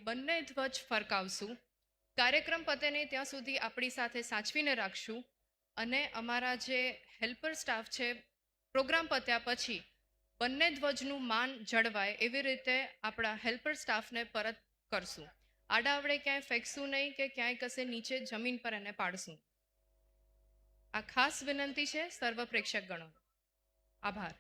બંને ધ્વજ ફરકાવશું. કાર્યક્રમ પતે નહીં ત્યાં સુધી આપણી સાથે સાચવીને રાખશું અને અમારા જે હેલ્પર સ્ટાફ છે પ્રોગ્રામ પત્યા પછી બંને ધ્વજનું માન જળવાય એવી રીતે આપણા હેલ્પર સ્ટાફને પરત કરશું. આડાવડે ક્યાંય ફેંકશું નહીં કે ક્યાંય કશે નીચે જમીન પર એને પાડશું. આ ખાસ વિનંતી છે સર્વ પ્રેક્ષક ગણો. આભાર.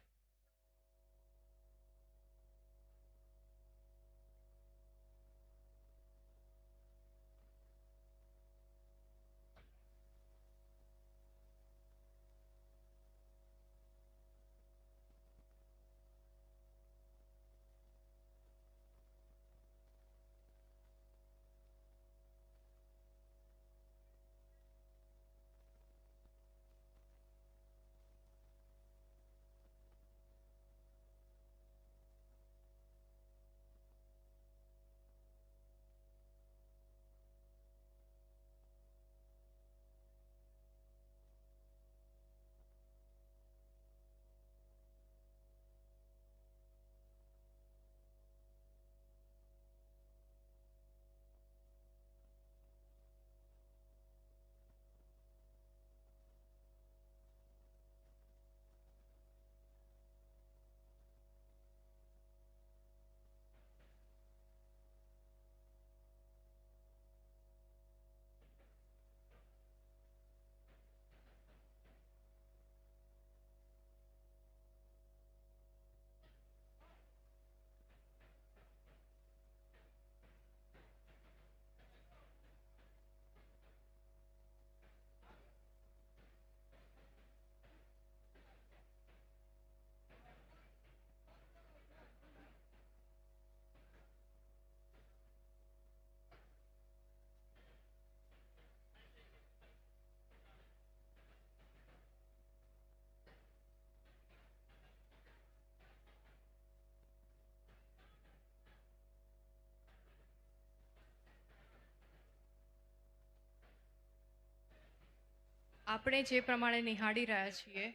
આપણે જે પ્રમાણે નિહાળી રહ્યા છીએ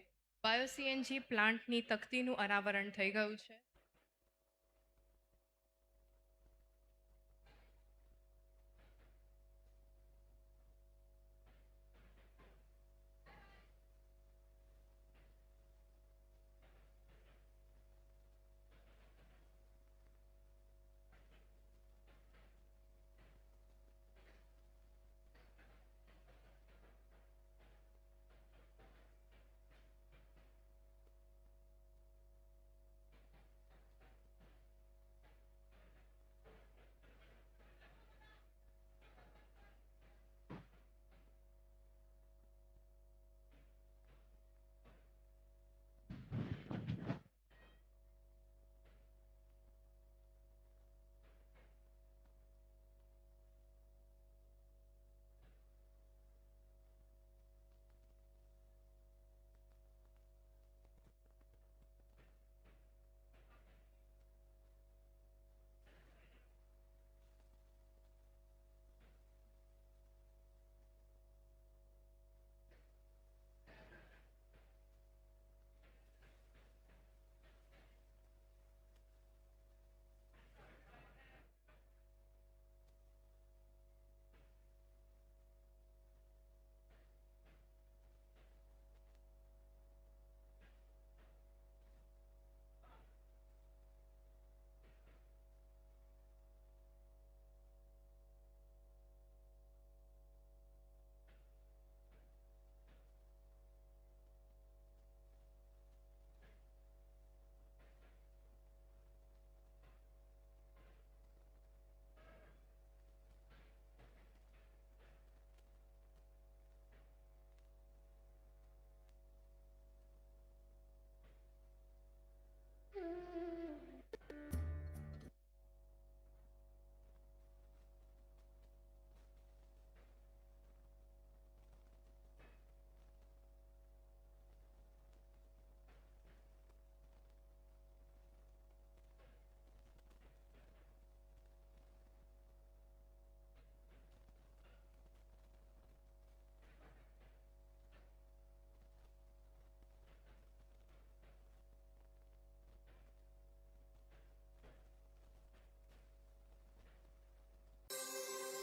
બાયોસીએનજી પ્લાન્ટની તકતીનું અનાવરણ થઈ ગયું છે.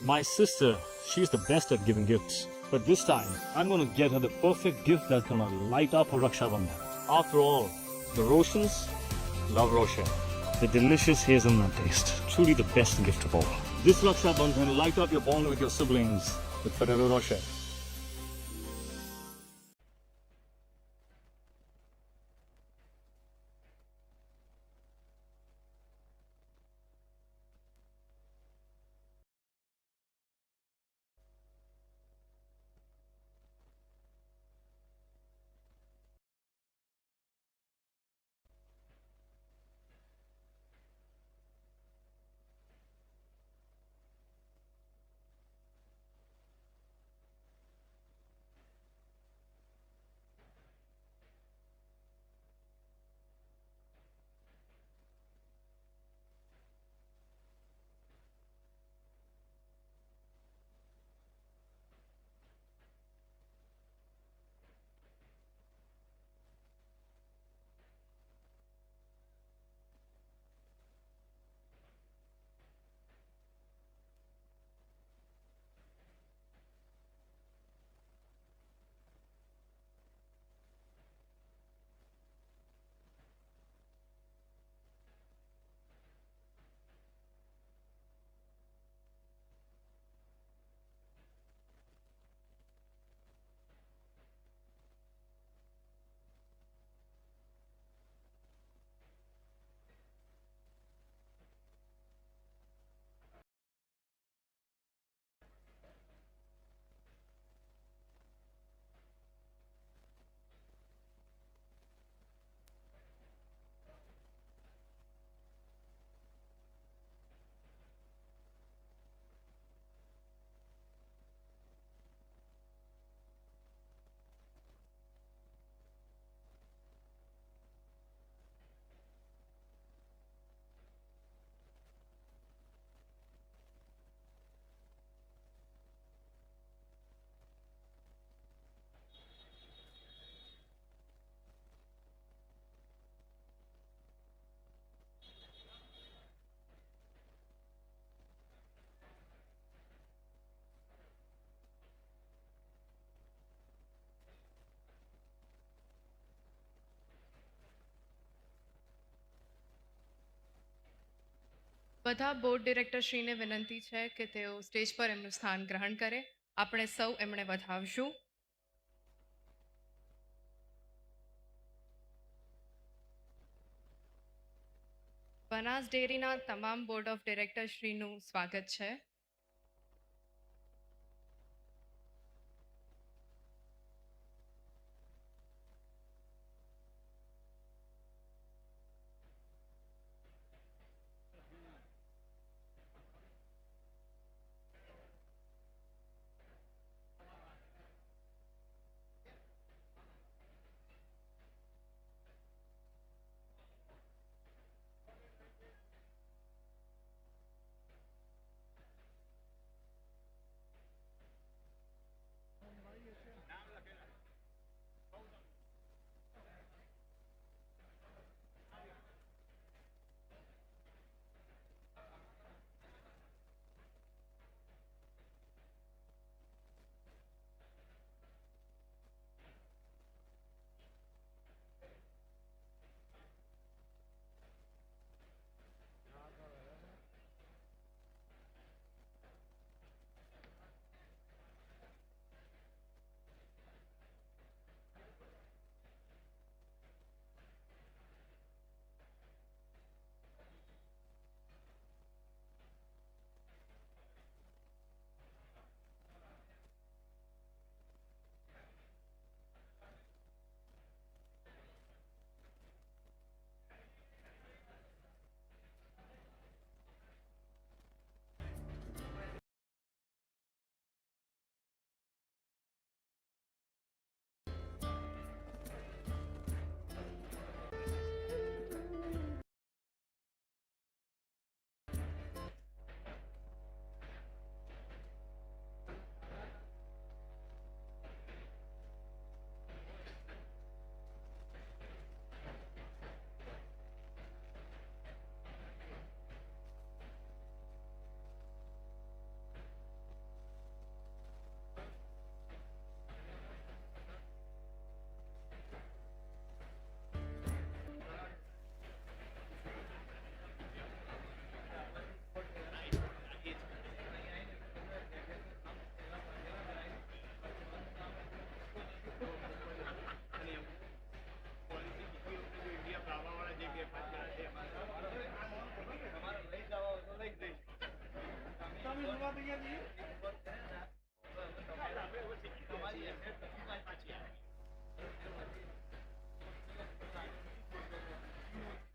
My sister, she's the best at giving gifts. But this time, I'm gonna get her the perfect gift that's gonna light up her Raksha Bandhan. After all, the Roshans love Roshan. The delicious hazelnut taste, truly the best gift of all. This Raksha Bandhan, light up your bond with your siblings with Ferrero Rocher. બધા board ડિરેક્ટરશ્રીને વિનંતી છે કે તેઓ stage પર એમનું સ્થાન ગ્રહણ કરે. આપણે સૌ એમણે વધાવશું. બનાસ ડેરીના તમામ બોર્ડ ઓફ ડિરેક્ટરશ્રીનું સ્વાગત છે.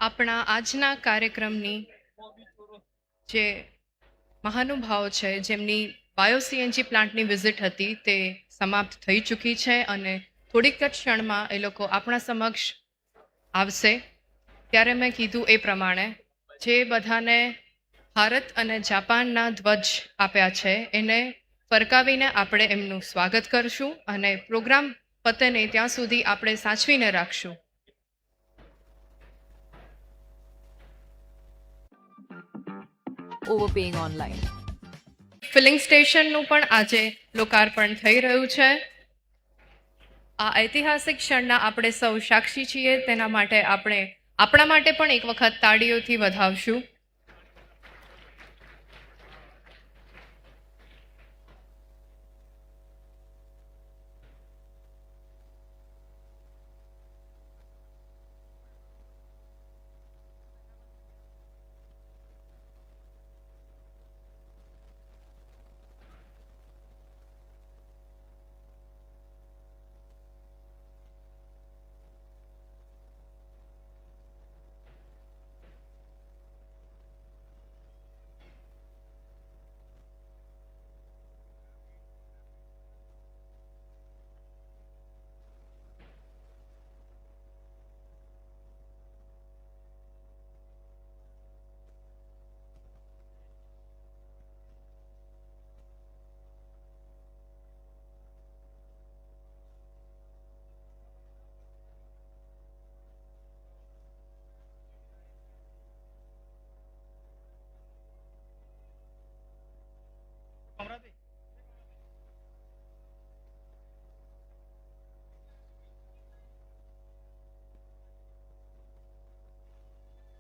આપણા આજના કાર્યક્રમની જે મહાનુભાવો છે જેમની બાયો-સીએનજી પ્લાન્ટની વિઝિટ હતી તે સમાપ્ત થઈ ચૂકી છે અને થોડીક જ ક્ષણમાં એ લોકો આપણા સમક્ષ આવશે. ત્યારે મેં કીધું એ પ્રમાણે જે બધાને ભારત અને જાપાનના ધ્વજ આપ્યા છે એને ફરકાવીને આપણે એમનું સ્વાગત કરશું અને પ્રોગ્રામ પતે નહીં ત્યાં સુધી આપણે સાચવીને રાખશું. Overpaying online. ફિલિંગ સ્ટેશનનું પણ આજે લોકાર્પણ થઈ રહ્યું છે. આ ઐતિહાસિક ક્ષણના આપણે સૌ સાક્ષી છીએ, તેના માટે આપણે આપણા માટે પણ એક વખત તાળીઓથી વધાવશું.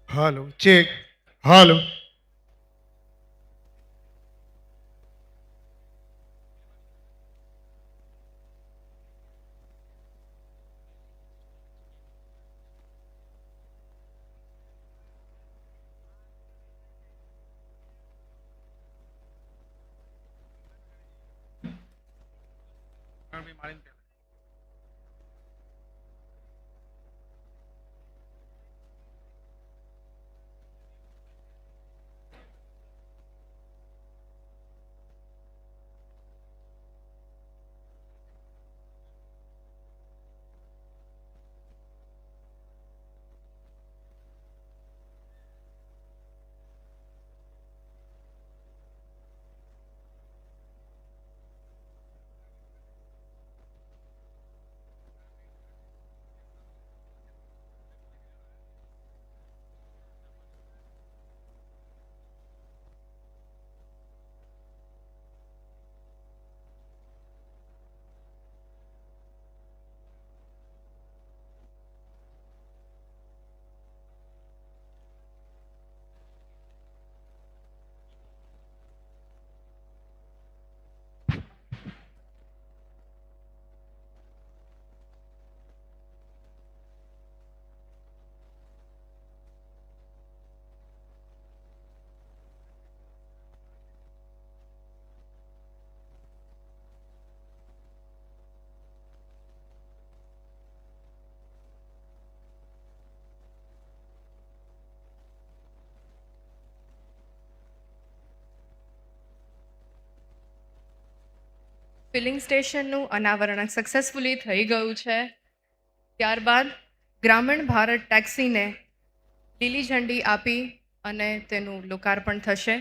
હાલો ચેક હાલો ફિલિંગ સ્ટેશનનું અનાવરણ સક્સેસફુલી થઈ ગયું છે. ત્યારબાદ ગ્રામીણ ભારત ટેક્સીને લીલી ઝંડી આપી અને તેનું લોકાર્પણ થશે.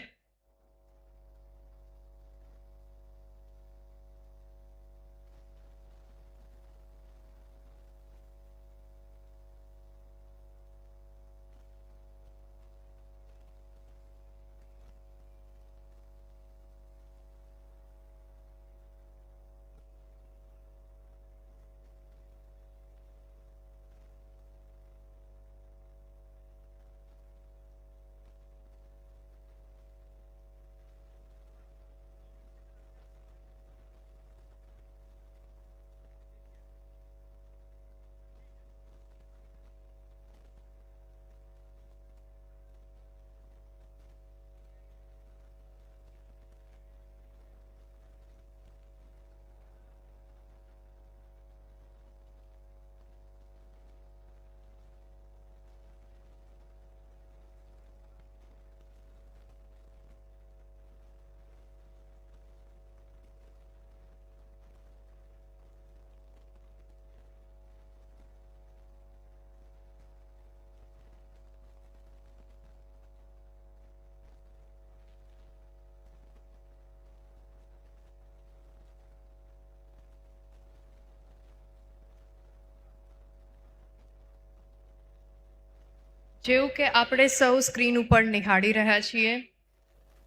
જેવું કે આપણે સૌ સ્ક્રીન ઉપર નિહાળી રહ્યા છીએ,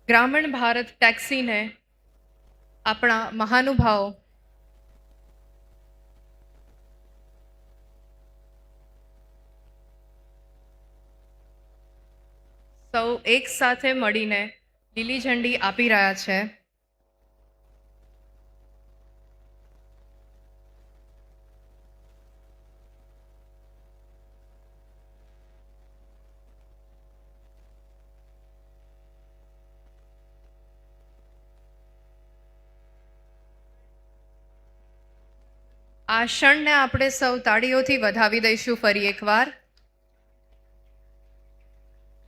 ગ્રામીણ ભારત ટેક્સીને આપણા મહાનુભાવો સૌ એક સાથે મળીને લીલી ઝંડી આપી રહ્યા છે. આ ક્ષણને આપણે સૌ તાળીઓથી વધાવી દઈશું ફરી એકવાર.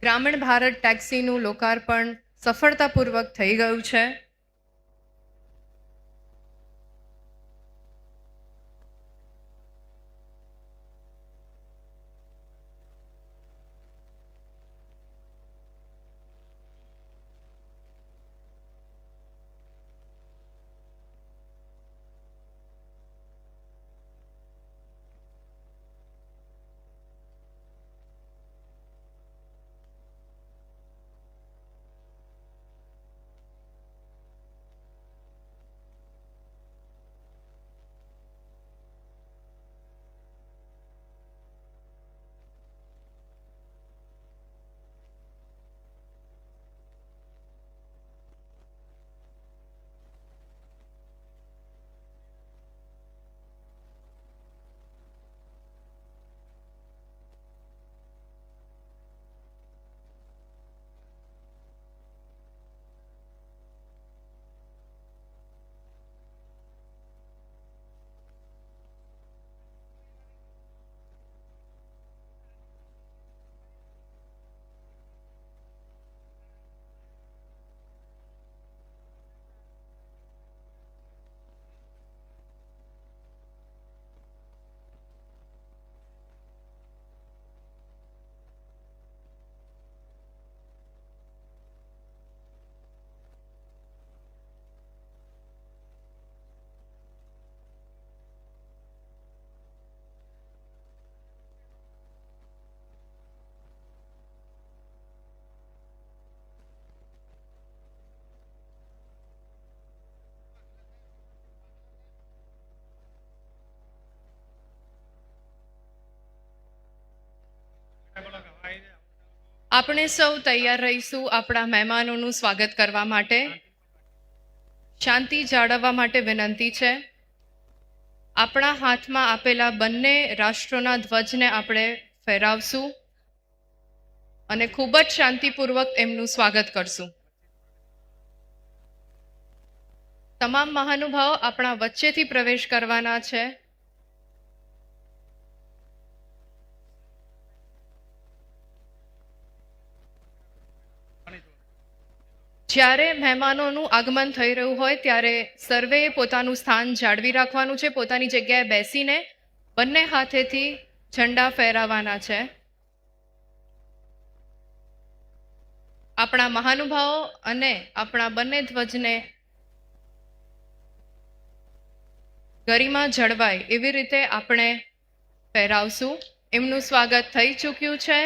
ગ્રામીણ ભારત ટેક્સીનું લોકાર્પણ સફળતાપૂર્વક થઈ ગયું છે. આપણે સૌ તૈયાર રહીશું આપણા મહેમાનોનું સ્વાગત કરવા માટે. શાંતિ જાળવવા માટે વિનંતી છે. આપણા હાથમાં આપેલા બંને રાષ્ટ્રોના ધ્વજને આપણે ફહેરાવશું અને ખૂબ જ શાંતિપૂર્વક એમનું સ્વાગત કરશું. તમામ મહાનુભાવો આપણા વચ્ચેથી પ્રવેશ કરવાના છે. જ્યારે મહેમાનોનું આગમન થઈ રહ્યું હોય ત્યારે સર્વેએ પોતાનું સ્થાન જાળવી રાખવાનું છે. પોતાની જગ્યાએ બેસીને બંને હાથેથી ઝંડા ફહેરાવવાના છે. આપણા મહાનુભાવો અને આપણા બંને ધ્વજને ગરિમા જળવાય એવી રીતે આપણે ફહેરાવશું. એમનું સ્વાગત થઈ ચૂક્યું છે.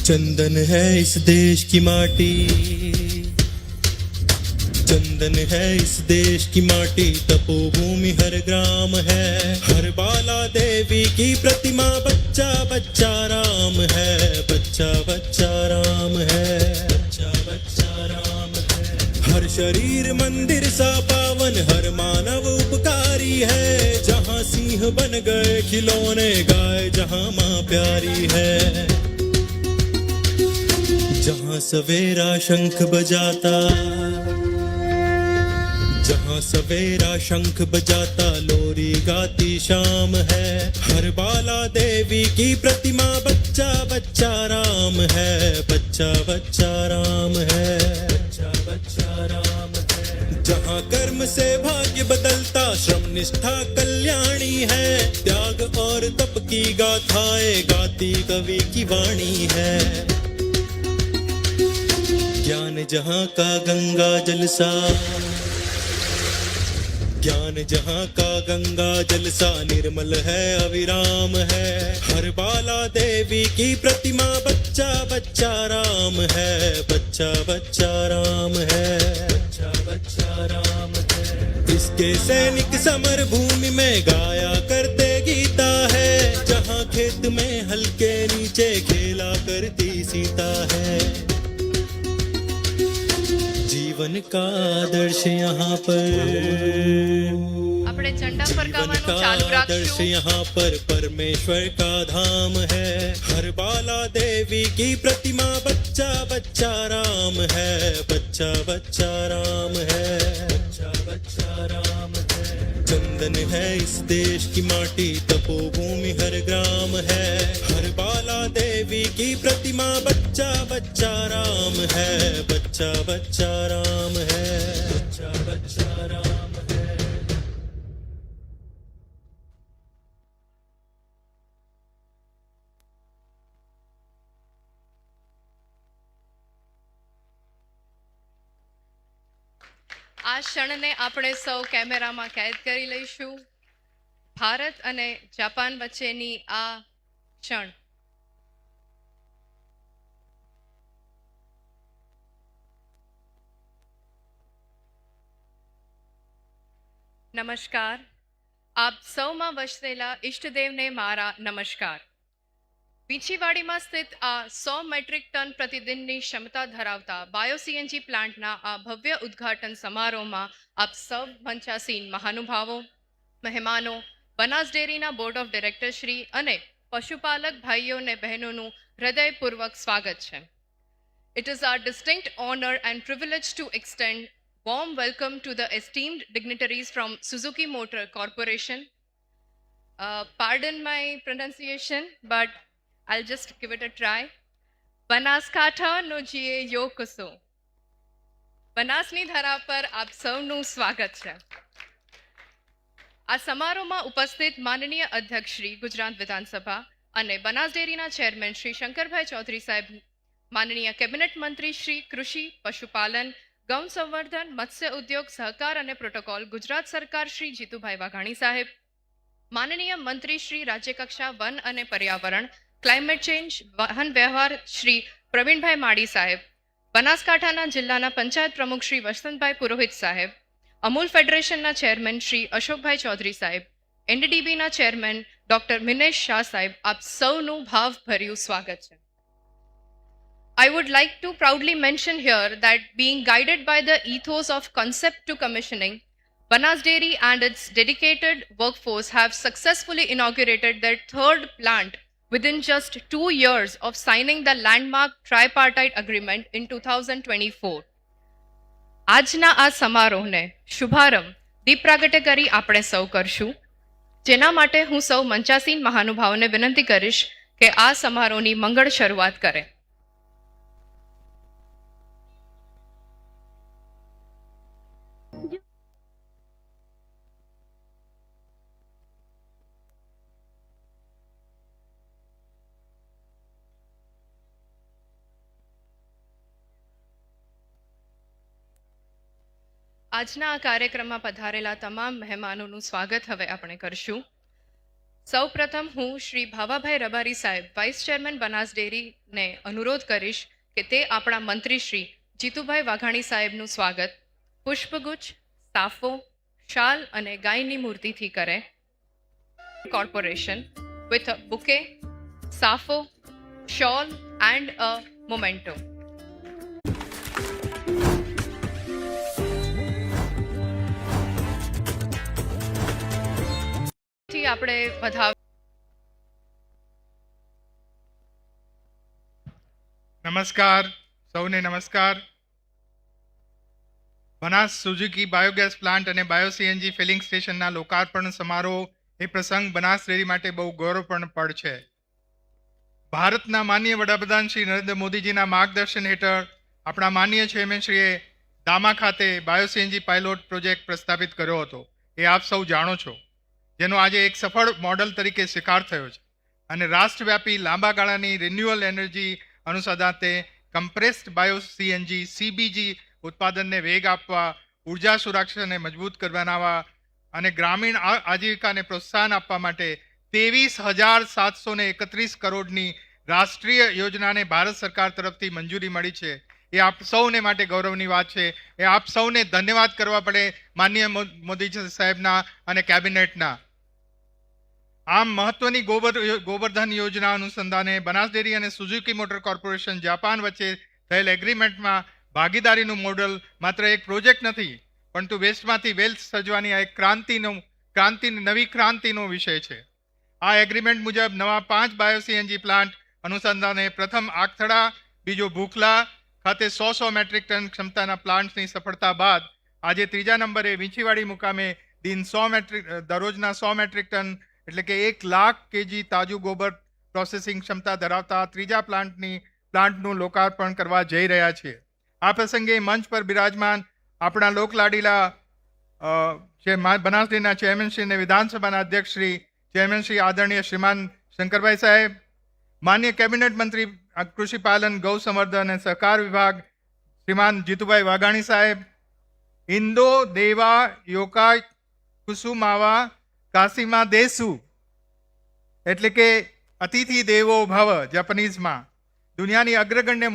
चंदन है इस देश की माटी, चंदन है इस देश की माटी, तपोभूमि हर ग्राम है, हर बाला देवी की प्रतिमा, बच्चा बच्चा राम है, बच्चा बच्चा राम है, बच्चा बच्चा राम है। हर शरीर मंदिर सा पावन, हर मानव उपकारी है, जहाँ सिंह बन गए खिलौने, गाय जहाँ माँ प्यारी है, जहाँ सवेरा शंख बजाता, जहाँ सवेरा शंख बजाता लोरी गाती शाम है, हर बाला देवी की प्रतिमा बच्चा बच्चा राम है, बच्चा बच्चा राम है, बच्चा बच्चा राम है। जहाँ कर्म से भाग्य बदलता श्रम निष्ठा कल्याणी है, त्याग और तप की गाथाएं गाती कवि की वाणी है। ज्ञान जहाँ का गंगा जल सा, ज्ञान जहाँ का गंगा जल सा निर्मल है अविराम है, हर बाला देवी की प्रतिमा बच्चा बच्चा राम है, बच्चा बच्चा राम है, बच्चा बच्चा राम है। इसके सैनिक समर भूमि में गाया करते गीता है, जहाँ खेत में हल्के नीचे खेला करती सीता है। जीवन का आदर्श यहाँ पर, આપણે ઝંડા जीवन ફરકાવવાનું का ચાલુ आदर्श રાખશું। यहाँ पर परमेश्वर का धाम है, हर बाला देवी की प्रतिमा बच्चा बच्चा राम है, बच्चा बच्चा राम है, बच्चा बच्चा राम है। चंदन है इस देश की माटी, तपोभूमि हर ग्राम है, हर बाला देवी की प्रतिमा बच्चा बच्चा राम है, बच्चा बच्चा राम है, बच्चा बच्चा राम है। આ ક્ષણને આપણે સૌ કેમેરામાં કેદ કરી લઈશું। ભારત અને જાપાન વચ્ચેની આ ક્ષણ। નમસ્કાર। આપ સૌમાં વસેલા ઈષ્ટદેવને મારા નમસ્કાર। વીંછીવાડીમાં સ્થિત આ 100 મેટ્રિક ટન પ્રતિદિનની ક્ષમતા ધરાવતા બાયો-સીએનજી પ્લાન્ટના આ ભવ્ય ઉદ્ઘાટન સમારોહમાં આપ સૌ મંચાસીન મહાનુભાવો, મહેમાનો, બનાસ ડેરીના બોર્ડ ઓફ ડિરેક્ટરશ્રી અને પશુપાલક ભાઈઓ અને બહેનોનું હૃદયપૂર્વક સ્વાગત છે। It is our distinct honor and privilege to extend warm welcome to the esteemed dignitaries from Suzuki Motor Corporation. Pardon my pronunciation, but I'll just give it a try. Banaskantha નો જીએ યોકસો। બનાસની ધરા પર આપ સૌનું સ્વાગત છે। આ સમારોહમાં ઉપસ્થિત માનનીય અધ્યક્ષ શ્રી ગુજરાત વિધાનસભા અને બનાસ ડેરીના ચેરમેન શ્રી શંકરભાઈ ચૌધરી સાહેબ, માનનીય કેબિનેટ મંત્રી શ્રી કૃષિ, પશુપાલન, ગૌ સંવર્ધન, મત્સ્ય ઉદ્યોગ, સહકાર અને પ્રોટોકોલ ગુજરાત સરકાર શ્રી જીતુભાઈ વાઘાણી સાહેબ, માનનીય મંત્રી શ્રી રાજ્યકક્ષા વન અને પર્યાવરણ, ક્લાઇમેટ ચેન્જ, વાહન વ્યવહાર શ્રી પ્રવીણભાઈ માળી સાહેબ, બનાસકાંઠાના જિલ્લાના પંચાયત પ્રમુખ શ્રી વસંતભાઈ પુરોહિત સાહેબ, અમૂલ ફેડરેશનના ચેરમેન શ્રી અશોકભાઈ ચૌધરી સાહેબ, એનડીડીબીના ચેરમેન ડોક્ટર મિનેશ શાહ સાહેબ, આપ સૌનું ભાવભર્યું સ્વાગત છે। I would like to proudly mention here that being guided by the ethos of concept to commissioning, Banas Dairy and its dedicated workforce have successfully inaugurated their third plant within just 2 years of signing the landmark tripartite agreement in 2024. આજના આ સમારોહને શુભારંભ દીપ પ્રાગટ્ય કરી આપણે સૌ કરશું, જેના માટે હું સૌ મંચાસીન મહાનુભાવોને વિનંતી કરીશ કે આ સમારોહની મંગળ શરૂઆત કરે। આજના આ કાર્યક્રમમાં પધારેલા તમામ મહેમાનોનું સ્વાગત હવે આપણે કરશું। સૌપ્રથમ હું શ્રી ભાવાભાઈ રબારી સાહેબ, વાઇસ ચેરમેન બનાસ ડેરીને અનુરોધ કરીશ કે તે આપણા મંત્રી શ્રી જીતુભાઈ વાઘાણી સાહેબનું સ્વાગત પુષ્પગુચ્છ, સાફો, શાલ અને ગાયની મૂર્તિથી કરે। Corporation with a bouquet, સાફો, shawl and a memento. આપણે વધાવ નમસ્કાર, સૌને નમસ્કાર। બનાસ સુઝુકી બાયોગેસ પ્લાન્ટ અને બાયો સીએનજી ફિલિંગ સ્ટેશનના લોકાર્પણ સમારોહ એ પ્રસંગ બનાસ ડેરી માટે બહુ ગૌરવપૂર્ણ પળ છે. ભારતના માનનીય વડાપ્રધાન શ્રી નરેન્દ્ર મોદીજીના માર્ગદર્શન હેઠળ આપણા માનનીય ચેરમેનશ્રીએ દામા ખાતે બાયો સીએનજી પાયલોટ પ્રોજેક્ટ પ્રસ્થાપિત કર્યો હતો, એ આપ સૌ જાણો છો, જેનો આજે એક સફળ મોડલ તરીકે સ્વીકાર થયો છે અને રાષ્ટ્રવ્યાપી લાંબા ગાળાની રિન્યુઅલ એનર્જી અનુસંધાને કમ્પ્રેસ્ડ બાયો સીએનજી CBG ઉત્પાદનને વેગ આપવા, ઉર્જા સુરક્ષાને મજબૂત બનાવવા અને ગ્રામીણ આજીવિકાને પ્રોત્સાહન આપવા માટે 23,731 કરોડની રાષ્ટ્રીય યોજનાને ભારત સરકાર તરફથી મંજૂરી મળી છે. એ આપ સૌને માટે ગૌરવની વાત છે. એ આપ સૌને ધન્યવાદ કરવા પડે માનનીય મોદીજી સાહેબના અને કેબિનેટના. આમ મહત્વની ગોબરધન યોજના અનુસંધાને બનાસ ડેરી અને સુઝુકી મોટર કોર્પોરેશન જાપાન વચ્ચે થયેલ એગ્રીમેન્ટમાં ભાગીદારીનું મોડલ માત્ર એક પ્રોજેક્ટ નથી, પરંતુ વેસ્ટમાંથી વેલ્થ સર્જવાની આ એક નવી ક્રાંતિનો વિષય છે. આ એગ્રીમેન્ટ મુજબ નવા 5 બાયો સીએનજી પ્લાન્ટ અનુસંધાને પ્રથમ આગથડા, બીજો ભૂખલા ખાતે 100 મેટ્રિક ટન ક્ષમતાના પ્લાન્ટની સફળતા બાદ આજે ત્રીજા નંબરે વીંછીવાડી મુકામે દરરોજના 100 મેટ્રિક ટન એટલે કે 1 લાખ કેજી તાજું ગોબર પ્રોસેસિંગ ક્ષમતા ધરાવતા ત્રીજા પ્લાન્ટનું લોકાર્પણ કરવા જઈ રહ્યા છીએ. આ પ્રસંગે મંચ પર બિરાજમાન આપણા લોકલાડીલા બનાસ ડેરીના ચેરમેનશ્રી અને વિધાનસભાના અધ્યક્ષશ્રી ચેરમેનશ્રી આદરણીય શ્રીમાન શંકરભાઈ સાહેબ, માન્ય કેબિનેટ મંત્રી કૃષિ પાલન, ગૌ સંવર્ધન અને સહકાર વિભાગ શ્રીમાન જીતુભાઈ વાઘાણી સાહેબ, ઇન્દો દેવા યોકા કુસુમાવા કાસીમા દેસુ એટલે કે અતિથિ દેવો ભવ જાપાનીઝમાં, દુનિયાની અગ્રગણ્ય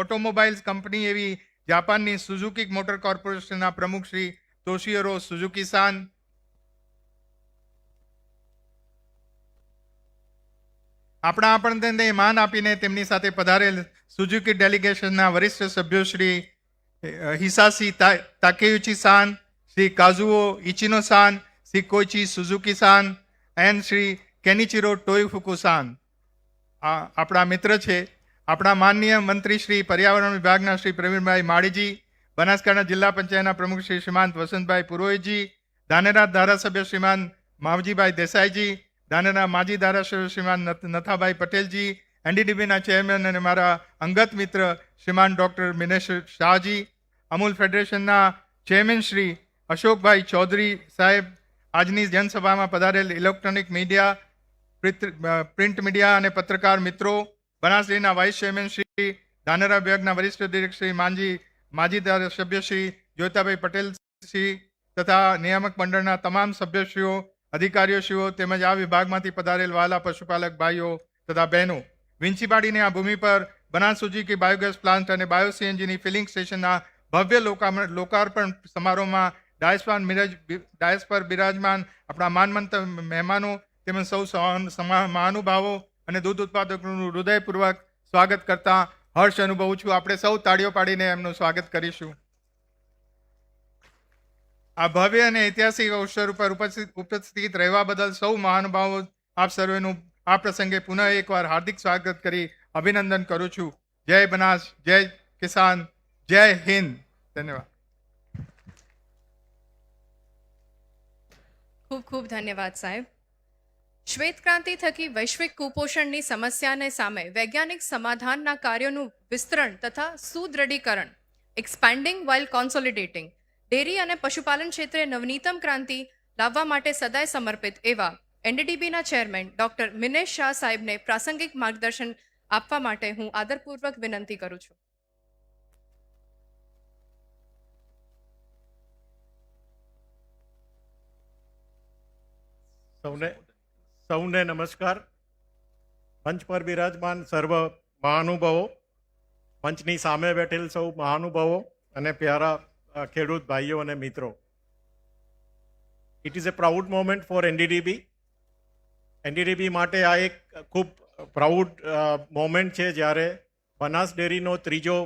ઓટોમોબાઈલ્સ કંપની એવી જાપાનની સુઝુકી મોટર કોર્પોરેશનના પ્રમુખ શ્રી તોશિયરો સુઝુકી-સાન, આપણને માન આપીને તેમની સાથે પધારેલ સુઝુકી ડેલિગેશનના વરિષ્ઠ સભ્યો શ્રી હિસાસી તાકેયુચી-સાન, શ્રી કાઝુઓ ઇચિનો-સાન, શ્રી કોઈચી સુઝુકી-સાન એન્ડ શ્રી કેનિચિરો ટોયફુકુ-સાન. આપણા મિત્ર છે. આપણા માનનીય મંત્રી શ્રી પર્યાવરણ વિભાગના શ્રી પ્રવીણભાઈ માળીજી, બનાસકાંઠા જિલ્લા પંચાયતના પ્રમુખ શ્રી શ્રીમાન વસંતભાઈ પુરોહિતજી, ધાનેરા ધારાસભ્ય શ્રીમાન માવજીભાઈ દેસાઈજી, ધાનેરા માજી ધારાસભ્ય શ્રીમાન નથાભાઈ પટેલજી, NDDBના ચેરમેન અને મારા અંગત મિત્ર શ્રીમાન ડૉક્ટર મિનેશ શાહજી, અમૂલ ફેડરેશનના ચેરમેન શ્રી અશોકભાઈ ચૌધરી સાહેબ, આજની જનસભામાં પધારેલ ઇલેક્ટ્રોનિક મીડિયા, પ્રિન્ટ મીડિયા અને પત્રકાર મિત્રો, બનાસ ડેરીના વાઇસ ચેરમેન શ્રી, ધાનેરા વિભાગના વરિષ્ઠ અધિકારી શ્રી માજી ધારાસભ્ય શ્રી જ્યોતાભાઈ પટેલ શ્રી તથા નિયામક મંડળના તમામ સભ્યશ્રીઓ, અધિકારીઓશ્રીઓ તેમજ આ વિભાગમાંથી પધારેલ વહાલા પશુપાલક ભાઈઓ તથા બહેનો, વીંછીવાડીની આ ભૂમિ પર બનાસ સુઝુકી બાયોગેસ પ્લાન્ટ અને બાયો સીએનજીની ફિલિંગ સ્ટેશનના ભવ્ય લોકાર્પણ સમારોહમાં ડાયસ પર બિરાજમાન આપણા માનમંત મહેમાનો તેમજ સૌ મહાનુભાવો અને દૂધ ઉત્પાદકોનું હૃદયપૂર્વક સ્વાગત કરતા હર્ષ અનુભવું છું. આપણે સૌ તાળીઓ પાડીને એમનું સ્વાગત કરીશું. આ ભવ્ય અને ઐતિહાસિક અવસર ઉપર ઉપસ્થિત રહેવા બદલ સૌ મહાનુભાવો આપ સર્વેનું આ પ્રસંગે પુનઃ એકવાર હાર્દિક સ્વાગત કરી અભિનંદન કરું છું. જય બનાસ, જય કિસાન, જય હિન્દ. ધન્યવાદ. ખૂબ ખૂબ ધન્યવાદ સાહેબ. શ્વેત ક્રાંતિ થકી વૈશ્વિક કુપોષણની સમસ્યાને સામે વૈજ્ઞાનિક સમાધાનના કાર્યોનું વિસ્તરણ તથા સુદૃઢીકરણ, એક્સપાન્ડિંગ વાઇલ કોન્સોલિડેટિંગ, ડેરી અને પશુપાલન ક્ષેત્રે નવનીતમ ક્રાંતિ લાવવા માટે સદાય સમર્પિત એવા NDDBના ચેરમેન ડૉક્ટર મિનેશ શાહ સાહેબને પ્રાસંગિક માર્ગદર્શન આપવા માટે હું આદરપૂર્વક વિનંતી કરું છું. સૌને નમસ્કાર. મંચ પર બિરાજમાન સર્વ મહાનુભાવો, મંચની સામે બેઠેલ સૌ મહાનુભાવો અને પ્યારા ખેડૂત ભાઈઓ અને મિત્રો, it is a proud moment for NDDB. NDDB માટે આ એક ખૂબ પ્રાઉડ મોમેન્ટ છે જ્યારે બનાસ ડેરીનો ત્રીજો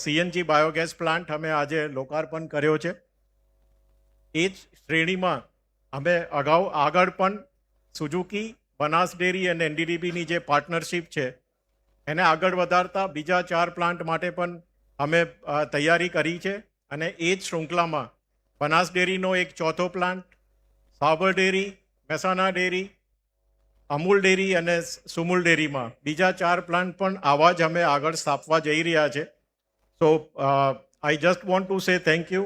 CNG બાયોગેસ પ્લાન્ટ અમે આજે લોકાર્પણ કર્યો છે. એ જ શ્રેણીમાં અમે આગળ પણ સુઝુકી, બનાસ ડેરી અને NDDBની જે પાર્ટનરશિપ છે એને આગળ વધારતા બીજા 4 પ્લાન્ટ માટે પણ અમે તૈયારી કરી છે અને એ જ શૃંખલામાં બનાસ ડેરીનો એક ચોથો plant, Sabar Dairy, Mehsana Dairy, Amul Dairy અને સુમુલ ડેરીમાં બીજા 4 પ્લાન્ટ પણ આવા જ અમે આગળ સ્થાપવા જઈ રહ્યા છે. So I just want to say thank you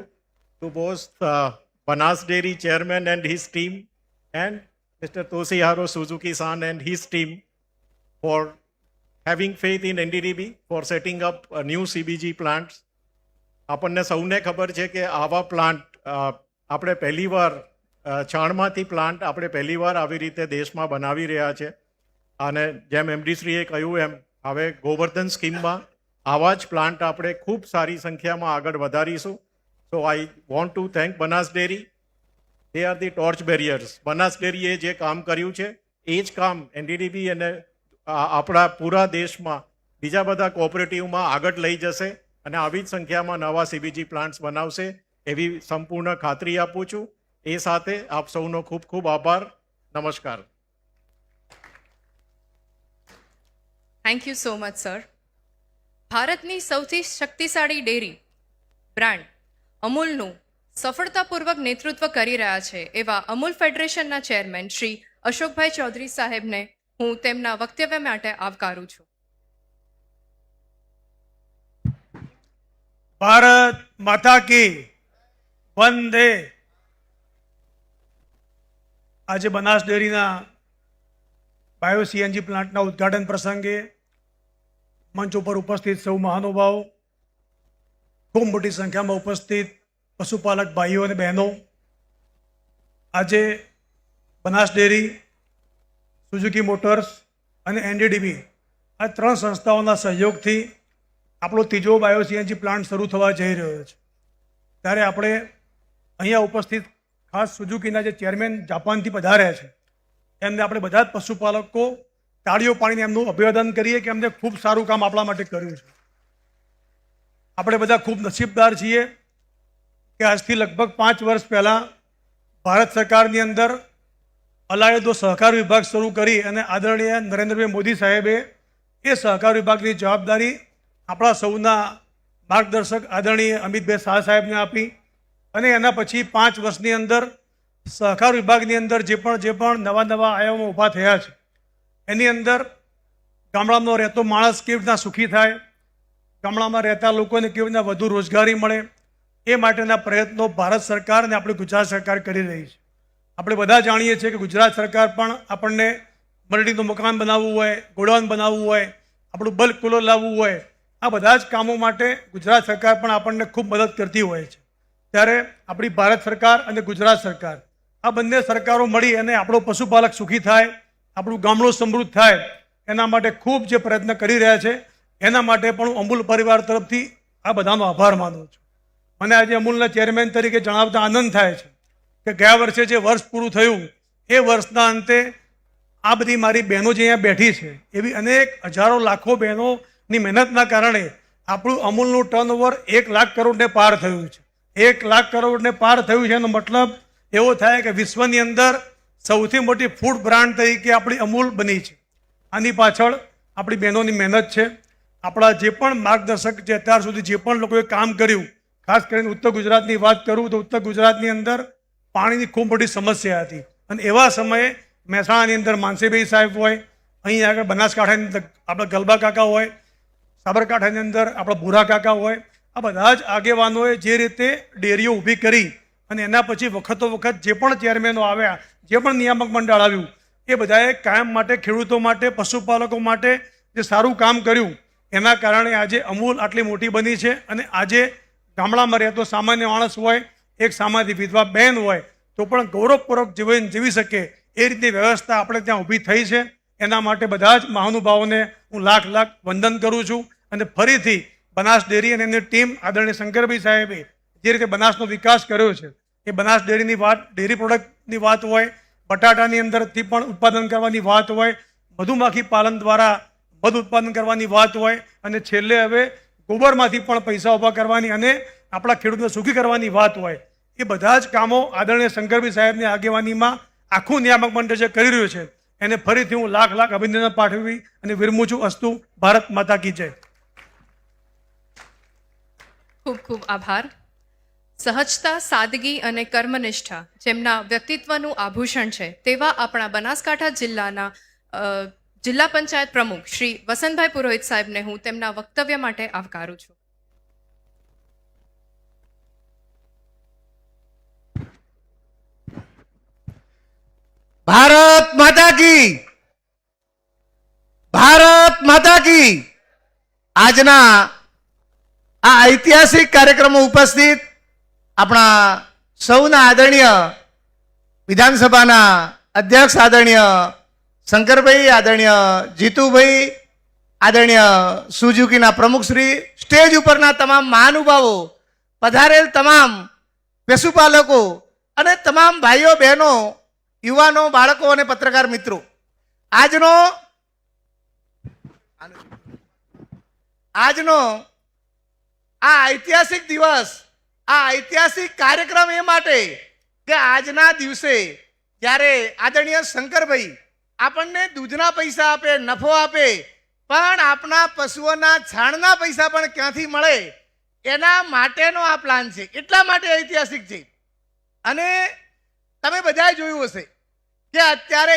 to both Banas Dairy chairman and his team and Mr. Toshihiro Suzuki-san and his team for having faith in NDDB, for setting up new CBG plants. આપણને સૌને ખબર છે કે આવા plant આપણે પહેલીવાર છાણમાંથી plant આપણે પહેલીવાર આવી રીતે દેશમાં બનાવી રહ્યા છે. અને જેમ એમડીશ્રીએ કહ્યું એમ હવે ગોવર્ધન સ્કીમમાં આવા જ પ્લાન્ટ આપણે ખૂબ સારી સંખ્યામાં આગળ વધારીશું. So I want to thank Banas Dairy. They are the torch bearers. Banas Dairy એ જે કામ કર્યું છે એ જ કામ NDDB અને આપણા પૂરા દેશમાં બીજા બધા કોઓપરેટિવમાં આગળ લઈ જશે અને આવી જ સંખ્યામાં નવા CBG પ્લાન્ટ્સ બનાવશે એવી સંપૂર્ણ ખાતરી આપું છું. એ સાથે આપ સૌનો ખૂબ ખૂબ આભાર. નમસ્કાર. Thank you so much sir. ભારતની સૌથી શક્તિશાળી ડેરી બ્રાન્ડ અમૂલનું સફળતાપૂર્વક નેતૃત્વ કરી રહ્યા છે એવા અમૂલ ફેડરેશનના ચેરમેન શ્રી અશોકભાઈ ચૌધરી સાહેબને હું તેમના વક્તવ્ય માટે આવકારું છું. ભારત માતા કી વંદે. આજે બનાસ ડેરીના બાયો CNG પ્લાન્ટના ઉદ્ઘાટન પ્રસંગે મંચ ઉપર ઉપસ્થિત સૌ મહાનુભાવો, ખૂબ મોટી સંખ્યામાં ઉપસ્થિત પશુપાલક ભાઈઓ અને બહેનો, આજે બનાસ ડેરી, સુઝુકી મોટર્સ અને NDDB આ 3 સંસ્થાઓના સહયોગથી આપણો ત્રીજો બાયો CNG પ્લાન્ટ શરૂ થવા જઈ રહ્યો છે. ત્યારે આપણે અહીંયા ઉપસ્થિત ખાસ સુઝુકીના જે ચેરમેન જાપાનથી પધાર્યા છે એમને આપણે બધા જ પશુપાલકો તાળીઓ પાડીને એમનું અભિવાદન કરીએ કે એમને ખૂબ સારું કામ આપણા માટે કર્યું છે. આપણે બધા ખૂબ નસીબદાર છીએ કે આજથી લગભગ 5 વર્ષ પહેલાં ભારત સરકારની અંદર અલાયદો સહકાર વિભાગ શરૂ કરી અને આદરણીય નરેન્દ્રભાઈ મોદી સાહેબે એ સહકાર વિભાગની જવાબદારી આપણા સૌના માર્ગદર્શક આદરણીય અમિતભાઈ શાહ સાહેબને આપી અને એના પછી 5 વર્ષની અંદર સહકાર વિભાગની અંદર જે પણ નવા આયામો ઊભા થયા છે એની અંદર ગામડામાં રહેતો માણસ કેવી રીતના સુખી થાય, ગામડામાં રહેતા લોકોને કેવી રીતના વધુ રોજગારી મળે, એ માટેના પ્રયત્નો ભારત સરકાર અને આપણી ગુજરાત સરકાર કરી રહી છે. આપણે બધા જાણીએ છીએ કે ગુજરાત સરકાર પણ આપણને મરડીનું મકાન બનાવવું હોય, ગોડાઉન બનાવવું હોય, આપણું બલ્ક કુલર લાવવું હોય, આ બધા જ કામો માટે ગુજરાત સરકાર પણ આપણને ખૂબ મદદ કરતી હોય છે. ત્યારે આપણી ભારત સરકાર અને ગુજરાત સરકાર આ બંને સરકારો મળી અને આપણો પશુપાલક સુખી થાય, આપણું ગામડું સમૃદ્ધ થાય એના માટે ખૂબ જે પ્રયત્ન કરી રહ્યા છે એના માટે પણ હું અમૂલ પરિવાર તરફથી આ બધાનો આભાર માનું છું. મને આજે અમૂલના ચેરમેન તરીકે જણાવતા આનંદ થાય છે કે ગયા વર્ષે જે વર્ષ પૂરું થયું એ વર્ષના અંતે આ બધી મારી બહેનો જે અહીંયા બેઠી છે એવી અનેક હજારો લાખો બહેનોની મહેનતના કારણે આપણું અમૂલનું ટર્નઓવર 1 લાખ કરોડને પાર થયું છે. 1 લાખ કરોડને પાર થયું છે એનો મતલબ એવો થાય કે વિશ્વની અંદર સૌથી મોટી ફૂડ બ્રાન્ડ તરીકે આપણી અમૂલ બની છે. આની પાછળ આપણી બહેનોની મહેનત છે. આપણા જે પણ માર્ગદર્શક જે અત્યાર સુધી જે પણ લોકોએ કામ કર્યું, ખાસ કરીને ઉત્તર ગુજરાતની વાત કરું તો ઉત્તર ગુજરાતની અંદર પાણીની ખૂબ મોટી સમસ્યા હતી અને એવા સમયે મહેસાણાની અંદર માનસીભાઈ સાહેબ હોય, અહીં આગળ બનાસકાંઠાની અંદર આપણા ગલબા કાકા હોય, સાબરકાંઠાની અંદર આપણા ભૂરા કાકા હોય, આ બધા જ આગેવાનોએ જે રીતે ડેરીઓ ઊભી કરી અને એના પછી વખતો વખત જે પણ ચેરમેનો આવ્યા, જે પણ નિયામક મંડળ આવ્યું, એ બધાએ કાયમ માટે ખેડૂતો માટે, પશુપાલકો માટે જે સારું કામ કર્યું એના કારણે આજે અમૂલ આટલી મોટી બની છે. અને આજે ગામડામાં રહેતો સામાન્ય માણસ હોય, એક સામાન્ય વિધવા બહેન હોય તો પણ ગૌરવપૂર્વક જીવન જીવી શકે એ રીતની વ્યવસ્થા આપણે ત્યાં ઊભી થઈ છે. એના માટે બધા જ મહાનુભાવોને હું લાખ વંદન કરું છું. અને ફરીથી બનાસ ડેરી અને એમની ટીમ આદરણીય શંકરભાઈ સાહેબે જે રીતે બનાસનો વિકાસ કર્યો છે એ બનાસ ડેરીની વાત, ડેરી પ્રોડક્ટની વાત હોય, બટાટાની અંદરથી પણ ઉત્પાદન કરવાની વાત હોય, મધુમાખી પાલન દ્વારા મધ ઉત્પાદન કરવાની વાત હોય અને છેલ્લે હવે ગોબરમાંથી પણ પૈસા ઊભા કરવાની અને આપણા ખેડૂતોને સુખી કરવાની વાત હોય, એ બધા જ કામો આદરણીય શંકરભાઈ સાહેબની આગેવાનીમાં આખું નિયામક મંડળ જે કરી રહ્યું છે એને ફરીથી હું લાખ અભિનંદન પાઠવી અને વિરમું છું. અસ્તુ. ભારત માતા કી જય. ખૂબ ખૂબ આભાર. સહજતા, સાદગી અને કર્મનિષ્ઠા જેમના વ્યક્તિત્વનું આભૂષણ છે તેવા આપણા બનાસકાંઠા જિલ્લાના જિલ્લા પંચાયત પ્રમુખ શ્રી વસંતભાઈ પુરોહિત સાહેબને હું તેમના વક્તવ્ય માટે આવકારું છું. ભારત માતા કી, ભારત માતા કી. આજના આ ઐતિહાસિક કાર્યક્રમમાં ઉપસ્થિત આપણા સૌના આદરણીય વિધાનસભાના અધ્યક્ષ આદરણીય શંકરભાઈ, આદરણીય જીતુભાઈ, આદરણીય સુઝુકીના પ્રમુખશ્રી, સ્ટેજ ઉપરના તમામ મહાનુભાવો, પધારેલ તમામ પશુપાલકો અને તમામ ભાઈઓ બહેનો, યુવાનો, બાળકો અને પત્રકાર મિત્રો, આજનો આ ઐતિહાસિક દિવસ, આ ઐતિહાસિક કાર્યક્રમ એ માટે કે આજના દિવસે જ્યારે આદરણીય શંકરભાઈ આપણને દૂધના પૈસા આપે, નફો આપે, પણ આપણા પશુઓના છાણના પૈસા પણ ક્યાંથી મળે એના માટેનો આ પ્લાન છે. એટલા માટે ઐતિહાસિક છે. અને તમે બધાએ જોયું હશે કે અત્યારે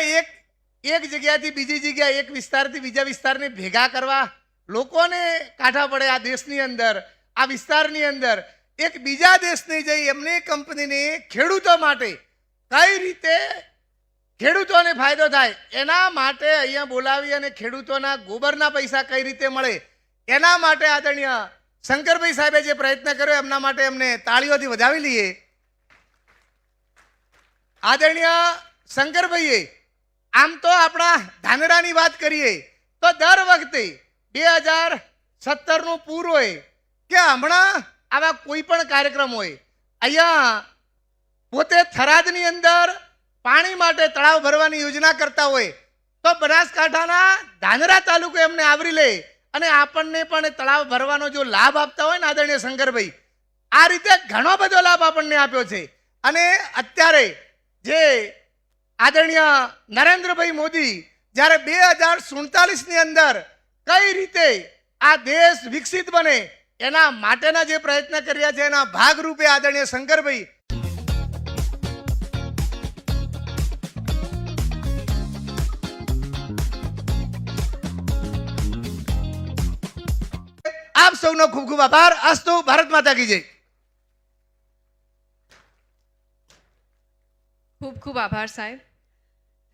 એક જગ્યાથી બીજી જગ્યા, એક વિસ્તારથી બીજા વિસ્તારને ભેગા કરવા લોકોને કાઢા પડે. આ દેશની અંદર, આ વિસ્તારની અંદર એક બીજા દેશની જઈ એમની કંપનીને ખેડૂતો માટે કઈ રીતે ખેડૂતોને ફાયદો થાય એના માટે અહીંયા બોલાવી અને ખેડૂતોના ગોબરના પૈસા કઈ રીતે મળે એના માટે આદરણીય શંકરભાઈ સાહેબે જે પ્રયત્ન કર્યો એમના માટે એમને તાળીઓથી વધાવી લઈએ. આદરણીય શંકરભાઈએ આમ તો આપણા ધાનેરાની વાત કરીએ તો દર વખતે 2017નું પૂર હોય કે હમણાં આવા કોઈ પણ કાર્યક્રમ હોય, અહીંયા પોતે થરાદની અંદર પાણી માટે તળાવ ભરવાની યોજના કરતા હોય તો બનાસકાંઠાના ધાનેરા તાલુકો એમને આવરી લે અને આપણને પણ તળાવ ભરવાનો જો લાભ આપતા હોય ને આદરણીય શંકરભાઈ, આ રીતે ઘણો બધો લાભ આપણને આપ્યો છે. અને અત્યારે જે આદરણીય નરેન્દ્રભાઈ મોદી જ્યારે 2047ની અંદર કઈ રીતે આ દેશ વિકસિત બને એના માટેના જે પ્રયત્ન કર્યા છે એના ભાગરૂપે આદરણીય શંકરભાઈ આપ સૌનો ખૂબ ખૂબ આભાર. અસ્તુ. ભારત માતા કી જય. ખૂબ ખૂબ આભાર સાહેબ.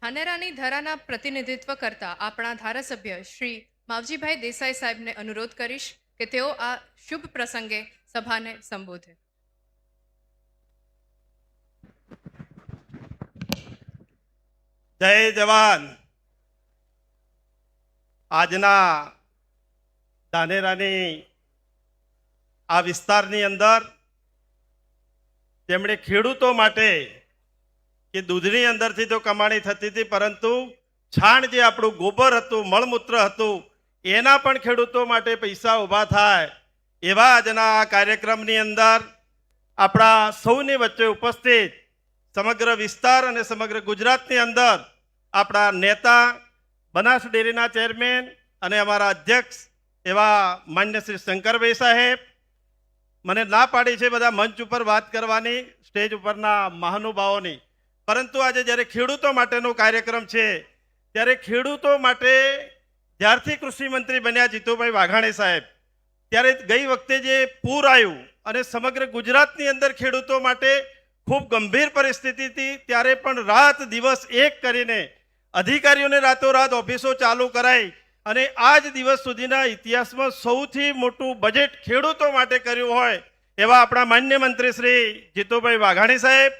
ધાનેરાની ધરાના પ્રતિનિધિત્વ કરતા આપણા ધારાસભ્ય શ્રી માવજીભાઈ દેસાઈ સાહેબને અનુરોધ કરીશ કે તેઓ આ શુભ પ્રસંગે સભાને સંબોધે. જય જવાન. આજના ધાનેરાની આ વિસ્તારની અંદર તેમણે ખેડૂતો માટે કે દૂધની અંદરથી તો કમાણી થતી હતી, પરંતુ છાણ જે આપણું ગોબર હતું, મળમૂત્ર હતું, એના પણ ખેડૂતો માટે પૈસા ઊભા થાય એવા આજના આ કાર્યક્રમની અંદર આપણા સૌની વચ્ચે ઉપસ્થિત સમગ્ર વિસ્તાર અને સમગ્ર ગુજરાતની અંદર આપણા નેતા, બનાસ ડેરીના ચેરમેન અને અમારા અધ્યક્ષ એવા માન્ય શ્રી શંકરભાઈ સાહેબ, મને ના પાડી છે બધા મંચ ઉપર વાત કરવાની, સ્ટેજ ઉપરના મહાનુભાવોની, પરંતુ આજે જ્યારે ખેડૂતો માટેનો કાર્યક્રમ છે ત્યારે ખેડૂતો માટે જ્યારથી કૃષિ મંત્રી બન્યા જીતુભાઈ વાઘાણી સાહેબ, ત્યારે ગઈ વખતે જે પૂર આવ્યું અને સમગ્ર ગુજરાતની અંદર ખેડૂતો માટે ખૂબ ગંભીર પરિસ્થિતિ હતી, ત્યારે પણ રાત દિવસ એક કરીને અધિકારીઓને રાતોરાત ઓફિસો ચાલુ કરાઈ અને આજ દિવસ સુધીના ઇતિહાસમાં સૌથી મોટું બજેટ ખેડૂતો માટે કર્યું હોય એવા આપણા માન્ય મંત્રી શ્રી જીતુભાઈ વાઘાણી સાહેબ,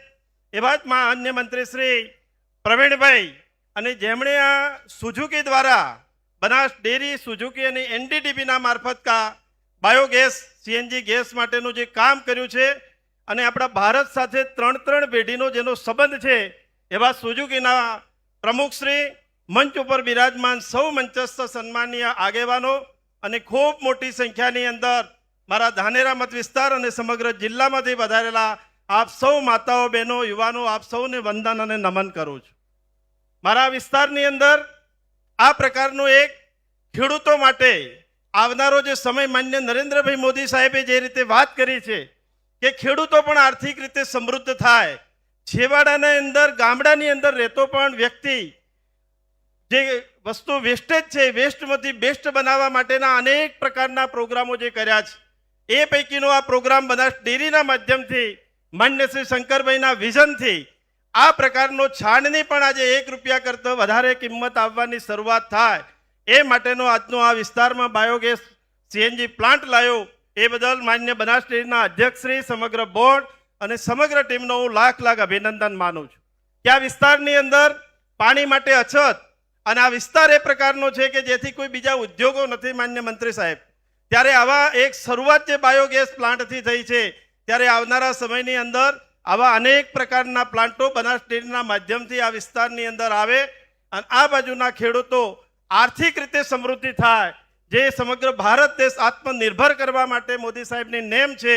એવા જ માન્ય મંત્રી શ્રી પ્રવીણભાઈ, અને જેમણે આ સુઝુકી દ્વારા બનાસ ડેરી, સુઝુકી અને એનડીડીબીના મારફત બાયોગેસ, સીએનજી ગેસ માટેનું જે કામ કર્યું છે અને આપણા ભારત સાથે 3 પેઢીનો જેનો સંબંધ છે એવા સુઝુકીના પ્રમુખશ્રી, મંચ ઉપર બિરાજમાન સૌ મંચસ્થ સન્માનીય આગેવાનો અને ખૂબ મોટી સંખ્યાની અંદર મારા ધાનેરા મત વિસ્તાર અને સમગ્ર જિલ્લામાંથી વધારેલા આપ સૌ માતાઓ, બહેનો, યુવાનો, આપ સૌને વંદન અને નમન કરું છું. મારા વિસ્તારની અંદર આ પ્રકારનું એક ખેડૂતો માટે આવનારો જે સમય માન્ય નરેન્દ્રભાઈ મોદી સાહેબે જે રીતે વાત કરી છે કે ખેડૂતો પણ આર્થિક રીતે સમૃદ્ધ થાય, છેવાડાના અંદર ગામડાની અંદર રહેતો પણ વ્યક્તિ જે વસ્તુ વેસ્ટેજ છે વેસ્ટમાંથી બેસ્ટ બનાવવા માટેના અનેક પ્રકારના પ્રોગ્રામો જે કર્યા છે, એ પૈકીનો આ પ્રોગ્રામ બનાસ ડેરીના માધ્યમથી માન્ય શ્રી શંકરભાઈના વિઝનથી આ પ્રકારનો છાણની પણ આજે ₹1 કરતાં વધારે કિંમત આવવાની શરૂઆત થાય એ માટેનો આજનો આ વિસ્તારમાં બાયોગેસ CNG પ્લાન્ટ લાવ્યો એ બદલ માન્ય બનાસ ડેરીના અધ્યક્ષશ્રી, સમગ્ર બોર્ડ અને સમગ્ર ટીમનો હું લાખ અભિનંદન માનું છું કે આ વિસ્તારની અંદર પાણી માટે અછત અને આ વિસ્તાર એ પ્રકારનો છે કે જેથી કોઈ બીજા ઉદ્યોગો નથી. માન્ય મંત્રી સાહેબ, ત્યારે આવા એક શરૂઆત જે બાયોગેસ પ્લાન્ટથી થઈ છે, ત્યારે આવનારા સમયની અંદર આવા અનેક પ્રકારના પ્લાન્ટો બનાસ ડેરીના માધ્યમથી આ વિસ્તારની અંદર આવે અને આ બાજુના ખેડૂતો આર્થિક રીતે સમૃદ્ધિ થાય. જે સમગ્ર ભારત દેશ આત્મનિર્ભર કરવા માટે મોદી સાહેબની નેમ છે,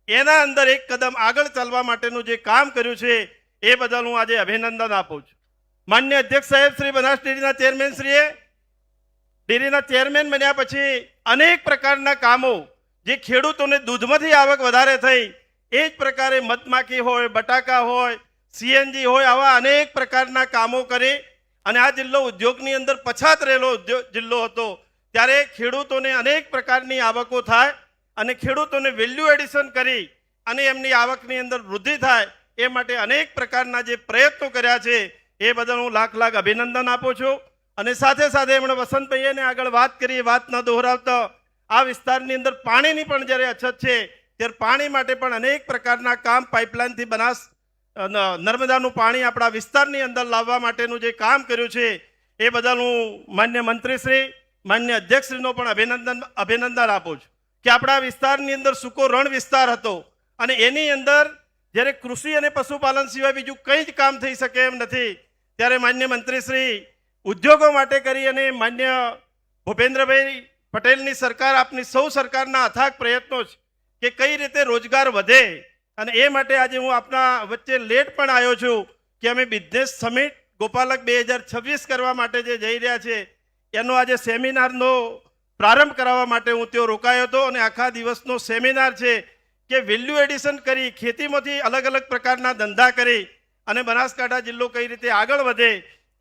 એના અંદર એક કદમ આગળ ચાલવા માટેનું જે કામ કર્યું છે એ બદલ હું આજે અભિનંદન આપું છું. માન્ય અધ્યક્ષ સાહેબ શ્રી બનાસ ડેરીના ચેરમેન શ્રીએ ડેરીના ચેરમેન બન્યા પછી અનેક પ્રકારના કામો જે ખેડૂતોને દૂધમાંથી આવક વધારે થઈ, એ જ પ્રકારે મધમાખી હોય, બટાકા હોય, CNG હોય, આવા અનેક પ્રકારના કામો કરી અને આ જિલ્લો ઉદ્યોગની અંદર પછાત રહેલો જિલ્લો હતો, ત્યારે ખેડૂતોને અનેક પ્રકારની આવકો થાય અને ખેડૂતોને વેલ્યુ એડિશન કરી અને એમની આવકની અંદર વૃદ્ધિ થાય એ માટે અનેક પ્રકારના જે પ્રયત્નો કર્યા છે એ બદલ હું લાખ અભિનંદન આપું છું. અને સાથે સાથે એમણે વસંતભાઈને આગળ વાત કરી, વાત ન દોહરાવતા આ વિસ્તારની અંદર પાણીની પણ જ્યારે અછત છે ત્યારે પાણી માટે પણ અનેક પ્રકારના કામ પાઇપલાઇનથી બનાસ નર્મદાનું પાણી આપણા વિસ્તારની અંદર લાવવા માટેનું જે કામ કર્યું છે એ બદલ હું માન્ય મંત્રીશ્રી, માન્ય અધ્યક્ષશ્રીનો પણ અભિનંદન આપું છું કે આપણા વિસ્તારની અંદર સૂકો રણ વિસ્તાર હતો અને એની અંદર જ્યારે કૃષિ અને પશુપાલન સિવાય બીજું કંઈ જ કામ થઈ શકે એમ નથી, ત્યારે માન્ય મંત્રીશ્રી ઉદ્યોગો માટે કરી અને માન્ય ભૂપેન્દ્રભાઈ પટેલની સરકાર, આપની સૌ સરકારના અથાગ પ્રયત્નો છે કે કઈ રીતે રોજગાર વધે અને એ માટે આજે હું આપના વચ્ચે લેટ પણ આવ્યો છું કે અમે બિઝનેસ સમિટ ગોપાલક 2026 કરવા માટે જે જઈ રહ્યા છે એનો આજે સેમિનારનો પ્રારંભ કરાવવા માટે હું ત્યાં રોકાયો હતો અને આખા દિવસનો સેમિનાર છે કે વેલ્યુ એડિશન કરી, ખેતીમાંથી અલગ અલગ પ્રકારના ધંધા કરી અને બનાસકાંઠા જિલ્લો કઈ રીતે આગળ વધે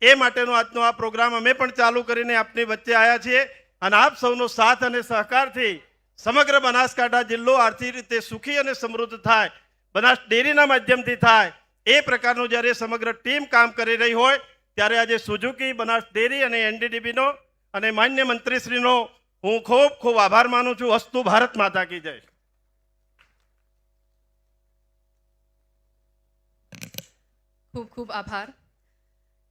એ માટેનો આજનો આ પ્રોગ્રામ અમે પણ ચાલુ કરીને આપની વચ્ચે આવ્યા છીએ અને આપ સૌનો સાથ અને સહકારથી સમગ્ર બનાસકાંઠા જિલ્લો આર્થિક રીતે સુખી અને સમૃદ્ધ થાય, બનાસ ડેરીના માધ્યમથી થાય એ પ્રકારનું જ્યારે સમગ્ર ટીમ કામ કરી રહી હોય ત્યારે આજે સુઝુકી, બનાસ ડેરી અને NDDBનો અને માન્ય મંત્રીશ્રીનો હું ખૂબ ખૂબ આભાર માનું છું. અસ્તુ ભારત માતા કી જય. ખૂબ ખૂબ આભાર.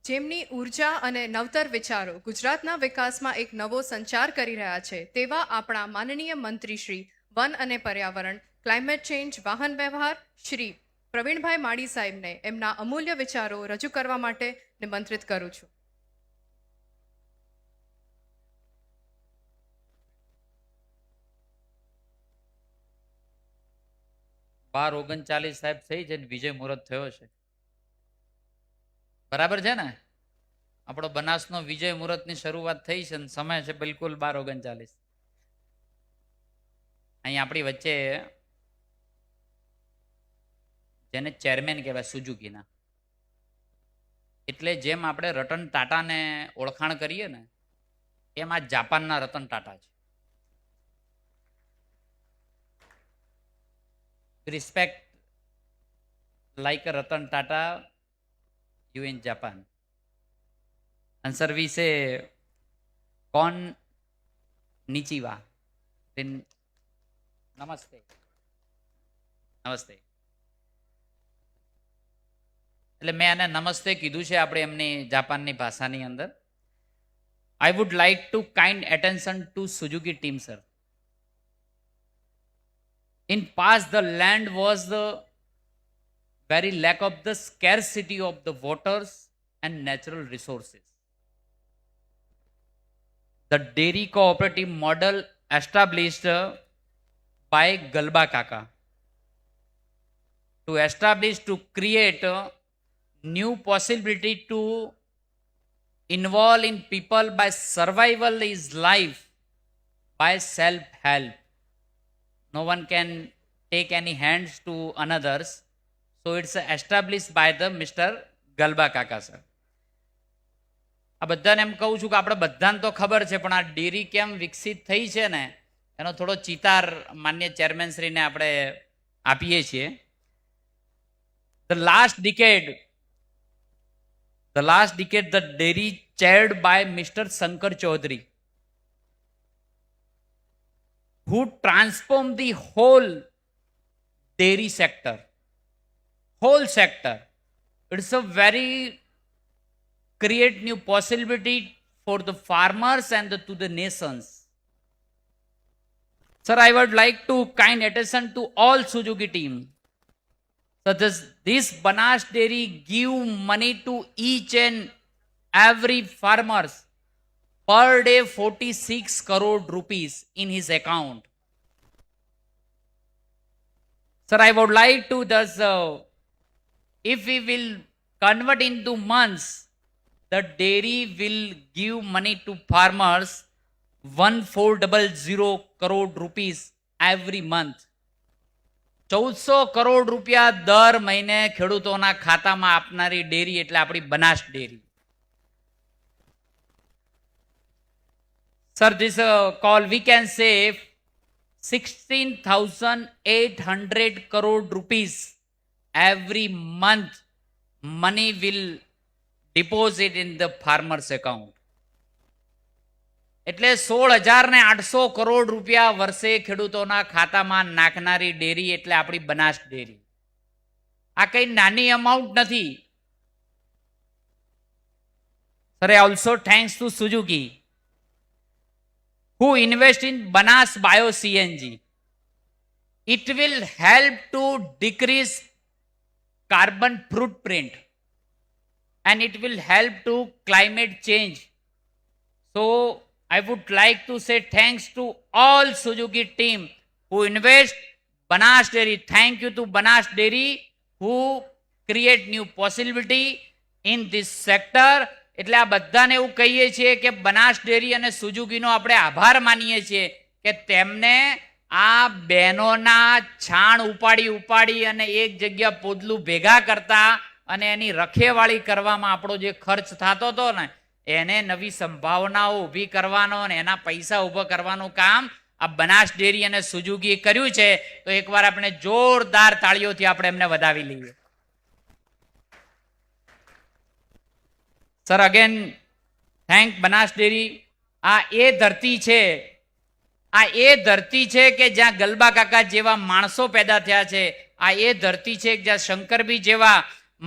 જેમની ઉર્જા અને નવતર વિચારો ગુજરાતના વિકાસમાં એક નવો સંચાર કરી રહ્યા છે તેવા આપણા માનનીય મંત્રી શ્રી વન અને પર્યાવરણ, ક્લાઇમેટ ચેન્જ, વાહન વ્યવહાર શ્રી પ્રવીણભાઈ માળી સાહેબને એમના અમૂલ્ય વિચારો રજૂ કરવા માટે નિમંત્રિત કરું છું. બાર 39 સાહેબ થઈ છે, વિજય મુહૂર્ત થયો છે. બરાબર છે ને? આપણો બનાસનો વિજય મુહૂર્તની શરૂઆત થઈ છે અને સમય છે બિલકુલ 12:39. અહીં આપણી વચ્ચે જેને ચેરમેન કહેવાય સુઝુકીના, એટલે જેમ આપણે રતન ટાટાને ઓળખાણ કરીએ ને એમ આ જાપાનના રતન ટાટા છે. Respect like a Ratan Tata, you in Japan. And sir, we say, kon nichiwa. Then, namaste. Namaste. એટલે મેં આને નમસ્તે કીધું છે આપણે એમની જાપાનની ભાષાની અંદર. I would like to kind attention to Suzuki team, sir. In past, the land was the very lack of the scarcity of the waters and natural resources. The dairy cooperative model established by Galba Kaka to create a new possibility to involve in people by survival is life by self-help. No one can take any hands to another's. So it's established by the Mr. ગલબા કાકા sir. આ બધાને એમ કહું છું કે આપણે બધાને તો ખબર છે, પણ આ ડેરી કેમ વિકસિત થઈ છે ને એનો થોડો ચિતાર માન્ય ચેરમેન શ્રીને આપણે આપીએ છીએ. The last decade, the dairy chaired by Mr. Shankar Chaudhary, who transformed the whole dairy sector. Whole sector. It's a very create new possibility for the farmers and to the nations. Sir, I would like to kind attention to all Suzuki team. So this Banash Dairy give money to each and every farmers per day 46 crore rupees in his account. Sir, I would like to thus, if we will convert into months, the dairy will give money to farmers 1400 crore rupees every month. 1400 crore રૂપિયા દર મહિને ખેડૂતોના ખાતામાં આપનારી dairy એટલે આપણી Banas dairy. Sir, this call we can save 16,800 crore rupees every month. Money will deposit in the farmer's account. એટલે 16,800 કરોડ રૂપિયા વર્ષે ખેડૂતોના ખાતામાં નાખનારી ડેરી એટલે આપણી બનાસ ડેરી. આ કઈ નાની અમાઉન્ટ નથી. Sir, also thanks to Suzuki, who invest in Banas Bio CNG. It will help to decrease carbon footprint and it will help to climate change. So I would like to say thanks to all Suzuki team who invest Banas Dairy. Thank you to Banas Dairy who create new possibility in this sector. એટલે આ બધાને એવું કહીએ છીએ કે Banas dairy અને સુઝુકીનો આપણે આભાર માનીએ છીએ કે તેમને આ બહેનોના છાણ ઉપાડી અને એક જગ્યા પોદલું ભેગા કરતા અને એની રખેવાળી કરવામાં આપણો જે ખર્ચ થતો હતો ને એને નવી સંભાવનાઓ ઊભી કરવાનો અને એના પૈસા ઊભા કરવાનું કામ આ બનાસ ડેરી અને સુઝુકીએ કર્યું છે. તો એકવાર આપણે જોરદાર તાળીઓથી આપણે એમને વધાવી લઈએ. Sir, again thank Banas dairy. આ એ ધરતી છે કે જ્યાં ગલબા કાકા જેવા માણસો પેદા થયા છે. આ એ ધરતી છે જ્યાં શંકરભી જેવા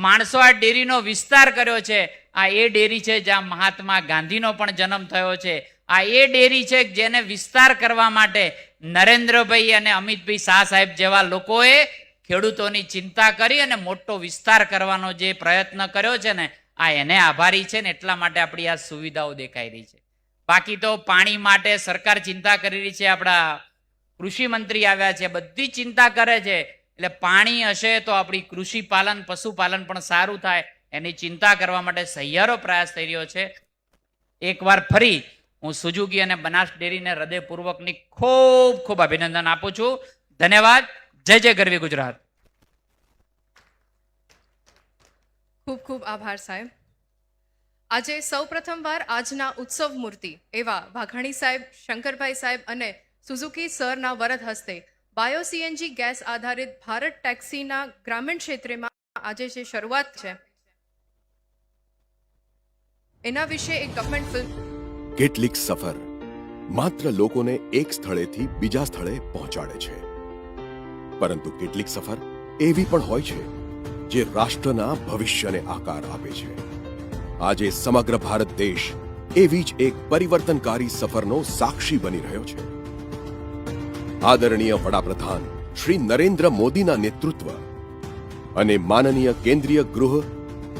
માણસો આ ડેરીનો વિસ્તાર કર્યો છે. આ એ ડેરી છે જ્યાં મહાત્મા ગાંધીનો પણ જન્મ થયો છે. આ એ ડેરી છે જેને વિસ્તાર કરવા માટે નરેન્દ્રભાઈ અને અમિતભાઈ શાહ સાહેબ જેવા લોકોએ ખેડૂતોની ચિંતા કરી અને મોટો વિસ્તાર કરવાનો જે પ્રયત્ન કર્યો છે ને આ એને આભારી છે ને એટલા માટે આપણી આ સુવિધાઓ દેખાઈ રહી છે. બાકી તો પાણી માટે સરકાર ચિંતા કરી રહી છે. આપણા કૃષિ મંત્રી આવ્યા છે, બધી ચિંતા કરે છે. એટલે પાણી હશે તો આપણી કૃષિ પાલન પશુપાલન પણ સારું થાય એની ચિંતા કરવા માટે સહિયારો પ્રયાસ થઈ રહ્યો છે. એકવાર ફરી હું સુઝુકી અને બનાસ ડેરીને હૃદયપૂર્વકની ખૂબ ખૂબ અભિનંદન આપું છું. ધન્યવાદ. જય જય ગરવી ગુજરાત. ખૂબ ખૂબ આભાર સાહેબ. આજે સૌપ્રથમવાર આજના ઉત્સવ મૂર્તિ એવા વાઘાણી સાહેબ, શંકરભાઈ સાહેબ અને સુઝુકી સરના વરદ હસ્તે બાયો સીએનજી ગેસ આધારિત ભારત ટેક્સીના ગ્રામીણ ક્ષેત્રમાં આજે જે શરૂઆત છે એના વિશે એક ડોક્યુમેન્ટ ફિલ્મ. કેટલીક સફર માત્ર લોકોને એક સ્થળેથી બીજા સ્થળે પહોંચાડે છે, પરંતુ કેટલીક સફર એવી પણ હોય છે જે રાષ્ટ્રના ભવિષ્યને આકાર આપે છે. આજે સમગ્ર ભારત દેશ એવી જ એક પરિવર્તનકારી સફરનો સાક્ષી બની રહ્યો છે. આદરણીય વડાપ્રધાન શ્રી નરેન્દ્ર મોદીના નેતૃત્વ અને માનનીય કેન્દ્રીય ગૃહ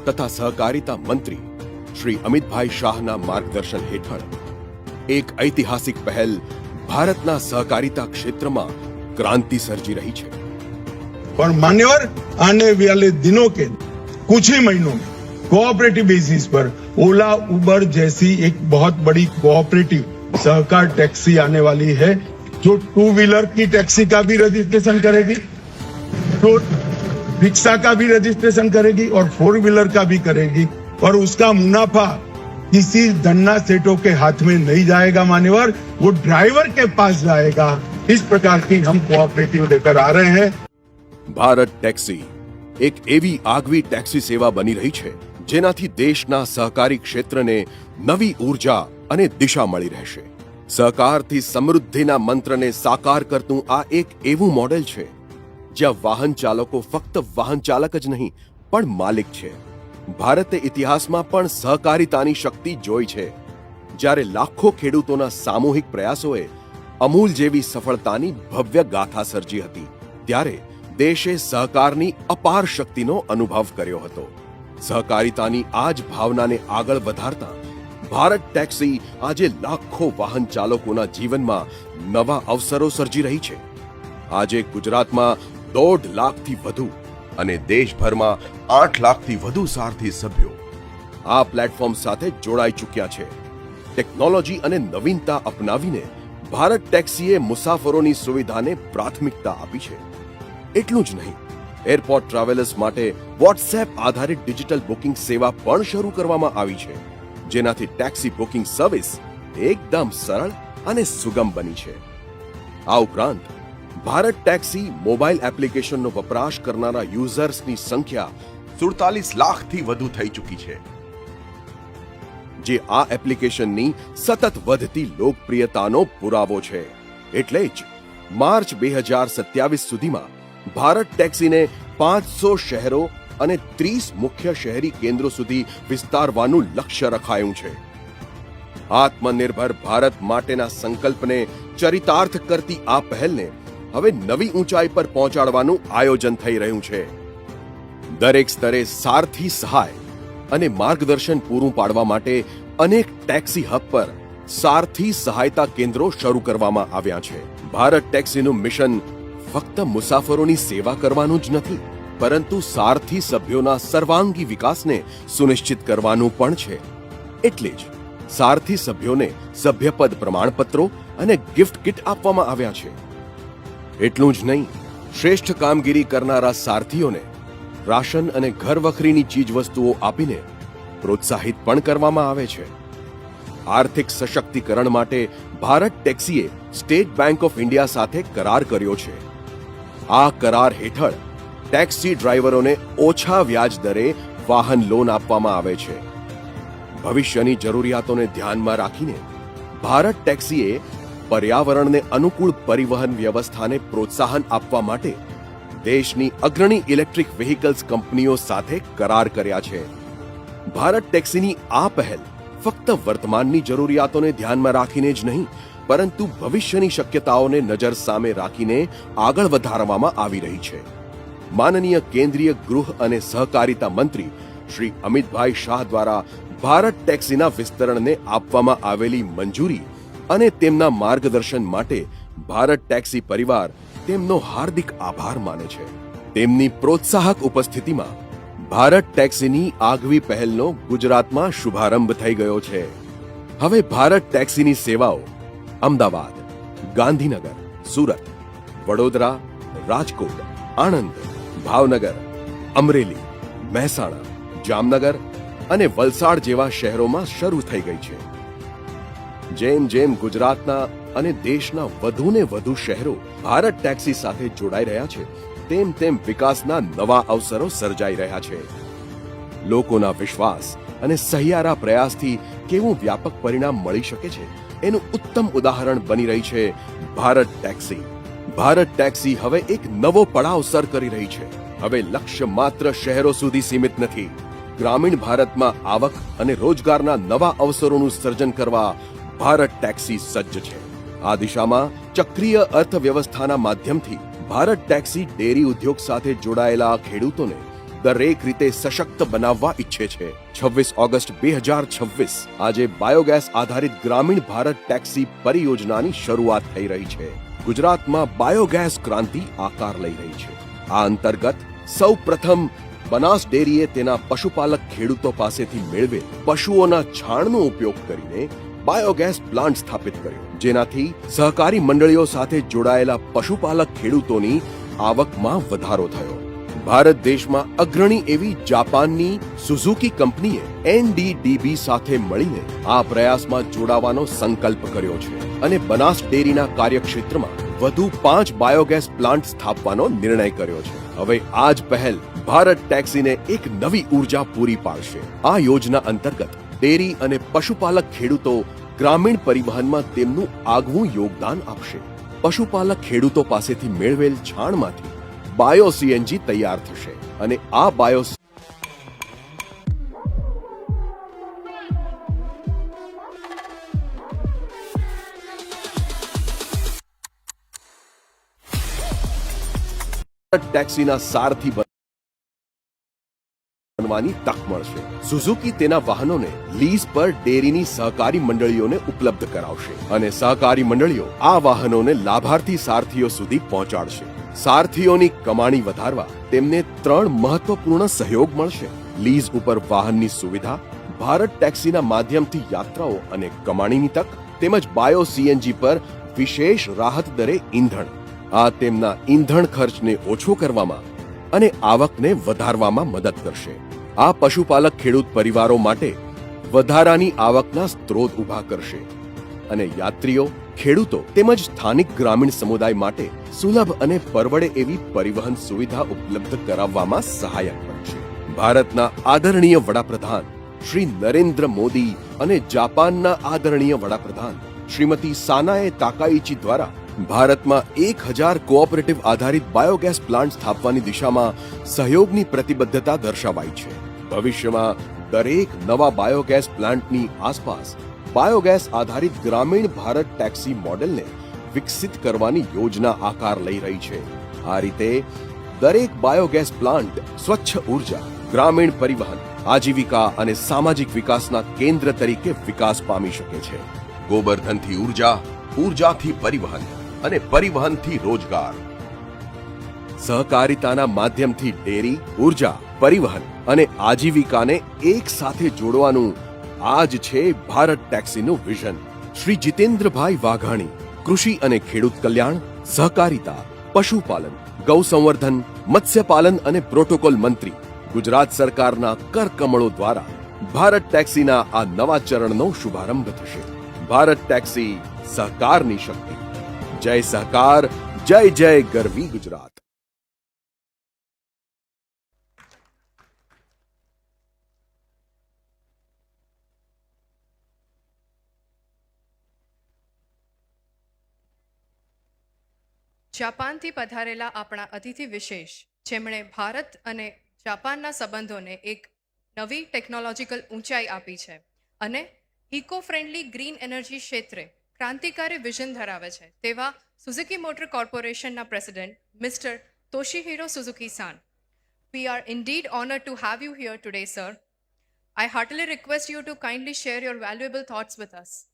તથા સહકારિતા મંત્રી શ્રી અમિતભાઈ શાહના માર્ગદર્શન હેઠળ એક ઐતિહાસિક પહેલ ભારતના સહકારિતા ક્ષેત્રમાં क्रांति सर्जी रही है. और मान्यवर आने वाले दिनों के कुछ ही महीनों में कोऑपरेटिव बेसिस पर ओला उबर जैसी एक बहुत बड़ी कोऑपरेटिव सहकार टैक्सी आने वाली है जो 2 व्हीलर की टैक्सी का भी रजिस्ट्रेशन करेगी, जो रिक्शा का भी रजिस्ट्रेशन करेगी और 4 व्हीलर का भी करेगी, और उसका मुनाफा किसी धन्ना सेठों के हाथ में नहीं जाएगा मान्यवर, वो ड्राइवर के पास जाएगा। इस प्रकार की हम कोऑपरेटिव लेकर आ रहे हैं। ભારત ટેક્સી એક એવી આગવી ટેક્સી સેવા બની રહી છે જેનાથી દેશના સહકારી ક્ષેત્રને નવી ઉર્જા અને દિશા મળી રહેશે. સહકારથી સમૃદ્ધિના મંત્રને સાકાર કરતું આ એક એવું મોડેલ છે જ્યાં વાહન ચાલકો ફક્ત વાહન ચાલક જ નહીં પણ માલિક છે. ભારતે ઇતિહાસમાં પણ સહકારિતાની શક્તિ જોઈ છે. જ્યારે લાખો ખેડૂતોના સામૂહિક પ્રયાસોએ અમૂલ જેવી સફળતાની ભવ્ય ગાથા સર્જી હતી, ત્યારે દેશે સહકારની અપાર શક્તિનો અનુભવ કર્યો હતો. સહકારિતાની આ જ ભાવનાને આગળ વધારતા ભારત ટેક્સી આજે લાખો વાહન ચાલકોના જીવનમાં નવા અવસરો સર્જી રહી છે. આજે ગુજરાતમાં 1.5 લાખથી વધુ અને દેશભરમાં 8 લાખથી વધુ સારથી સભ્યો આ પ્લેટફોર્મ સાથે જોડાઈ ચૂક્યા છે. ટેકનોલોજી અને નવીનતા અપનાવીને ભારત ટેક્સીએ મુસાફરોની સુવિધાને પ્રાથમિકતા આપી છે. એટલું જ નહીં, એરપોર્ટ ટ્રાવેલર્સ માટે વોટ્સએપ આધારિત ડિજિટલ બુકિંગ સેવા પણ શરૂ કરવામાં આવી છે, જેનાથી ટેક્સી બુકિંગ સર્વિસ એકદમ સરળ અને સુગમ બની છે. આ ઉપરાંત ભારત ટેક્સી મોબાઈલ એપ્લિકેશનનો વપરાશ કરનારા યુઝર્સની સંખ્યા 47 લાખથી વધુ થઈ ચૂકી છે, જે આ એપ્લિકેશનની સતત વધતી લોકપ્રિયતાનો પુરાવો છે. એટલે જ માર્ચ 2027 સુધીમાં ભારત ટેક્સીને 500 શહેરો અને 30 મુખ્ય શહેરી કેન્દ્રો સુધી વિસ્તારવાનું લક્ષ્ય રખાયું છે. આત્મનિર્ભર ભારત માટેના સંકલ્પને ચરિતાર્થ કરતી આ પહેલને હવે નવી ઊંચાઈ પર પહોંચાડવાનું આયોજન થઈ રહ્યું છે. દરેક સ્તરે સારથી સહાય અને માર્ગદર્શન પૂરું પાડવા માટે અનેક ટેક્સી હબ પર સારથી સહાયતા કેન્દ્રો શરૂ કરવામાં આવ્યા છે. ભારત ટેક્સીનું મિશન ફક્ત મુસાફરોની સેવા કરવાનું જ નથી, પરંતુ સારથી સભ્યોના સર્વાંગી વિકાસને સુનિશ્ચિત કરવાનું પણ છે. એટલે જ સારથી સભ્યોને સભ્યપદ પ્રમાણપત્રો અને ગિફ્ટ કિટ આપવામાં આવ્યા છે. એટલું જ નહીં, શ્રેષ્ઠ કામગીરી કરનારા સારથીઓને રાશન અને ઘરવખરીની ચીજવસ્તુઓ આપીને પ્રોત્સાહિત પણ કરવામાં આવે છે. આર્થિક સશક્તિકરણ માટે ભારત ટેક્સીએ સ્ટેટ બેંક ઓફ ઇન્ડિયા સાથે કરાર કર્યો છે. આ કરાર હેઠળ ટેક્સી ડ્રાઈવરોને ઓછા વ્યાજ દરે વાહન લોન આપવામાં આવે છે. ભવિષ્યની જરૂરિયાતોને ધ્યાનમાં રાખીને ભારત ટેક્સીએ પર્યાવરણને અનુકૂળ પરિવહન વ્યવસ્થાને પ્રોત્સાહન આપવા માટે દેશની અગ્રણી ઇલેક્ટ્રિક વ્હીકલ્સ કંપનીઓ સાથે કરાર કર્યા છે. ભારત ટેક્સીની આ પહેલ ફક્ત વર્તમાનની જરૂરિયાતોને ધ્યાનમાં રાખીને જ નહીં, પરંતુ ભવિષ્યની શક્યતાઓને નજર સામે રાખીને આગળ વધારવામાં આવી રહી છે. માનનીય કેન્દ્રીય ગૃહ અને સહકારિતા મંત્રી શ્રી અમિતભાઈ શાહ દ્વારા ભારત ટેક્સીના વિસ્તરણને આપવામાં આવેલી મંજૂરી અને તેમના માર્ગદર્શન માટે ભારત ટેક્સી પરિવાર તેમનો હાર્દિક આભાર માને છે. તેમની પ્રોત્સાહક ઉપસ્થિતિમાં ભારત ટેક્સીની આગવી પહેલનો ગુજરાતમાં શુભારંભ થઈ ગયો છે. હવે ભારત ટેક્સીની સેવાઓ અમદાવાદ, ગાંધીનગર, સુરત, વડોદરા, રાજકોટ, આણંદ, ભાવનગર, અમરેલી, મહેસાણા, જામનગર અને વલસાડ જેવા શહેરોમાં શરૂ થઈ ગઈ છે. જેમ જેમ ગુજરાતના અને દેશના વધુને વધુ શહેરો ભારત ટેક્સી સાથે જોડાઈ રહ્યા છે, તેમ તેમ વિકાસના નવા અવસરો સર્જાઈ રહ્યા છે. લોકોના વિશ્વાસ અને સહિયારા પ્રયાસથી કેવું વ્યાપક પરિણામ મળી શકે છે એનું ઉત્તમ ઉદાહરણ બની રહી છે ભારત ટેક્સી. ભારત ટેક્સી હવે એક નવો પડાવ સર કરી રહી છે. હવે લક્ષ્ય માત્ર શહેરો સુધી સીમિત નથી. ગ્રામીણ ભારતમાં આવક અને રોજગારના નવા અવસરોનું સર્જન કરવા ભારત ટેક્સી સજ્જ છે. આ દિશામાં ચક્રીય અર્થવ્યવસ્થાના માધ્યમથી ભારત ટેક્સી ડેરી ઉદ્યોગ સાથે જોડાયેલા ખેડૂતોને દરેક રીતે સશક્ત બનાવવા ઈચ્છે છે. 26 ઓગસ્ટ 2026 આજે બાયોગેસ આધારિત ગ્રામીણ ભારત ટેક્સી પરિયોજનાની શરૂઆત થઈ રહી છે. ગુજરાતમાં બાયોગેસ ક્રાંતિ આકાર લઈ રહી છે. આ અંતર્ગત સૌ પ્રથમ બનાસ ડેરીએ તેના પશુપાલક ખેડૂતો પાસેથી મેળવેલ પશુઓના છાણનો ઉપયોગ કરીને બાયોગેસ પ્લાન્ટ સ્થાપિત કર્યો, જેનાથી સહકારી મંડળીઓ સાથે જોડાયેલા પશુપાલક ખેડૂતોની આવકમાં વધારો થયો. ભારત દેશમાં અગ્રણી એવી જાપાનની સુઝુકી કંપનીએ NDDB સાથે મળીને આ પ્રયાસમાં જોડાવાનો સંકલ્પ કર્યો છે અને બનાસ ડેરીના કાર્યક્ષેત્રમાં વધુ 5 બાયોગેસ પ્લાન્ટ સ્થાપવાનો નિર્ણય કર્યો છે. હવે આ જ પહેલ ભારત ટેક્સીને એક નવી ઉર્જા પૂરી પાડશે. આ યોજના અંતર્ગત ડેરી અને પશુપાલક ખેડૂતો ગ્રામીણ પરિવહનમાં તેમનું આગવું યોગદાન આપશે. પશુપાલક ખેડૂતો પાસેથી મેળવેલ છાણમાંથી બાયો CNG તૈયાર થશે અને આ બાયો ટેક્સીના સારથી બનવાની તક મળશે. સુઝુકી તેના વાહનોને લીઝ પર ડેરીની સહકારી મંડળીઓને ઉપલબ્ધ કરાવશે અને સહકારી મંડળીઓ આ વાહનોને લાભાર્થી સારથીઓ સુધી પહોંચાડશે. સારથીઓની કમાણી વધારવા તેમને 3 મહત્વપૂર્ણ સહયોગ મળશે. લીઝ ઉપર વાહનની સુવિધા, ભારત ટેક્સીના માધ્યમથી યાત્રાઓ અને કમાણીની તક, તેમજ બાયો CNG પર વિશેષ રાહત દરે ઈંધણ. આ તેમના ઈંધણ ખર્ચને ઓછો કરવામાં અને આવકને વધારવામાં મદદ કરશે. આ પશુપાલક ખેડૂત પરિવારો માટે વધારાની આવકના સ્ત્રોત ઊભા કરશે અને યાત્રીઓ, ખેડૂતો તેમજ સ્થાનિક ગ્રામીણ સમુદાય માટે સુલભ અને પરવડે એવી પરિવહન સુવિધા ઉપલબ્ધ કરાવવામાં સહાયક બનશે. ભારતના આદરણીય વડાપ્રધાન શ્રી નરેન્દ્ર મોદી અને જાપાનના આદરણીય વડાપ્રધાન શ્રીમતી સાનાએ તાકાઇચી દ્વારા ભારતમાં 1000 કોઓપરેટિવ આધારિત બાયોગેસ પ્લાન્ટ સ્થાપવાની દિશામાં સહયોગની પ્રતિબદ્ધતા દર્શાવાઈ છે. ભવિષ્યમાં દરેક નવા બાયોગેસ પ્લાન્ટની આસપાસ બાયોગેસ આધારિત ગ્રામીણ ભારત ટેક્સી મોડેલને વિકસિત કરવાની યોજના આકાર લઈ રહી છે. આ રીતે દરેક બાયોગેસ પ્લાન્ટ સ્વચ્છ ઉર્જા, ગ્રામીણ પરિવહન, આજીવિકા અને સામાજિક વિકાસના કેન્દ્ર તરીકે વિકાસ પામી શકે છે. ગોબરધનથી ઉર્જા, ઉર્જાથી પરિવહન અને પરિવહનથી રોજગાર. સહકારિતાના માધ્યમથી ડેરી, ઉર્જા, પરિવહન અને આજીવિકાને એક સાથે જોડવાનું આ જ છે ભારત ટેક્સીનું વિઝન. શ્રી જીતેન્દ્રભાઈ વાઘાણી, કૃષિ અને ખેડૂત કલ્યાણ, સહકારિતા, પશુપાલન, ગૌસંવર્ધન, મત્સ્યપાલન અને પ્રોટોકોલ મંત્રી, ગુજરાત સરકારના કરકમળો દ્વારા ભારત ટેક્સીના આ નવા ચરણનો શુભારંભ થશે. ભારત ટેક્સી, સહકારની શક્તિ. જય સહકાર, જય જય ગરવી ગુજરાત. જાપાનથી પધારેલા આપણા અતિથિ વિશેષ, જેમણે ભારત અને જાપાનના સંબંધોને એક નવી ટેકનોલોજીકલ ઊંચાઈ આપી છે અને ઇકો ફ્રેન્ડલી ગ્રીન એનર્જી ક્ષેત્રે ક્રાંતિકારી વિઝન ધરાવે છે, તેવા સુઝુકી મોટર કોર્પોરેશનના પ્રેસિડેન્ટ મિસ્ટર તોશીહિરો સુઝુકી-san. We are indeed honored to have you here today, sir. I heartily request you to kindly share your valuable thoughts with us.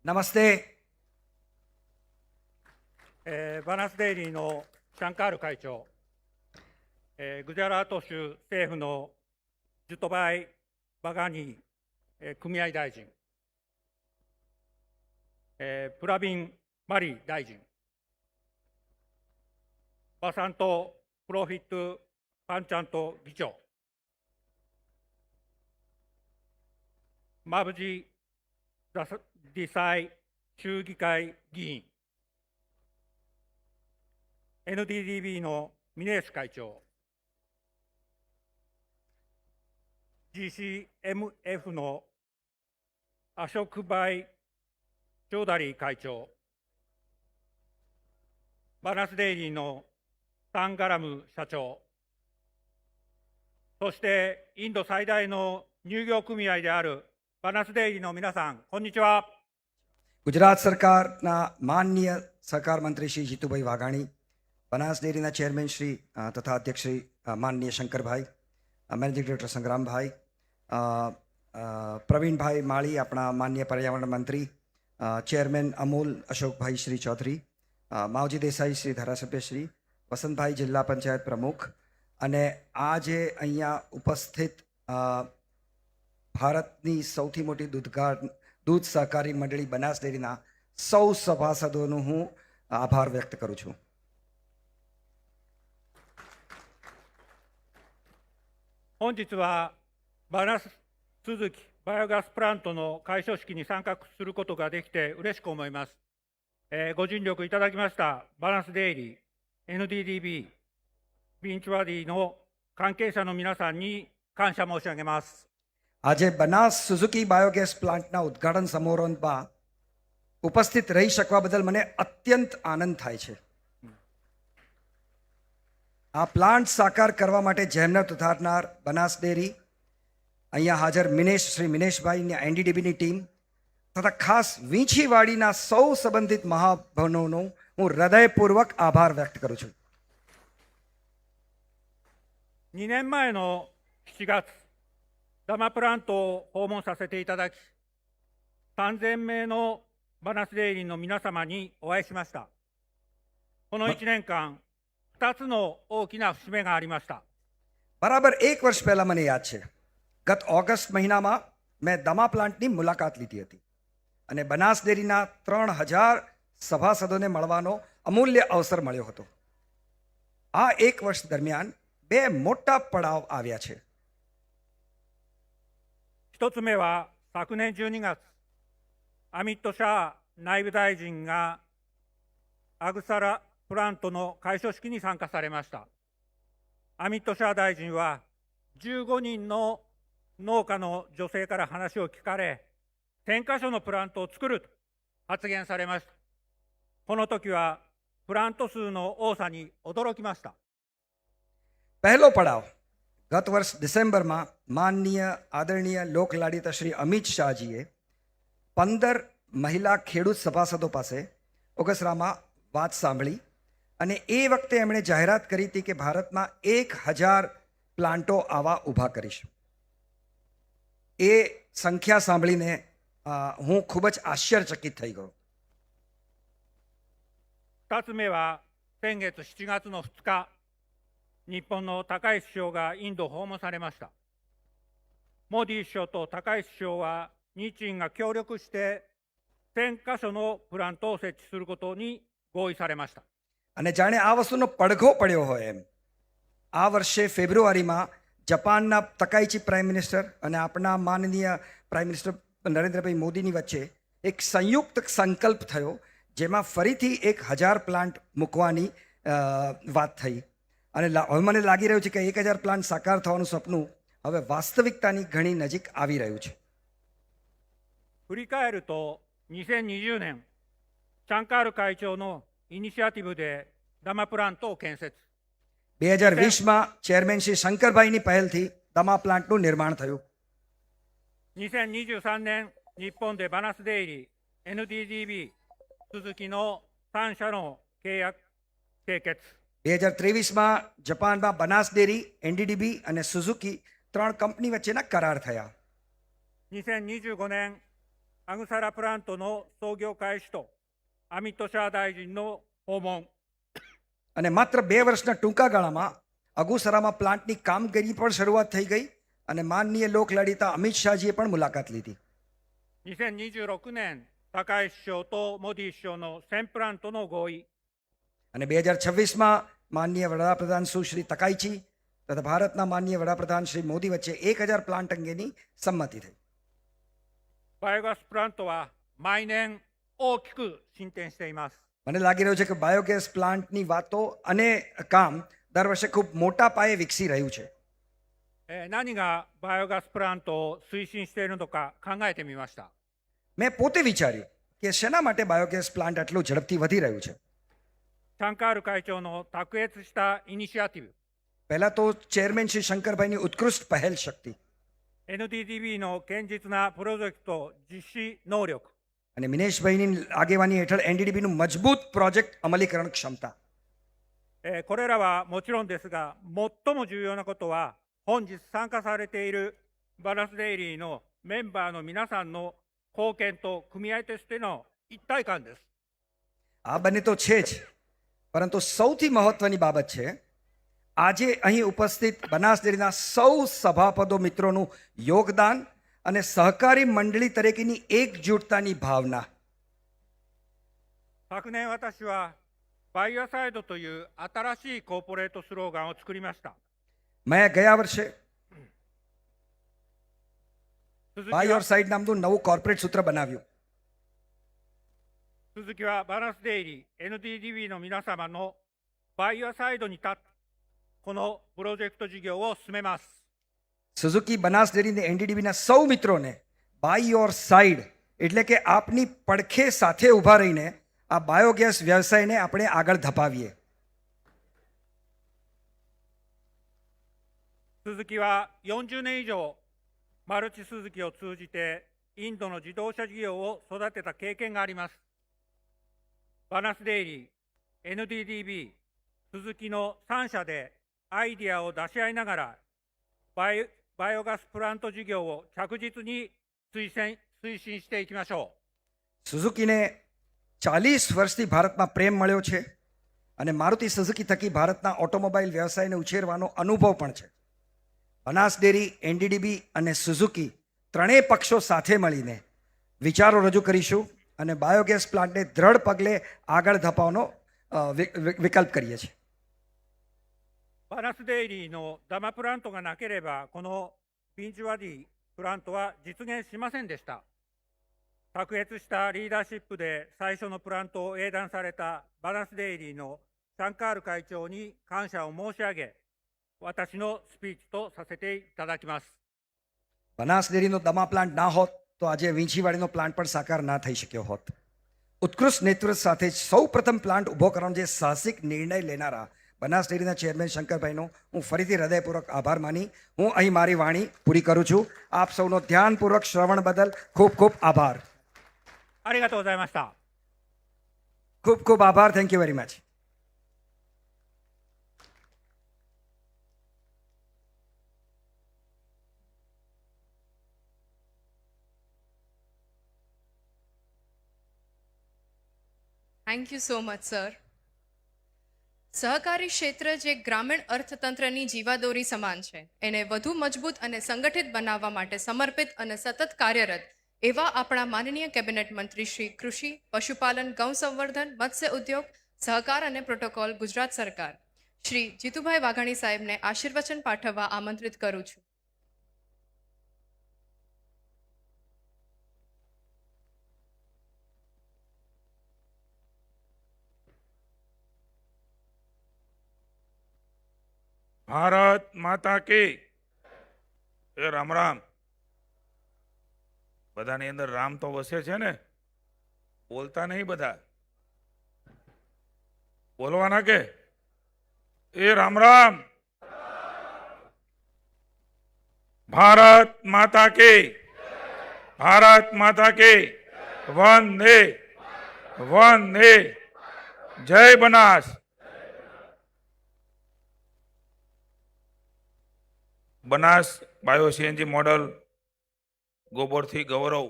नमस्ते. バナスデイリーのシャンカール会長、グジャラート州政府のジュトバイ・バガニー組合大臣、プラビン・マリー大臣、バサント・プロフィット・パンチャント議長、マブジ・ディサイ州議会議員、NDDB のミネース会長、GCMF のアショクバイ・チョーダリー会長、バナスデイリーのサンガラム社長、そしてインド最大の乳業組合であるバナスデイリーの皆さん、こんにちは。 Gujarat સરકારના માનનીય સહકાર મંત્રી શ્રી જીતુભાઈ વાઘાણી, બનાસ ડેરીના ચેરમેન શ્રી તથા અધ્યક્ષ શ્રી માનનીય શંકરભાઈ, મેનેજિંગ ડિરેક્ટર સંગ્રામભાઈ, પ્રવીણભાઈ માળી, આપણા માન્ય પર્યાવરણ મંત્રી, ચેરમેન અમૂલ અશોકભાઈ શ્રી ચૌધરી, માવજી દેસાઈ શ્રી ધારાસભ્ય શ્રી, વસંતભાઈ જિલ્લા પંચાયત પ્રમુખ, અને આ જે અહીંયા ઉપસ્થિત ભારતની સૌથી મોટી દૂધ સહકારી મંડળી બનાસ ડેરીના સૌ સભાસદોનું હું આભાર વ્યક્ત કરું છું.本日はバナス鈴木バイオガスプラントの開所式に参画することができて嬉しく思います。ご尽力いただきましたバナスデイリー、NDDB、ビンチワディの関係者の皆さんに感謝申し上げます。 આજે બનાસ સુઝુકી બાયોગેસ પ્લાન્ટના ઉદ્ઘાટન સમારોહમાં ઉપસ્થિત રહી શકવા બદલ મને અત્યંત આનંદ થાય છે. આ પ્લાન્ટ સાકાર કરવા માટે જહેમત ઉતારનાર બનાસ ડેરી, અહીંયા હાજર શ્રી મિનેશભાઈની એનડીડીબીની ટીમ તથા ખાસ વીંછીવાડીના સૌ સંબંધિત મહાનુભાવોનો હું હૃદયપૂર્વક આભાર વ્યક્ત કરું છું. 2年前の7月、ダマプラントを訪問させていただき、3000名のバナスデイリーの皆様にお会いしました。この1年間、2つの大きな節目がありました。 બરાબર 1 વર્ષ પહેલા મને યાદ છે, ગત ઓગસ્ટ મહિનામાં મેં દમા પ્લાન્ટની મુલાકાત લીધી હતી અને બનાસ ડેરીના 3000 સભાસદોને મળવાનો અમૂલ્ય અવસર મળ્યો હતો. આ 1 વર્ષ દરમિયાન 2 મોટા પડાવ આવ્યા છે. 1つ目は昨年12月、アミット・シャー内務大臣がアグサラプラントの開所式に参加されました。アミット・シャー大臣は15人の農家の女性から話を聞かれ、1000カ所のプラントを作ると発言されました。この時はプラント数の多さに驚きました。 પહેલો પડાવ ગત વર્ષ ડિસેમ્બરમાં માનનીય આદરણીય લોકલાડીતા શ્રી અમિત શાહજીએ 15 મહિલા ખેડૂત સભાસદો પાસે ઓગસરામાં વાત સાંભળી અને એ વખતે એમણે જાહેરાત કરી હતી કે ભારતમાં 1000 પ્લાન્ટો આવા ઊભા કરીશું. એ સંખ્યા સાંભળીને હું ખૂબ જ આશ્ચર્યચકિત થઈ ગયો. 2つ目は先月7月の2日、日本の高市首相がインドを訪問されました。モディ首相と高市首相は日印が協力して1000カ所のプラントを設置することに合意されました。 અને જાણે આ વસ્તુનો પડઘો પડ્યો હોય એમ આ વર્ષે ફેબ્રુઆરીમાં જપાનના તકાઈચી પ્રાઇમ મિનિસ્ટર અને આપણા માનનીય પ્રાઇમ મિનિસ્ટર નરેન્દ્રભાઈ મોદીની વચ્ચે એક સંયુક્ત સંકલ્પ થયો, જેમાં ફરીથી 1000 પ્લાન્ટ મૂકવાની વાત થઈ. અને હવે મને લાગી રહ્યું છે કે 1000 પ્લાન્ટ સાકાર થવાનું સપનું હવે વાસ્તવિકતાની ઘણી નજીક આવી રહ્યું છે. 振り返ると2020年、シャンカール会長のイニシアティブでダマプラントを建設。 2020માં ચેરમેન શ્રી શંકરભાઈની પહેલથી દમા પ્લાન્ટનું निर्माण થયું. 2023年、日本でバナスデイリー、NDDB、鈴木の3社の契約締結。 2023માં જપાનમાં બનાસ ડેરી, એનડીડીબી અને સુઝુકી 3 કંપની વચ્ચેના કરાર થયા. 2025年、アグサラプラントの操業開始とアミット・シャー大臣の訪問。 અને માત્ર 2 વર્ષના ટૂંકા ગાળામાં અગુસરામાં પ્લાન્ટની કામગીરી પણ શરૂઆત થઈ ગઈ અને માનનીય લોકલાડીતા અમિત શાહજીએ પણ મુલાકાત લીધી. 2026年、高市首相とモディ首相の1000プラントの合意。 અને 2026માં માનનીય વડાપ્રધાન સુશ્રી તકાઈચી તથા ભારતના માનનીય વડાપ્રધાન શ્રી મોદી વચ્ચે 1000 પ્લાન્ટ અંગેની સંમતિ થઈ. バイオガスプラントは毎年大きく進展しています。 મને લાગી રહ્યું છે કે બાયોગેસ પ્લાન્ટની વાતો અને કામ દર વર્ષે ખૂબ મોટા પાયે વિકસી રહ્યું છે. 何がバイオガスプラントを推進しているのか考えてみました。 મેં પોતે વિચાર્યું કે શેના માટે બાયોગેસ પ્લાન્ટ આટલું ઝડપથી વધી રહ્યું છે. シャンカール会長の卓越したイニシアティブ。 પહેલા તો ચેરમેન શ્રી શંકરભાઈની ઉત્કૃષ્ટ પહેલ શક્તિ, NDDB の堅実なプロジェクト実施能力。 અને મિનેશભાઈની આગેવાની હેઠળ એનડીડીબીનું મજબૂત પ્રોજેક્ટ અમલીકરણ ક્ષમતા. これらはもちろんですが、最も重要なことは本日参加されているバナスデイリーのメンバーの皆さんの貢献と組合としての一体感です。 આ બંને તો છે જ, પરંતુ સૌથી મહત્વની બાબત છે આજે અહીં ઉપસ્થિત બનાસ ડેરીના સૌ સભાપદો મિત્રોનું યોગદાન અને સહકારી મંડળી તરીકેની એકજૂટતાની ભાવના. 昨年私はバイオサイドという新しいコーポレートスローガンを作りました。 મેં ગયા વર્ષે 鈴木 બાય は યોર સાઇડ નામનું નવું કોર્પોરેટ સૂત્ર બનાવ્યું. 鈴木はバナスデイリー NDDB の皆様のバイオサイドに立ってこのプロジェクト事業を進めます。 સુઝુકી બનાસ ડેરીને એનડીડીબીના સૌ મિત્રોને બાય યોર સાઇડ એટલે કે આપની પડખે સાથે ઊભા રહીને આ બાયોગેસ વ્યવસાયને આપણે આગળ ધપાવીએ. 鈴木は40年以上マルチ鈴木を通じてインドの自動車事業を育てた経験があります。バナスデイリー NDDB 鈴木の3社でアイディアを出し合いながらバイオガスプラント事業を着実に推進していきましょう。 સુઝુકીને 40 વર્ષથી ભારતમાં પ્રેમ મળ્યો છે અને મારુતિ સુઝુકી થકી ભારતના ઓટોમોબાઈલ વ્યવસાયને ઉછેરવાનો અનુભવ પણ છે. બનાસ ડેરી, એનડીડીબી અને સુઝુકી ત્રણેય પક્ષો સાથે મળીને વિચારો રજૂ કરીશું અને બાયોગેસ પ્લાન્ટને દ્રઢ પગલે આગળ ધપાવવાનો વિકલ્પ કરીએ છીએ. バナスデイリーのダマプラントがなければこのビンチワディプラントは実現しませんでした。卓越したリーダーシップで最初のプラントを英断されたバナスデイリーのシャンカール会長に感謝を申し上げ、私のスピーチとさせていただきます。 બનાસ ડેરીનો દમા પ્લાન્ટ ના હોત તો આજે વીંછીવાડીનો પ્લાન્ટ પણ સાકાર ના થઈ શક્યો હોત. ઉત્કૃષ્ટ નેતૃત્વ સાથે સૌ પ્રથમ પ્લાન્ટ ઊભો કરવાનો જે સાહસિક નિર્ણય લેનારા બનાસ ડેરીના ચેરમેન શંકરભાઈનો હું ફરીથી હૃદયપૂર્વક આભાર માની હું અહીં મારી વાણી પૂરી કરું છું. આપ સૌનો ધ્યાનપૂર્વક શ્રવણ બદલ ખૂબ ખૂબ આભાર. ありがとうございました。 ખૂબ ખૂબ આભાર. Thank you very much. Thank you so much sir. સહકારી ક્ષેત્ર જે ગ્રામીણ અર્થતંત્રની જીવાદોરી સમાન છે એને વધુ મજબૂત અને સંગઠિત બનાવવા માટે સમર્પિત અને સતત કાર્યરત એવા આપણા માનનીય કેબિનેટ મંત્રી શ્રી કૃષિ, પશુપાલન, ગૌ સંવર્ધન, મત્સ્ય ઉદ્યોગ, સહકાર અને પ્રોટોકોલ ગુજરાત સરકાર શ્રી જીતુભાઈ વાઘાણી સાહેબને આશીર્વચન પાઠવવા આમંત્રિત કરું છું. ભારત માતા કી. એ રામ રામ. બધાની અંદર રામ તો વસે છે ને, બોલતા નહીં બધા, બોલવાના કે એ રામ રામ. ભારત માતા કી, ભારત માતા કી. વંદે વંદે. જય Banas. Banas bio CNG model, ગોબરથી ગૌરવ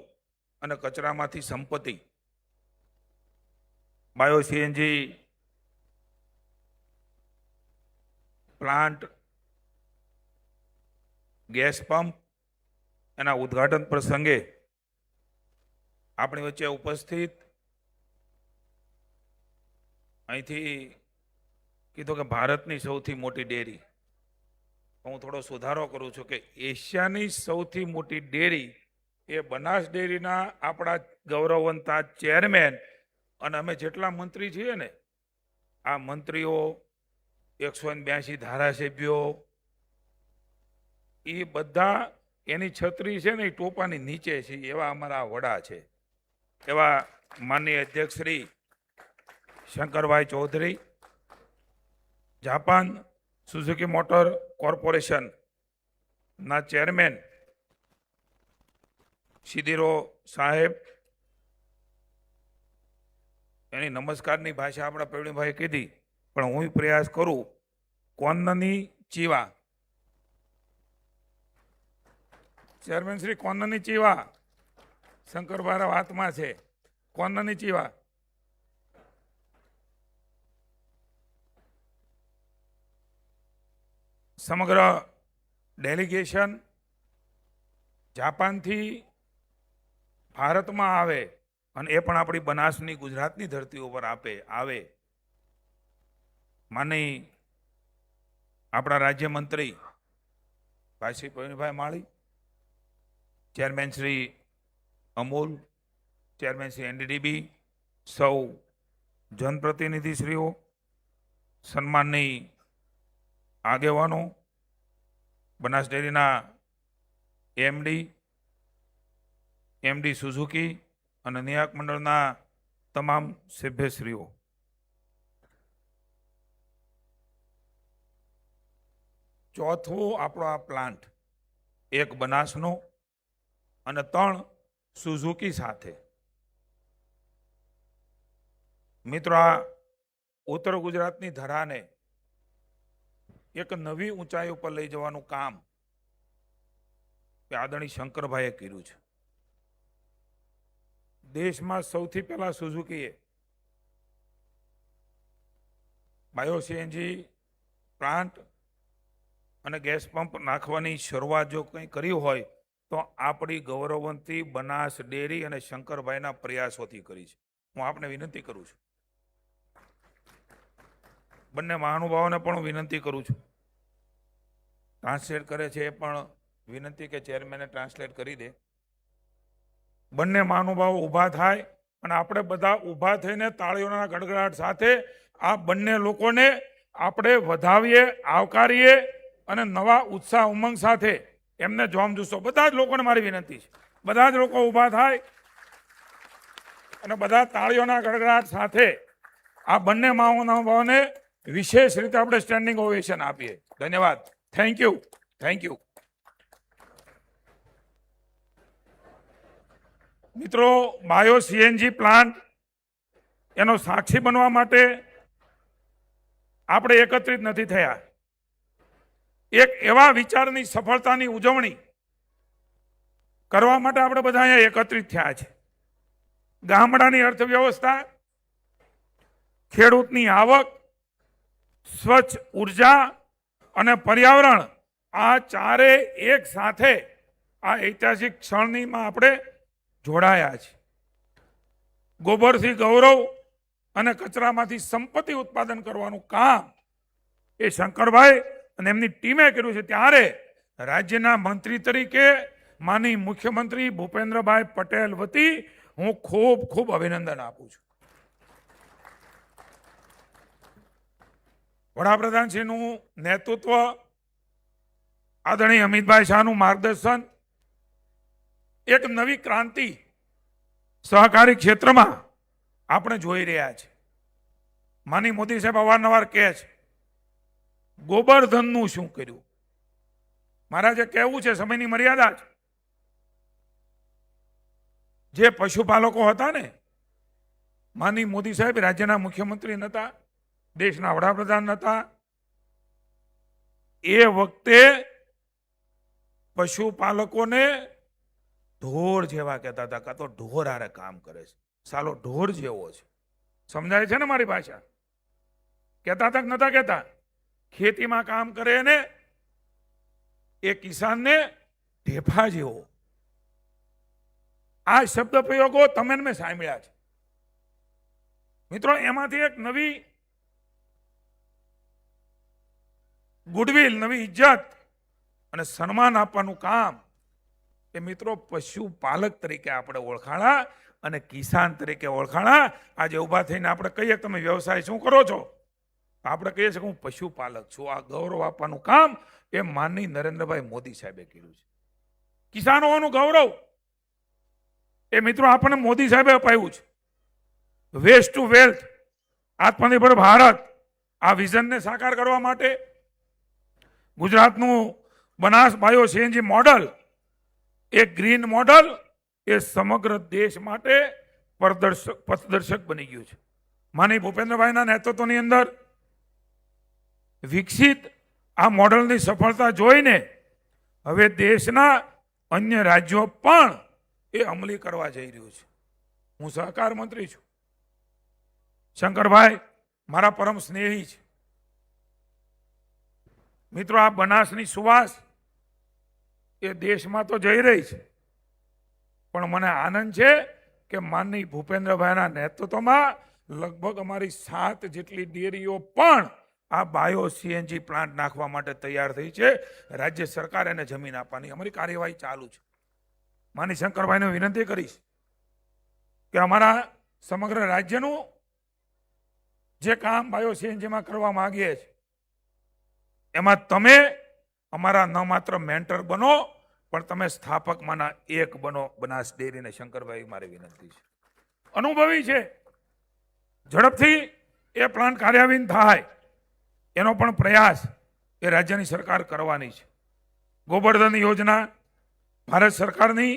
અને કચરામાંથી સંપત્તિ. Bio CNG plant, gas pump એના ઉદ્ઘાટન પ્રસંગે આપણી વચ્ચે ઉપસ્થિત અહીંથી કીધું કે ભારતની સૌથી મોટી ડેરી. હું થોડો સુધારો કરું છું કે એશિયાની સૌથી મોટી ડેરી એ બનાસ ડેરીના આપણા ગૌરવવંતા ચેરમેન અને અમે જેટલા મંત્રી છીએ ને, આ મંત્રીઓ, 182 ધારાસભ્યો, એ બધા એની છત્રી છે ને એ ટોપાની નીચે છે એવા અમારા વડા છે. એવા માનનીય અધ્યક્ષ Shri Shankarbhai Chaudhary, Japan Suzuki Motor Corporation ના ચેરમેન શિદિરો સાહેબ, એની નમસ્કારની ભાષા આપણા પ્રવીણભાઈ કીધી, પણ હું પ્રયાસ કરું. કોન્નની ચીવા ચેરમેન શ્રી કોનની ચીવા, શંકરભાઈ વાતમાં છે, કોનની ચીવા. સમગ્ર ડેલિગેશન જાપાનથી ભારતમાં આવે અને એ પણ આપણી બનાસની ગુજરાતની ધરતી ઉપર આવે. માની આપણા રાજ્યમંત્રી ભાઈ Shri Pravinbhai Mali, chairman Shri Amul, chairman Shri NDDB, સૌ જનપ્રતિનિધિશ્રીઓ, સન્માનની આગેવાનો, બનાસ ડેરીના એમડી સુઝુકી અને નિયામક મંડળના તમામ સભ્યશ્રીઓ, ચોથો આપણો આ પ્લાન્ટ એક બનાસનો અને 3 સુઝુકી સાથે. મિત્રો, આ ઉત્તર ગુજરાતની ધરાને એક નવી ઊંચાઈ ઉપર લઈ જવાનું કામ આદરણીય શંકરભાઈએ કર્યું છે. દેશમાં સૌથી પહેલા સુઝુકીએ બાયો સીએનજી પ્લાન્ટ અને ગેસ પંપ નાખવાની શરૂઆત જો કંઈ કરી હોય તો આપણી ગૌરવવંતી બનાસ ડેરી અને શંકરભાઈના પ્રયાસોથી કરી છે. હું આપને વિનંતી કરું છું, બંને મહાનુભાવોને પણ વિનંતી કરું છું, ટ્રાન્સલેટ કરે છે એ પણ વિનંતી કે ચેરમેને ટ્રાન્સલેટ કરી દે. બંને મહાનુભાવો ઊભા થાય અને આપણે બધા ઊભા થઈને તાળીઓના ગડગડાટ સાથે આ બંને લોકોને આપણે વધાવીએ, આવકારીએ અને નવા ઉત્સાહ ઉમંગ સાથે એમને જોમ જુસ્સો. બધા જ લોકોને મારી વિનંતી છે, બધા જ લોકો ઊભા થાય અને બધા તાળીઓના ગડગડાટ સાથે આ બંને મહાનુભાવોને વિશેષ રીતે આપણે સ્ટેન્ડિંગ ઓવેશન આપીએ. ધન્યવાદ. Thank you. Thank you. મિત્રો, બાયો સીએનજી પ્લાન્ટ એનો સાક્ષી બનવા માટે આપણે એકત્રિત નથી થયા. એક એવા વિચારની સફળતાની ઉજવણી કરવા માટે આપણે બધા અહીંયા એકત્રિત થયા છે. ગામડાની અર્થવ્યવસ્થા, ખેડૂતની આવક, સ્વચ્છ ઉર્જા અને પર્યાવરણ, આ ચારે એક સાથે આ ઐતિહાસિક ક્ષણનીમાં આપણે જોડાયા છે. ગોબરથી ગૌરવ અને કચરામાંથી સંપત્તિ ઉત્પાદન કરવાનું કામ એ શંકરભાઈ અને એમની ટીમે કર્યું છે. ત્યારે રાજ્યના મંત્રી તરીકે માનનીય મુખ્યમંત્રી ભૂપેન્દ્રભાઈ પટેલ વતી હું ખૂબ ખૂબ અભિનંદન આપું છું. વડાપ્રધાનશ્રીનું નેતૃત્વ, આદરણીય અમિતભાઈ શાહનું માર્ગદર્શન, એક નવી ક્રાંતિ સહકારી ક્ષેત્રમાં આપણે જોઈ રહ્યા છે. માનનીય મોદી સાહેબ અવારનવાર કહે છે ગોબરધનનું શું કર્યું. મારા જે કહેવું છે, સમયની મર્યાદા છે. જે પશુપાલકો હતા ને, માનનીય મોદી સાહેબ રાજ્યના મુખ્યમંત્રી નહોતા, દેશના વડાપ્રધાન નહોતા, એ વખતે પશુપાલકોને ઢોર જેવા કહેતા હતા, કાં તો ઢોર હારે કામ કરે છે, સાલો ઢોર જેવો છે. સમજાય છે ને મારી ભાષા? કહેતા હતા કે નતા કહેતા? ખેતીમાં કામ કરે ને એ કિસાનને ઢેફા જેવો. આ શબ્દ પ્રયોગો તમે મેં સાંભળ્યા છે. મિત્રો, એમાંથી એક નવી ગુડવિલ, નવી ઇજ્જત અને સન્માન આપવાનું કામ એ મિત્રો પશુપાલક તરીકે આપણે ઓળખાણા અને કિસાન તરીકે ઓળખાણા. આજે ઊભા થઈને આપણે કહીએ તમે વ્યવસાય શું કરો છો, આપણે કહીએ છીએ કે હું પશુપાલક છું. આ ગૌરવ આપવાનું કામ એ માનનીય નરેન્દ્રભાઈ મોદી સાહેબે કર્યું છે. કિસાનોનું ગૌરવ એ મિત્રો આપણને મોદી સાહેબે અપાયું છે. વેસ્ટ ટુ વેલ્થ, આત્મનિર્ભર ભારત, આ વિઝનને સાકાર કરવા માટે ગુજરાતનું બનાસ બાયો સીએનજી મોડલ, એક ગ્રીન મોડલ, એ સમગ્ર દેશ માટે પથદર્શક બની ગયું છે. માનનીય ભૂપેન્દ્રભાઈના નેતૃત્વની અંદર વિકસિત આ મોડલની સફળતા જોઈને હવે દેશના અન્ય રાજ્યો પણ એ અમલી કરવા જઈ રહ્યું છે. હું સહકાર મંત્રી છું. શંકરભાઈ મારા પરમ સ્નેહી છે. મિત્રો, આ બનાસની સુવાસ એ દેશમાં તો જઈ રહી છે, પણ મને આનંદ છે કે માનની ભૂપેન્દ્રભાઈના નેતૃત્વમાં લગભગ અમારી 7 જેટલી ડેરીઓ પણ આ બાયો સીએનજી પ્લાન્ટ નાખવા માટે તૈયાર થઈ છે. રાજ્ય સરકાર એને જમીન આપવાની અમારી કાર્યવાહી ચાલુ છે. માની શંકરભાઈને વિનંતી કરીશ કે અમારા સમગ્ર રાજ્યનું જે કામ બાયો સીએનજીમાં કરવા માંગીએ છીએ એમાં તમે અમારા ન માત્ર મેન્ટર બનો, પણ તમે સ્થાપકમાંના એક બનો. બનાસ ડેરીને શંકરભાઈ મારી વિનંતી છે. અનુભવી છે, ઝડપથી એ પ્લાન્ટ કાર્યાન્વિત થાય એનો પણ પ્રયાસ એ રાજ્યની સરકાર કરવાની છે. ગોબરધન યોજના ભારત સરકારની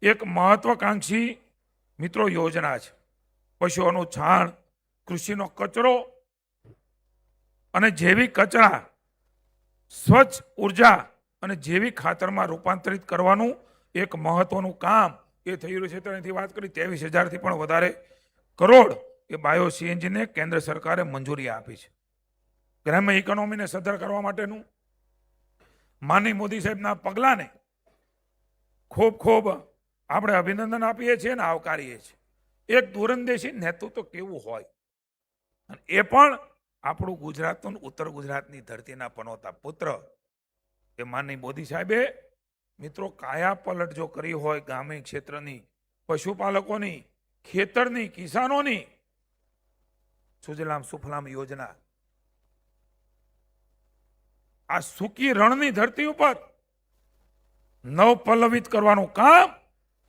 એક મહત્વાકાંક્ષી મિત્રો યોજના છે. પશુઓનું છાણ, કૃષિનો કચરો અને જૈવિક કચરા સ્વચ્છ ઉર્જા અને જૈવિક ખાતરમાં રૂપાંતરિત કરવાનું એક મહત્વનું કામ એ થઈ રહ્યું છે. તેનાથી વાત કરી 23,000થી પણ વધારે કરોડ એ બાયો સીએનજીને કેન્દ્ર સરકારે મંજૂરી આપી છે. ગ્રામ્ય ઇકોનોમીને સદ્ધર કરવા માટેનું માનનીય મોદી સાહેબના પગલાંને ખૂબ ખૂબ આપણે અભિનંદન આપીએ છીએ અને આવકારીએ છીએ. એક દૂરંદેશી નેતૃત્વ કેવું હોય, અને એ પણ આપણું ગુજરાતનું ઉત્તર ગુજરાતની ધરતીના પનોતા પુત્ર એ માનનીય મોદી સાહેબે મિત્રો કાયા પલટ જો કરી હોય ગ્રામીણ ક્ષેત્રની, પશુપાલકોની, ખેતરની, કિસાનોની સુજલામ સુફલામ યોજના, આ સૂકી રણની ધરતી ઉપર નવપલ્લવિત કરવાનું કામ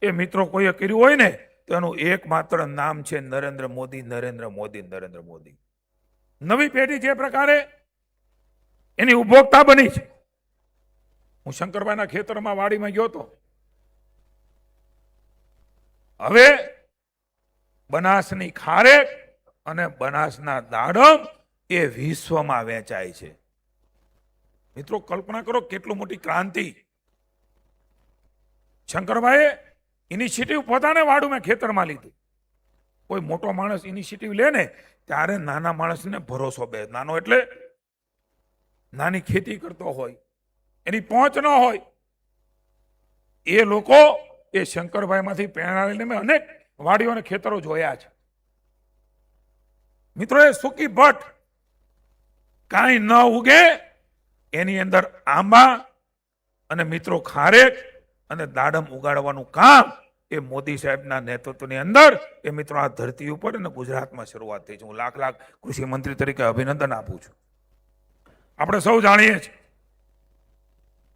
એ મિત્રો કોઈએ કર્યું હોય ને તો એનું એકમાત્ર નામ છે નરેન્દ્ર મોદી, નરેન્દ્ર મોદી, નરેન્દ્ર મોદી. નવી પેઢી જે પ્રકારે એની ઉપભોક્તા બની છે. હું શંકરભાઈના ખેતરમાં વાડીમાં ગયો હતો. હવે બનાસની ખારેક અને બનાસના દાડમ એ વિશ્વમાં વેચાય છે. મિત્રો, કલ્પના કરો કેટલું મોટી ક્રાંતિ. શંકરભાઈએ ઇનિશિયેટિવ પોતાને વાડુમાં ખેતરમાં લીધું. કોઈ મોટો માણસ ઇનિશિયેટિવ લે ને ત્યારે નાના માણસને ભરોસો બે. નાનો એટલે નાની ખેતી કરતો હોય, એની પહોંચ ન હોય, એ લોકો એ શંકરભાઈમાંથી પ્રેરણા લઈને મેં અનેક વાડીઓ અને ખેતરો જોયા છે. મિત્રો, એ સૂકી ભટ્ટ કાંઈ ન ઉગે એની અંદર આંબા અને મિત્રો ખારેક અને દાડમ ઉગાડવાનું કામ એ મોદી સાહેબના નેતૃત્વની અંદર એ મિત્રો આ ધરતી ઉપર અને ગુજરાતમાં શરૂઆત થઈ છે. હું લાખ લાખ કૃષિ મંત્રી તરીકે અભિનંદન આપું છું. આપણે સૌ જાણીએ છીએ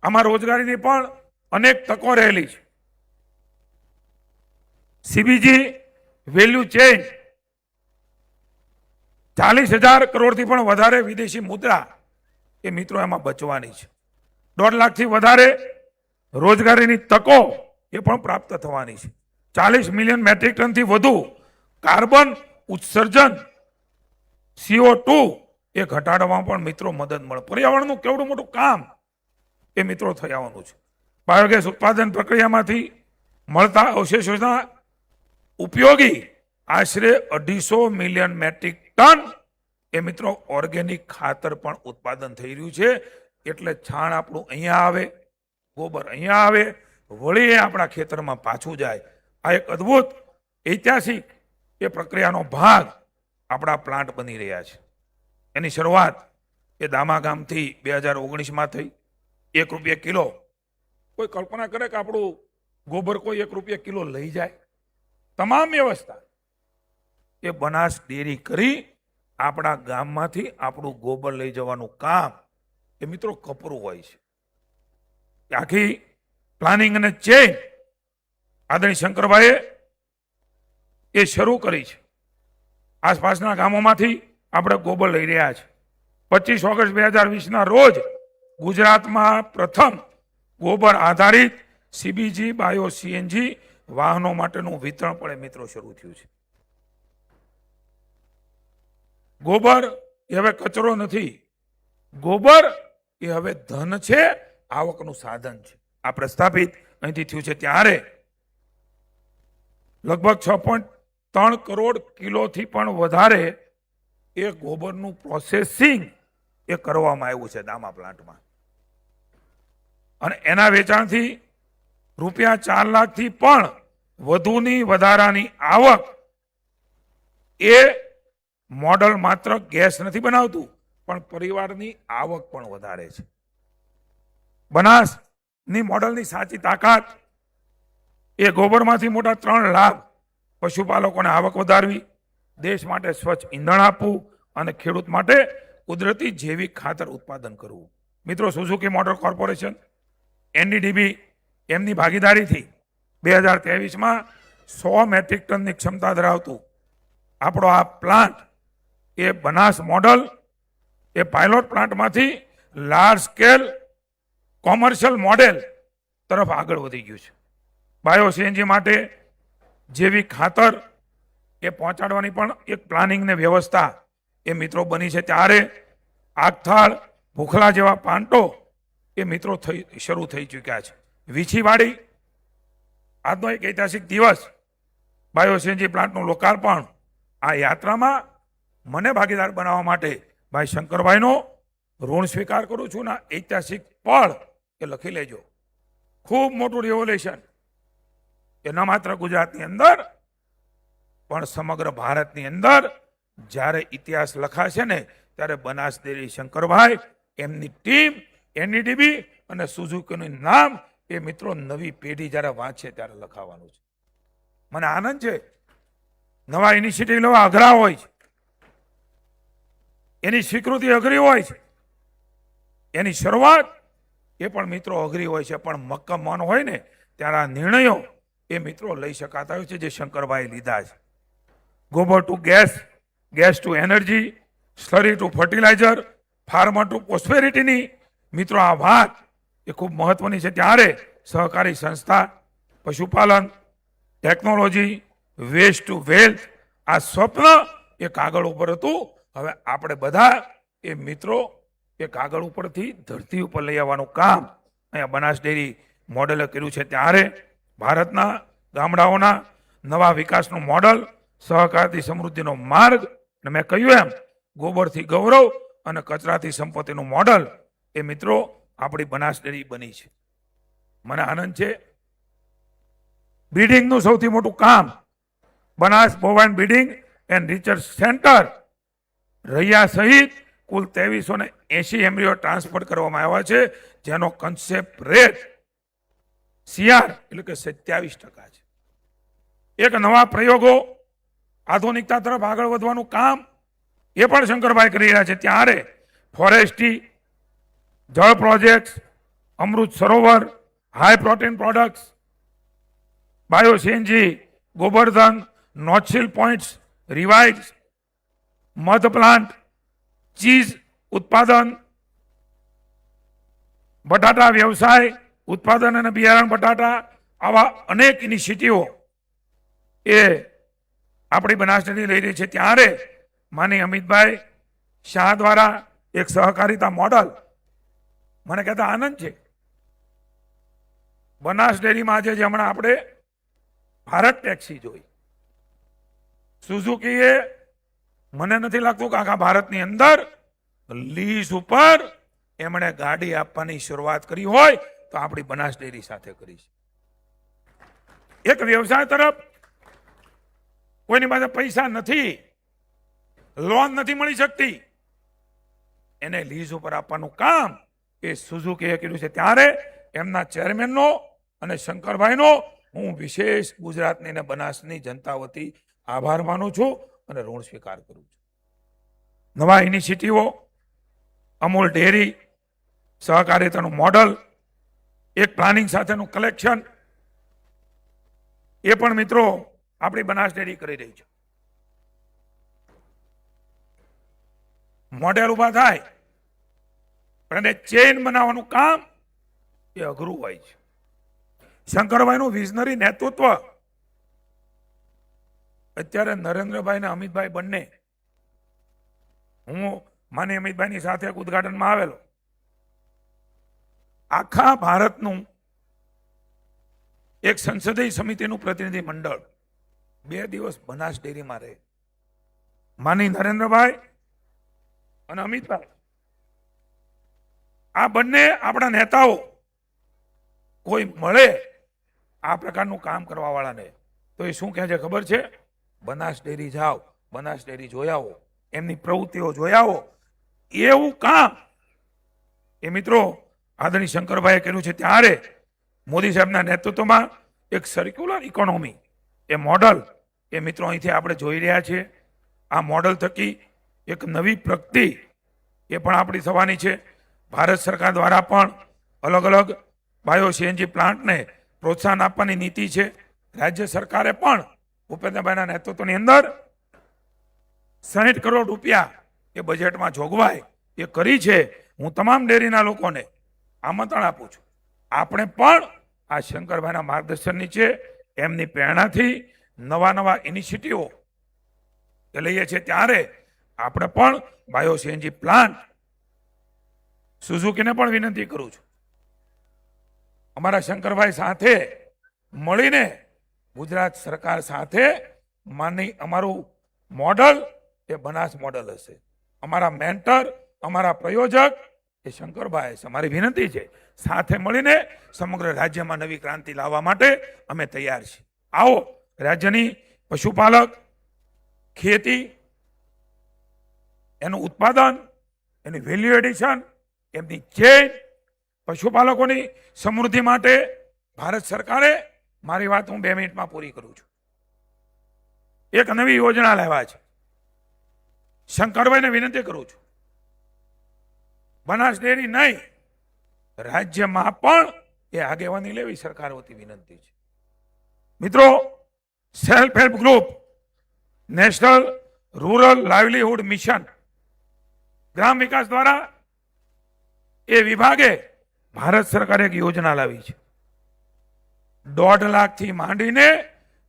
આમાં રોજગારીની પણ અનેક તકો રહેલી છે. સીબીજી વેલ્યુ ચેઇન 40,000 કરોડથી પણ વધારે વિદેશી મુદ્રા એ મિત્રો એમાં બચવાની છે. 1.5 લાખથી વધારે રોજગારીની તકો એ પણ પ્રાપ્ત થવાની છે. 40 મિલિયન મેટ્રિક ટનથી વધુ કાર્બન ઉત્સર્જન CO2 એ ઘટાડવામાં પણ મિત્રો મદદ મળે. પર્યાવરણનું કેવડું મોટું કામ એ મિત્રો થઈ આવવાનું છે. બાયોગેસ ઉત્પાદન પ્રક્રિયામાંથી મળતા અવશેષોના ઉપયોગી આશરે 250 મિલિયન મેટ્રિક ટન એ મિત્રો ઓર્ગેનિક ખાતર પણ ઉત્પાદન થઈ રહ્યું છે. એટલે છાણ આપણું અહીંયા આવે, ગોબર અહીંયા આવે, વળી એ આપણા ખેતરમાં પાછું જાય. આ એક અદ્ભુત ઐતિહાસિક એ પ્રક્રિયાનો ભાગ આપણા પ્લાન્ટ બની રહ્યા છે. એની શરૂઆત એ દામા ગામથી 2019માં થઈ. ₹1 કિલો. કોઈ કલ્પના કરે કે આપણું ગોબર કોઈ ₹1 કિલો લઈ જાય? તમામ વ્યવસ્થા એ બનાસ ડેરી કરી આપણા ગામમાંથી આપણું ગોબર લઈ જવાનું કામ એ મિત્રો કપરું હોય છે. આખી પ્લાનિંગ અને ચેઇન આદરણીય શંકરભાઈએ એ શરૂ કરી છે. આસપાસના ગામોમાંથી આપણે ગોબર લઈ રહ્યા છે. 25 ઓગસ્ટ 2020ના રોજ ગુજરાતમાં પ્રથમ ગોબર આધારિત સીબીજી બાયો સીએનજી વાહનો માટેનું વિતરણ પણ મિત્રો શરૂ થયું છે. ગોબર એ હવે કચરો નથી. ગોબર એ હવે ધન છે, આવકનું સાધન છે. આ પ્રસ્થાપિત અહીંથી થયું છે ત્યારે લગભગ 6.3 કરોડ કિલોથી પણ વધારે એ ગોબરનું પ્રોસેસિંગ એ કરવામાં આવ્યું છે દામા પ્લાન્ટમાં, અને એના વેચાણથી રૂપિયા 4 લાખથી પણ વધુની વધારાની આવક એ મોડલ માત્ર ગેસ નથી બનાવતું પણ પરિવારની આવક પણ વધારે છે. બનાસની મોડલની સાચી તાકાત એ ગોબરમાંથી મોટા 3 લાભ: પશુપાલકોને આવક વધારવી, દેશ માટે સ્વચ્છ ઈંધણ આપવું અને ખેડૂત માટે કુદરતી જૈવિક ખાતર ઉત્પાદન કરવું. મિત્રો, સુઝુકી મોટર કોર્પોરેશન એનડીડીબી એમની ભાગીદારીથી 2023માં 100 મેટ્રિક ટનની ક્ષમતા ધરાવતું આપણો આ પ્લાન્ટ એ બનાસ મોડલ એ પાયલોટ પ્લાન્ટમાંથી લાર્જ સ્કેલ કોમર્શિયલ મોડેલ તરફ આગળ વધી ગયું છે. બાયો સીએનજી માટે જૈવિક ખાતર એ પહોંચાડવાની પણ એક પ્લાનિંગ ને વ્યવસ્થા એ મિત્રો બની છે ત્યારે આગથાળ, ભૂખલા જેવા પાંટો એ મિત્રો શરૂ થઈ ચૂક્યા છે. વીછીવાડી આજનો એક ઐતિહાસિક દિવસ, બાયો સીએનજી પ્લાન્ટનું લોકાર્પણ. આ યાત્રામાં મને ભાગીદાર બનાવવા માટે ભાઈ શંકરભાઈનો ઋણ સ્વીકાર કરું છું. ના ઐતિહાસિક પળ એ લખી લેજો. ખૂબ મોટું રેવોલ્યુશન એ ન માત્ર ગુજરાતની અંદર પણ સમગ્ર ભારતની અંદર જ્યારે ઇતિહાસ લખાશે ને ત્યારે બનાસ ડેરી શંકરભાઈ, એમની ટીમ, એનડીડીબી અને સુઝુકીનું નામ એ મિત્રો નવી પેઢી જ્યારે વાંચશે ત્યારે લખાવાનું છે. મને આનંદ છે. નવા ઇનિશિયેટિવ લેવા અઘરા હોય છે, એની સ્વીકૃતિ અઘરી હોય છે, એની શરૂઆત એ પણ મિત્રો અઘરી હોય છે, પણ મક્કમ મન હોય ને ત્યારે આ નિર્ણયો એ મિત્રો લઈ શકાતા હોય છે જે શંકરભાઈ લીધા છે. ગોબર to gas, gas to energy, slurry to fertiliser, farmer to પ્રોસ્પેરિટીની મિત્રો આ વાત એ ખૂબ મહત્વની છે. ત્યારે સહકારી સંસ્થા, પશુપાલન, ટેકનોલોજી, વેસ્ટ ટુ વેલ્થ, આ સ્વપ્ન એ કાગળ ઉપર હતું. હવે આપણે બધા એ મિત્રો એ કાગળ ઉપરથી ધરતી ઉપર લઈ આવવાનું કામ અહીંયા બનાસ ડેરી મોડેલે કર્યું છે. ત્યારે ભારતના ગામડાઓના નવા વિકાસનું મોડલ, સહકારથી સમૃદ્ધિનો માર્ગ, અને મેં કહ્યું એમ ગોબરથી ગૌરવ અને કચરાથી સંપત્તિનું મોડલ એ મિત્રો આપણી બનાસ ડેરી બની છે. મને આનંદ છે. બ્રીડિંગનું સૌથી મોટું કામ Banas bovine breeding and research centre Raiya સહિત કુલ 2380 એમ્બ્રિયો ટ્રાન્સફર કરવામાં આવ્યા છે, જેનો કન્સેપ્ટ રેટ CR એટલે કે 27% છે. એક નવા પ્રયોગો, આધુનિકતા તરફ આગળ વધવાનું કામ એ પણ શંકરભાઈ કરી રહ્યા છે. ત્યારે ફોરેસ્ટ્રી, જળ project, Amrit Sarovar, high protein products, bio CNG, Gobardhan, નોચિલ પોઈન્ટ્સ, રિવાઇવ્સ, મધ પ્લાન્ટ, ચીઝ ઉત્પાદન, બટાટા વ્યવસાય, ઉત્પાદન અને બિયારણ બટાટા, આવા અનેક ઇનિશિયેટિવો એ આપણી બનાસ ડેરી લઈ રહી છે. ત્યારે માની અમિતભાઈ શાહ દ્વારા એક સહકારિતા મોડલ, મને કહેતા આનંદ છે. બનાસ ડેરીમાં આજે હમણાં આપણે ભારત ટેક્સી જોઈ, સુઝુકીએ મને નથી લાગતું કે આખા ભારતની અંદર લીઝ ઉપર એમણે ગાડી આપવાની શરૂઆત કરી હોય તો આપણી બનાસ ડેરી સાથે કરી છે. એક વ્યવસાય તરફ કોઈની પાસે પૈસા નથી, લોન નથી મળી શકતી, એને લીઝ ઉપર આપવાનું કામ એ સુઝુકીએ કર્યું છે. ત્યારે એમના ચેરમેનનો અને શંકરભાઈનો હું વિશેષ ગુજરાતની અને બનાસની જનતા વતી આભાર માનું છું અને ઋણ સ્વીકાર કરું છું. નવા ઇનિશિયેટિવો, અમૂલ ડેરી, સહકારિતાનું મોડલ, એક પ્લાનિંગ સાથેનું કલેક્શન એ પણ મિત્રો આપણી બનાસ ડેરી કરી રહી છે. મોડેલ ઉભા થાય અને ચેઇન બનાવવાનું કામ એ અઘરું હોય છે. શંકરભાઈનું વિઝનરી નેતૃત્વ, અત્યારે નરેન્દ્રભાઈ અને અમિતભાઈ બંને, હું માની અમિતભાઈની સાથે ઉદઘાટનમાં આવેલો, આખા ભારતનું એક સંસદીય સમિતિનું પ્રતિનિધિ મંડળ 2 દિવસ બનાસ ડેરીમાં રહે. માની નરેન્દ્રભાઈ અને અમિતભાઈ, આ બંને આપણા નેતાઓ કોઈ મળે આ પ્રકારનું કામ કરવા વાળાને તો એ શું કહે છે ખબર છે? બનાસ ડેરી જાઓ, બનાસ ડેરી જોઈ આવો, એમની પ્રવૃત્તિઓ જોઈ આવો. એવું કામ એ મિત્રો આદરણીય શંકરભાઈએ કર્યું છે. ત્યારે મોદી સાહેબના નેતૃત્વમાં એક સર્ક્યુલર ઇકોનોમી એ મોડલ એ મિત્રો અહીંથી આપણે જોઈ રહ્યા છીએ. આ મોડલ થકી એક નવી પ્રગતિ એ પણ આપણી થવાની છે. ભારત સરકાર દ્વારા પણ અલગ અલગ બાયો સીએનજી પ્લાન્ટને પ્રોત્સાહન આપવાની નીતિ છે. રાજ્ય સરકારે પણ ભૂપેન્દ્રભાઈના નેતૃત્વની અંદર 60 કરોડ રૂપિયા એ બજેટમાં જોગવાઈ એ કરી છે. હું તમામ ડેરીના લોકોને આમંત્રણ આપું છું. આપણે પણ આ શંકરભાઈના માર્ગદર્શન નીચે એમની પ્રેરણાથી નવા ઇનિશિયેટિવો એ લઈએ છીએ. ત્યારે આપણે પણ બાયો સીએનજી પ્લાન્ટ સુઝુકીને પણ વિનંતી કરું છું, અમારા શંકરભાઈ સાથે મળીને ગુજરાત સરકાર સાથે અમારું મોડલ એ બનાસ મોડલ હશે. અમારા મેન્ટર, અમારા પ્રયોજક એ શંકરભાઈ છે. અમારી વિનંતી છે સાથે મળીને સમગ્ર રાજ્યમાં નવી ક્રાંતિ લાવવા માટે અમે તૈયાર છીએ. આવો રાજ્યની પશુપાલક, ખેતી, એનું ઉત્પાદન, એની વેલ્યુ એડિશન, એમની ચેન, પશુપાલકોની સમૃદ્ધિ માટે ભારત સરકારે, મારી વાત હું 2 મિનિટમાં પૂરી કરું છું, એક નવી યોજના લાવ્યા છે. શંકરભાઈને વિનંતી કરું છું, બનાસ ડેરી નહીં, રાજ્યમાં પણ એ આગેવાની લેવી સરકાર વતી વિનંતી છે. મિત્રો, self help group, national rural livelihood mission, ગ્રામ વિકાસ દ્વારા એ વિભાગે ભારત સરકારે એક યોજના લાવી છે. 1.5 લાખથી માંડીને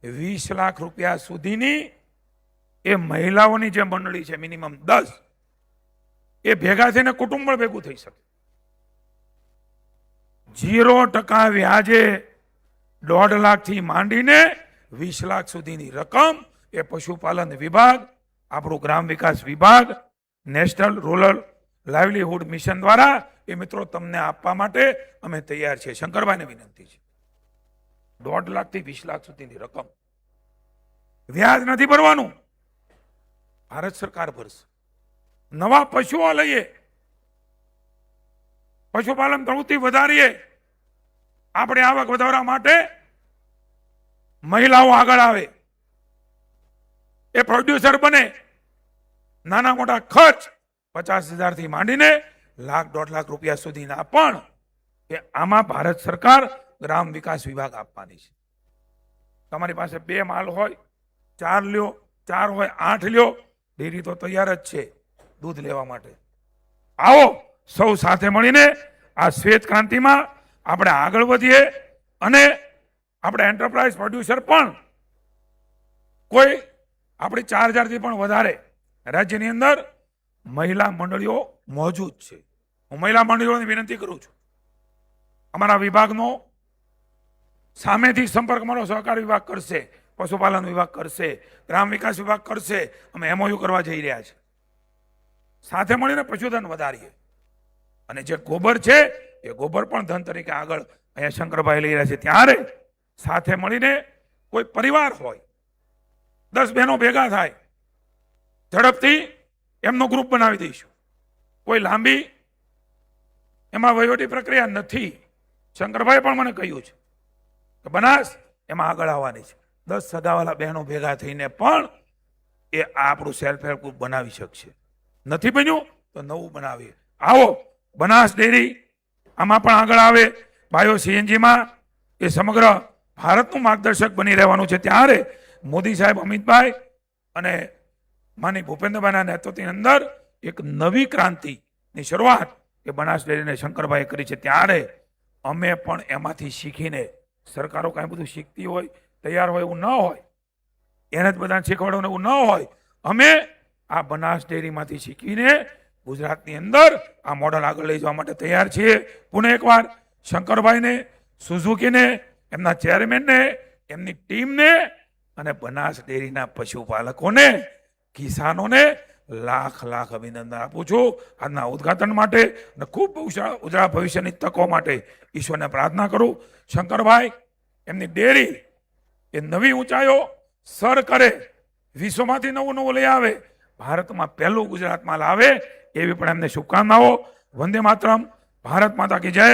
20 લાખ રૂપિયા સુધીની એ મહિલાઓની જે મંડળી છે, મિનિમમ 10, એ ભેગા થઈને કુટુંબ પણ ભેગું થઈ શકે. 0% વ્યાજે 1.5 લાખથી માંડીને 20 લાખ સુધીની રકમ એ પશુપાલન વિભાગ, આપણું ગ્રામ વિકાસ વિભાગ, નેશનલ રૂરલ લાઇવલીહુડ મિશન દ્વારા એ મિત્રો તમને આપવા માટે અમે તૈયાર છીએ. શંકરભાઈને વિનંતી છે, 1.5 લાખથી 20 લાખ સુધીની રકમ, વ્યાજ નથી ભરવાનું, ભારત સરકાર ભરશે. નવા પશુઓ લઈએ, પશુપાલન પ્રવૃત્તિ વધારીએ, આપણે આવક વધારવા માટે મહિલાઓ આગળ આવે, એ પ્રોડ્યુસર બને. નાના મોટા ખર્ચ 50,000 થી માંડીને 1.5 લાખ રૂપિયા સુધીના પણ એ આમાં ભારત સરકાર ગ્રામ વિકાસ વિભાગ આપવાની છે. તમારી પાસે 2 માલ હોય, 4 લ્યો, 4 હોય 8 લ્યો, ડેરી તો તૈયાર જ છે દૂધ લેવા માટે. આવો સૌ સાથે મળીને આ શ્વેત ક્રાંતિમાં આપણે આગળ વધીએ અને આપણે એન્ટરપ્રાઇઝ પ્રોડ્યુસર પણ કોઈ આપણી 4,000 થી પણ વધારે રાજ્યની અંદર મહિલા મંડળીઓ મોજૂદ છે. હું મહિલા મંડળીઓને વિનંતી કરું છું, અમારા વિભાગનો સામેથી સંપર્ક મારો સહકાર વિભાગ કરશે, પશુપાલન વિભાગ કરશે, ગ્રામ વિકાસ વિભાગ કરશે. અમે MOU કરવા જઈ રહ્યા છે. સાથે મળીને પશુધન વધારીએ અને જે ગોબર છે એ ગોબર પણ ધન તરીકે આગળ અહીંયા શંકરભાઈ લઈ રહ્યા છે. ત્યારે સાથે મળીને કોઈ પરિવાર હોય, 10 બહેનો ભેગા થાય, ઝડપથી એમનો ગ્રુપ બનાવી દઈશું. કોઈ લાંબી એમાં વહીવટી પ્રક્રિયા નથી. શંકરભાઈ પણ મને કહ્યું છે કે બનાસ એમાં આગળ આવવાની છે. 10 સગાવાલા બહેનો ભેગા થઈને પણ એ આપણું સેલ્ફ હેલ્પ ગ્રુપ બનાવી શકશે. નથી બન્યું તો નવું બનાવીએ. આવો બનાસ ડેરી આમાં પણ આગળ આવે. બાયો સીએનજીમાં એ સમગ્ર ભારતનું માર્ગદર્શક બની રહેવાનું છે. ત્યારે મોદી સાહેબ, અમિતભાઈ અને માની ભૂપેન્દ્રભાઈના નેતૃત્વની અંદર એક નવી ક્રાંતિની શરૂઆત એ બનાસ ડેરીને શંકરભાઈએ કરી છે. ત્યારે અમે પણ એમાંથી શીખીને, સરકારો કાંઈ બધું શીખતી હોય, તૈયાર હોય એવું ન હોય, એને જ બધાને શીખવાડવાનું એવું ન હોય, અમે આ બનાસ ડેરીમાંથી શીખીને ગુજરાતની અંદર આ મોડલ આગળ લઈ જવા માટે તૈયાર છીએ. પુનઃ એકવાર શંકરભાઈને, સુઝુકીને, એમના ચેરમેનને, એમની ટીમને અને બનાસ ડેરીના પશુપાલકોને, કિસાનોને લાખ લાખ અભિનંદન આપું છું આજના ઉદ્ઘાટન માટે અને ખૂબ ઉજળા ભવિષ્યની તકો માટે ઈશ્વરને પ્રાર્થના કરું. શંકરભાઈ એમની ડેરી એ નવી ઊંચાઈઓ સર કરે, વિશ્વમાંથી નવું નવું લઈ આવે, ભારતમાં પહેલું ગુજરાતમાં લાવે એવી પણ એમને શુભકામનાઓ. વંદે માતરમ. ભારત માતા કી જય.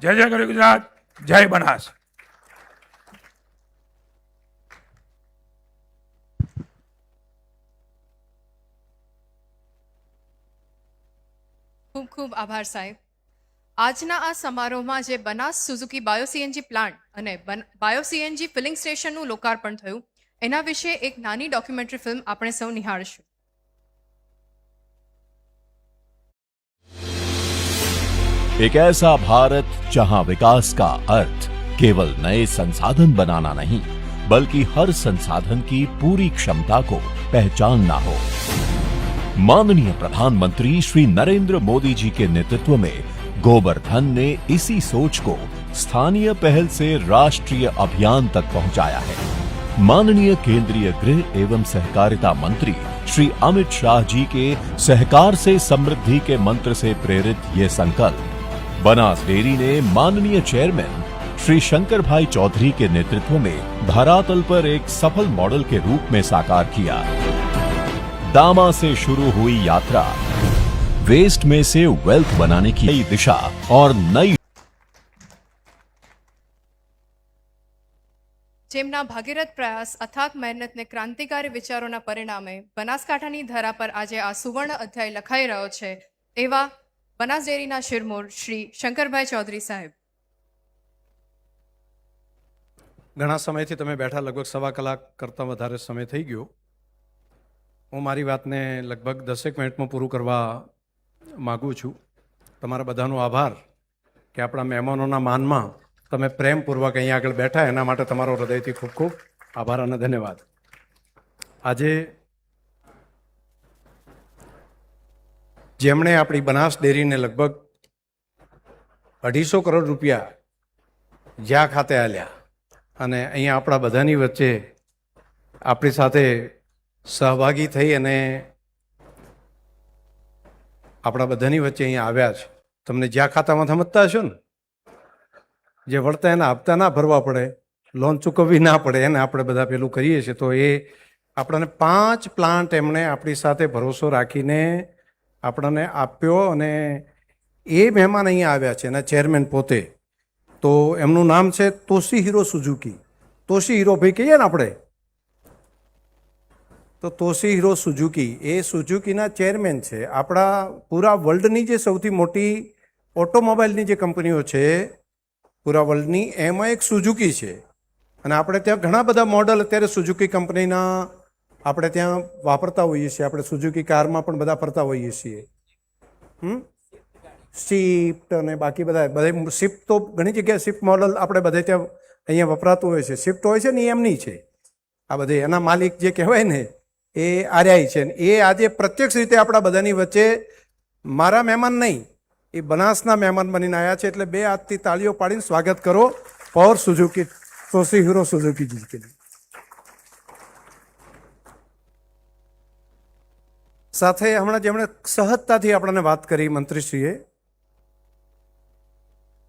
જય જય ગરી ગુજરાત. જય બનાસ. ખૂબ ખૂબ આભાર સાહેબ. આજના આ સમારોહમાં જે બનાસ સુઝુકી બાયોસીએનજી પ્લાન્ટ અને બાયોસીએનજી ફિલિંગ સ્ટેશનનું લોકાર્પણ થયું એના વિશે એક નાની ડોક્યુમેન્ટરી ફિલ્મ આપણે સૌ નિહાળશું. एक ऐसा भारत जहां विकास का अर्थ केवल नए संसाधन बनाना नहीं बल्कि हर संसाधन की पूरी क्षमता को पहचानना हो. माननीय प्रधानमंत्री श्री नरेंद्र मोदी जी के नेतृत्व में गोबर्धन ने इसी सोच को स्थानीय पहल से राष्ट्रीय अभियान तक पहुंचाया है. माननीय केंद्रीय गृह एवं सहकारिता मंत्री श्री अमित शाह जी के सहकार से समृद्धि के मंत्र से प्रेरित ये संकल्प बनास डेयरी ने माननीय चेयरमैन श्री शंकर भाई चौधरी के नेतृत्व में धरातल पर एक सफल मॉडल के रूप में साकार किया. दामा से शुरू हुई यात्रा वेस्ट में से वेल्थ बनाने की नई दिशा और नई જેમના ભાગીરથ પ્રયાસ, અથાગ મહેનત ને ક્રાંતિકારી વિચારોના પરિણામે બનાસકાંઠાની ધરા પર આજે આ સુવર્ણ અધ્યાય લખાઈ રહ્યો છે એવા બનાસ ડેરીના શિરમોર શ્રી શંકરભાઈ ચૌધરી સાહેબ. ઘણા સમયથી તમે બેઠા, લગભગ સવા કલાક કરતાં વધારે સમય થઈ ગયો. હું મારી વાતને લગભગ 10 મિનિટમાં પૂરું કરવા માગું છું. તમારા બધાનો આભાર કે આપણા મહેમાનોના માનમાં તમે પ્રેમપૂર્વક અહીંયા આગળ બેઠા, એના માટે તમારો હૃદયથી ખૂબ ખૂબ આભાર અને ધન્યવાદ. આજે જેમણે આપણી બનાસ ડેરીને લગભગ 250 કરોડ રૂપિયા જ્યાં ખાતે આલ્યા અને અહીંયા આપણા બધાની વચ્ચે આપણી સાથે સહભાગી થઈ અને આપણા બધાની વચ્ચે અહીંયા આવ્યા છે. તમને જ્યાં ખાતામાં સમજતા હશો ને, જે વળતા એના હપ્તા ના ભરવા પડે, લોન ચૂકવવી ના પડે, એને આપણે બધા પેલું કરીએ છીએ. તો એ આપણને 5 પ્લાન્ટ એમણે આપણી સાથે ભરોસો રાખીને આપણને આપ્યો અને એ મહેમાન અહીંયા આવ્યા છે એના ચેરમેન પોતે. તો એમનું નામ છે તોશીહિરો સુઝુકી. તોશીહિરો ભાઈ કહીએ ને આપણે, તો તોશીહિરો સુઝુકી એ સુઝુકીના ચેરમેન છે. આપણા પૂરા વર્લ્ડની જે સૌથી મોટી ઓટોમોબાઈલની જે કંપનીઓ છે પૂરા વર્લ્ડની, એમાં એક સુઝુકી છે. અને આપણે ત્યાં ઘણા બધા મોડલ અત્યારે સુઝુકી કંપનીના આપણે ત્યાં વાપરતા હોઈએ છીએ. આપણે સુઝુકી કારમાં પણ બધા ફરતા હોઈએ છીએ. સ્વિફ્ટ અને બાકી બધા સ્વિફ્ટ તો ઘણી જગ્યાએ સ્વિફ્ટ મોડલ આપણે બધે ત્યાં અહીંયા વપરાતું હોય છે. સ્વિફ્ટ હોય છે ને એ એમની છે. આ બધે એના માલિક જે કહેવાય ને એ આર્યાઈ છે. એ આજે પ્રત્યક્ષ રીતે આપણા બધાની વચ્ચે મારા મહેમાન નહીં, એ બનાસના મહેમાન બનીને આવ્યા છે. એટલે 2 હાથથી તાળીઓ પાડીને સ્વાગત કરો પૌર સુઝુકી, તોશીહિરો સુઝુકીજી કે. સાથે હમણાં જેમણે સહજતાથી આપણને વાત કરી મંત્રીશ્રીએ,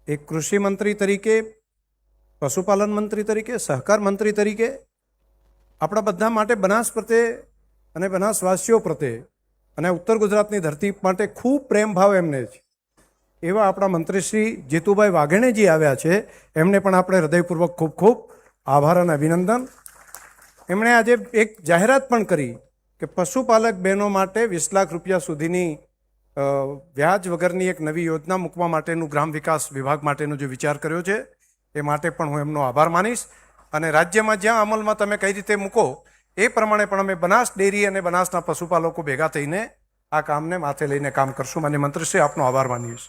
એક કૃષિ મંત્રી તરીકે, પશુપાલન મંત્રી તરીકે, સહકાર મંત્રી તરીકે આપણા બધા માટે બનાસ પ્રત્યે અને બનાસવાસીઓ પ્રત્યે અને ઉત્તર ગુજરાતની ધરતી માટે ખૂબ પ્રેમ ભાવ એમને છે. એવા આપણા મંત્રી શ્રી જીતુભાઈ વાઘેણેજી આવ્યા છે. એમને પણ આપણે હૃદયપૂર્વક ખૂબ ખૂબ આભાર અને અભિનંદન. એમણે આજે એક જાહેરાત પણ કરી કે પશુપાલક બહેનો માટે 20 લાખ રૂપિયા સુધીની વ્યાજ વગરની એક નવી યોજના મૂકવા માટેનું ગ્રામ વિકાસ વિભાગ માટેનો જે વિચાર કર્યો છે એ માટે પણ હું એમનો આભાર માનીશ. અને રાજ્યમાં જ્યાં અમલમાં તમે કઈ રીતે મૂકો એ પ્રમાણે પણ અમે બનાસ ડેરી અને બનાસના પશુપાલકો ભેગા થઈને આ કામને માથે લઈને કામ કરશું. માન્ય મંત્રીશ્રી, આપનો આભાર માનીશ.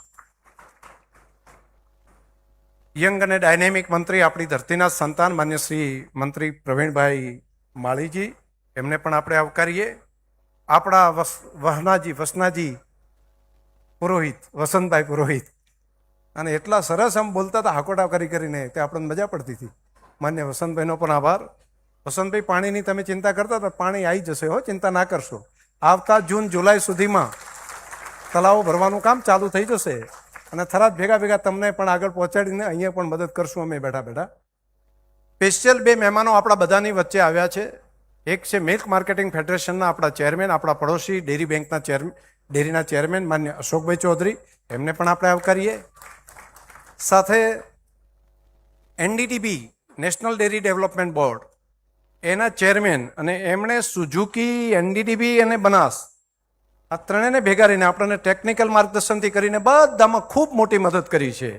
યંગ અને ડાયનેમિક મંત્રી, આપણી ધરતીના સંતાન માન્ય શ્રી મંત્રી પ્રવીણભાઈ માળીજી, એમને પણ આપણે આવકારીએ. આપણા વસનાજી પુરોહિત, વસંતભાઈ પુરોહિત અને એટલા સરસ આમ બોલતા હતા હાકોટા કરીને તે આપણને મજા પડતી હતી. માન્ય વસંતભાઈનો પણ આભાર. વસંતભાઈ, પાણીની તમે ચિંતા કરતા હતા, પાણી આવી જશે હો, ચિંતા ના કરશો. આવતા જૂન જુલાઈ સુધીમાં તળાવો ભરવાનું કામ ચાલુ થઈ જશે અને થરાદ ભેગા તમને પણ આગળ પહોંચાડીને અહીંયા પણ મદદ કરશું અમે બેઠા. સ્પેશિયલ 2 મહેમાનો આપણા બધાની વચ્ચે આવ્યા છે. એક છે મિલ્ક માર્કેટિંગ ફેડરેશનના આપણા ચેરમેન, આપણા પડોશી ડેરી બેંકના ડેરીના ચેરમેન માન્ય અશોકભાઈ ચૌધરી, એમને પણ આપણે આવકારીએ. સાથે NDDB national dairy development board એના ચેરમેન, અને એમણે સુઝુકી, NDDB અને બનાસ આ ત્રણેયને ભેગા રહીને આપણને ટેકનિકલ માર્ગદર્શનથી કરીને બધામાં ખૂબ મોટી મદદ કરી છે.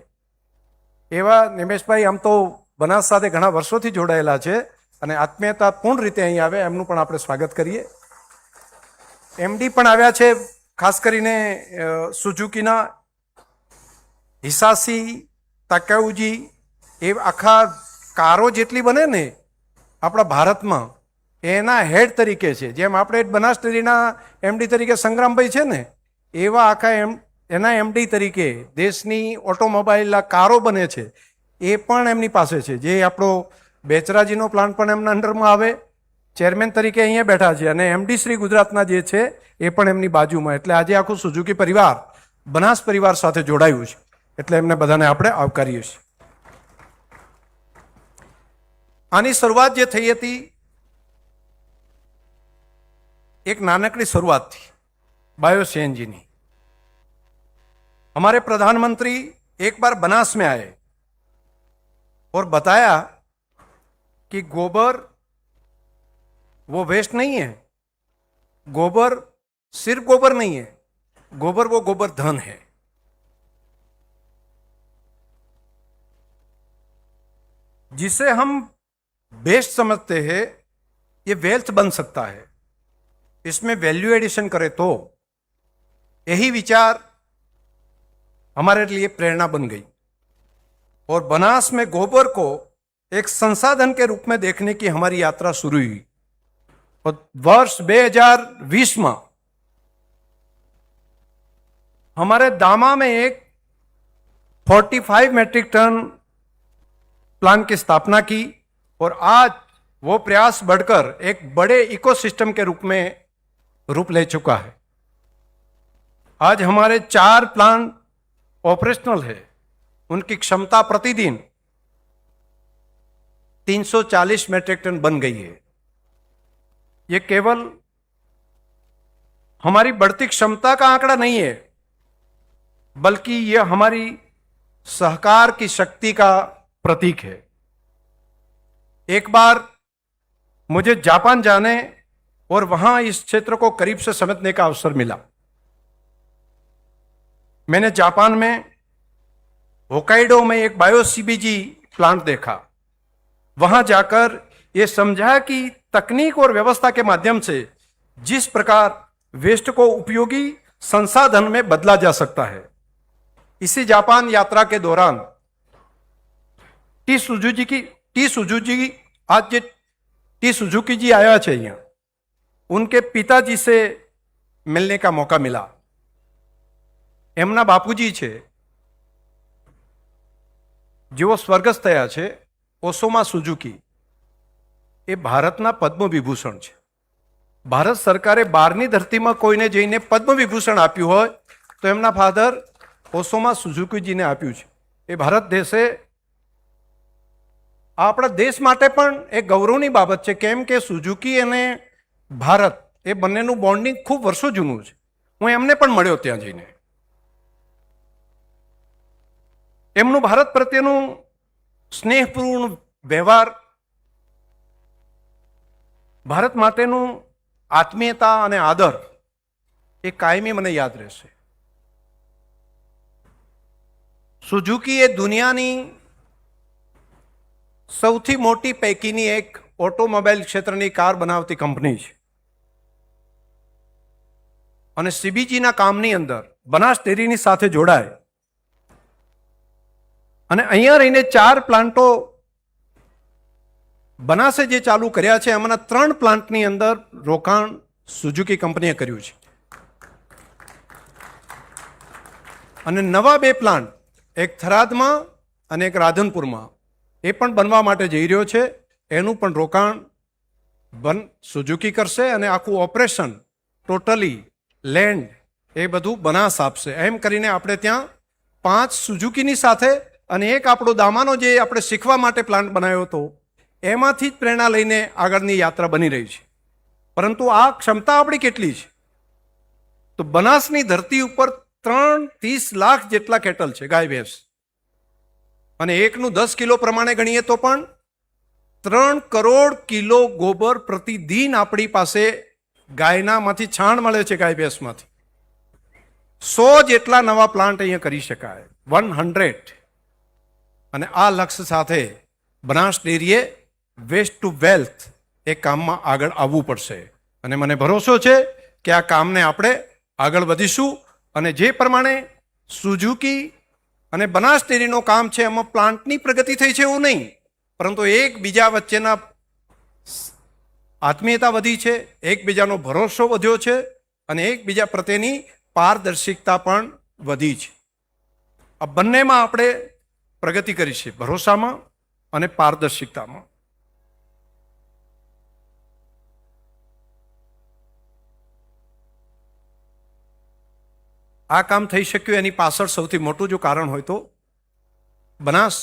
એવા નિમેશભાઈ આમ તો બનાસ સાથે ઘણા વર્ષોથી જોડાયેલા છે અને આત્મીયતાપૂર્ણ રીતે અહીં આવે, એમનું પણ આપણે સ્વાગત કરીએ. MD પણ આવ્યા છે, ખાસ કરીને સુઝુકીના હિસાસી તાકેઉજી. એ આખા કારો જેટલી બને ને આપણા ભારતમાં એના હેડ તરીકે છે. જેમ આપણે બનાસ ડેરીના MD તરીકે સંગ્રામભાઈ છે ને, એવા આખા એના MD તરીકે દેશની ઓટોમોબાઈલના કારો બને છે એ પણ એમની પાસે છે. જે આપણો બેચરાજીનો પ્લાન્ટ પણ એમના અંડરમાં આવે. ચેરમેન તરીકે અહીંયા બેઠા છે અને MD શ્રી ગુજરાતના જે છે એ પણ એમની બાજુમાં. એટલે આજે આખું સુઝુકી પરિવાર બનાસ પરિવાર સાથે જોડાયું છે, એટલે એમને બધાને આપણે આવકારીએ છીએ. આની શરૂઆત જે થઈ હતી एक नानकड़ी शुरुआत थी बायो CNG ની. हमारे प्रधानमंत्री एक बार बनास में आए और बताया कि गोबर वो वेस्ट नहीं है, गोबर सिर्फ गोबर नहीं है, गोबर वो गोबर धन है. जिसे हम बेस्ट समझते हैं ये वेल्थ बन सकता है, इसमें वैल्यू एडिशन करे तो. यही विचार हमारे लिए प्रेरणा बन गई और बनास में गोबर को एक संसाधन के रूप में देखने की हमारी यात्रा शुरू हुई. और वर्ष 2020 में हमारे दामा में एक 45 मेट्रिक टन प्लांट की स्थापना की और आज वो प्रयास बढ़कर एक बड़े इकोसिस्टम के रूप ले चुका है. आज हमारे 4 प्लांट ऑपरेशनल है. उनकी क्षमता प्रतिदिन 340 मेट्रिक टन बन गई है. ये केवल हमारी बढ़ती क्षमता का आंकड़ा नहीं है, बल्कि यह हमारी सहकार की शक्ति का प्रतीक है. एक बार मुझे जापान जाने और वहां इस क्षेत्र को करीब से समझने का अवसर मिला. मैंने जापान में होकाइडो में एक बायो CBG प्लांट देखा. वहां जाकर यह समझा कि तकनीक और व्यवस्था के माध्यम से जिस प्रकार वेस्ट को उपयोगी संसाधन में बदला जा सकता है. इसी जापान यात्रा के दौरान टी सुजुकी जी आया है यहाँ, उनके पिताजी से मिलने का मौका मिला. एमना बापूजी छे जेओ स्वर्गस्थ थया छे, ओसोमा सुजुकी, ए भारतना पद्म विभूषण छे. भारत सरकारे बारनी धरती में कोईने जईने पद्म विभूषण आप्युं होय तो एमना फाधर ओसोमा सुजुकी जी ने आप्युं छे. ए भारत देशे આપણા દેશ માટે પણ એક ગૌરવની બાબત છે, કેમ કે સુઝુકી અને ભારત એ બંનેનું બોન્ડિંગ ખૂબ વર્ષો જૂનું છે. હું એમને પણ મળ્યો ત્યાં જઈને. એમનું ભારત પ્રત્યેનું સ્નેહપૂર્ણ વ્યવહાર, ભારત માટેનું આત્મીયતા અને આદર એ કાયમી મને યાદ રહેશે. સુઝુકી એ દુનિયાની સૌથી મોટી પૈકીની એક ઓટોમોબાઈલ ક્ષેત્રની કાર બનાવતી કંપની છે. અને CBGના કામની અંદર બનાસ ડેરીની સાથે જોડાય અને અહીંયા રહીને 4 પ્લાન્ટો બનાસે જે ચાલુ કર્યા છે એમાંના 3 પ્લાન્ટની અંદર રોકાણ સુઝુકી કંપનીએ કર્યું છે. અને નવા 2 પ્લાન્ટ એક થરાદમાં અને એક રાધનપુરમાં એ પણ બનવા માટે જઈ રહ્યો છે. એનું પણ રોકાણ સુઝુકી કરશે અને આખું ઓપરેશન ટોટલી લેન્ડ એ બધું બનાસ આપશે. એમ કરીને આપણે ત્યાં 5 સુઝુકીની સાથે અને એક આપણો દામાનો જે આપણે શીખવા માટે પ્લાન્ટ બનાવ્યો હતો એમાંથી જ પ્રેરણા લઈને આગળની યાત્રા બની રહી છે. પરંતુ આ ક્ષમતા આપણી કેટલી છે? તો બનાસની ધરતી ઉપર 30 લાખ જેટલા કેટલ છે, ગાય ભેંસ, અને એકનું 10 કિલો પ્રમાણે ગણીએ તો પણ 3 કરોડ કિલો ગોબર પ્રતિદિન આપણી પાસે ગાયનામાંથી છાણ મળે છે, ગાય ભેંસમાંથી. 100 જેટલા નવા પ્લાન્ટ અહીંયા કરી શકાય, 100. અને આ લક્ષ્ય સાથે બનાસ ડેરીએ વેસ્ટ ટુ વેલ્થ એ કામમાં આગળ આવવું પડશે. અને મને ભરોસો છે કે આ કામને આપણે આગળ વધીશું. અને જે પ્રમાણે સુઝુકી અને બનાસ ડેરીનું કામ છે એમાં પ્લાન્ટની પ્રગતિ થઈ છે એવું નહીં, પરંતુ એકબીજા વચ્ચેના આત્મીયતા વધી છે, એકબીજાનો ભરોસો વધ્યો છે અને એકબીજા પ્રત્યેની પારદર્શિકતા પણ વધી છે. આ બંનેમાં આપણે પ્રગતિ કરી છે, ભરોસામાં અને પારદર્શિકતામાં. આ કામ થઈ શક્યું એની પાછળ સૌથી મોટું જો કારણ હોય તો બનાસ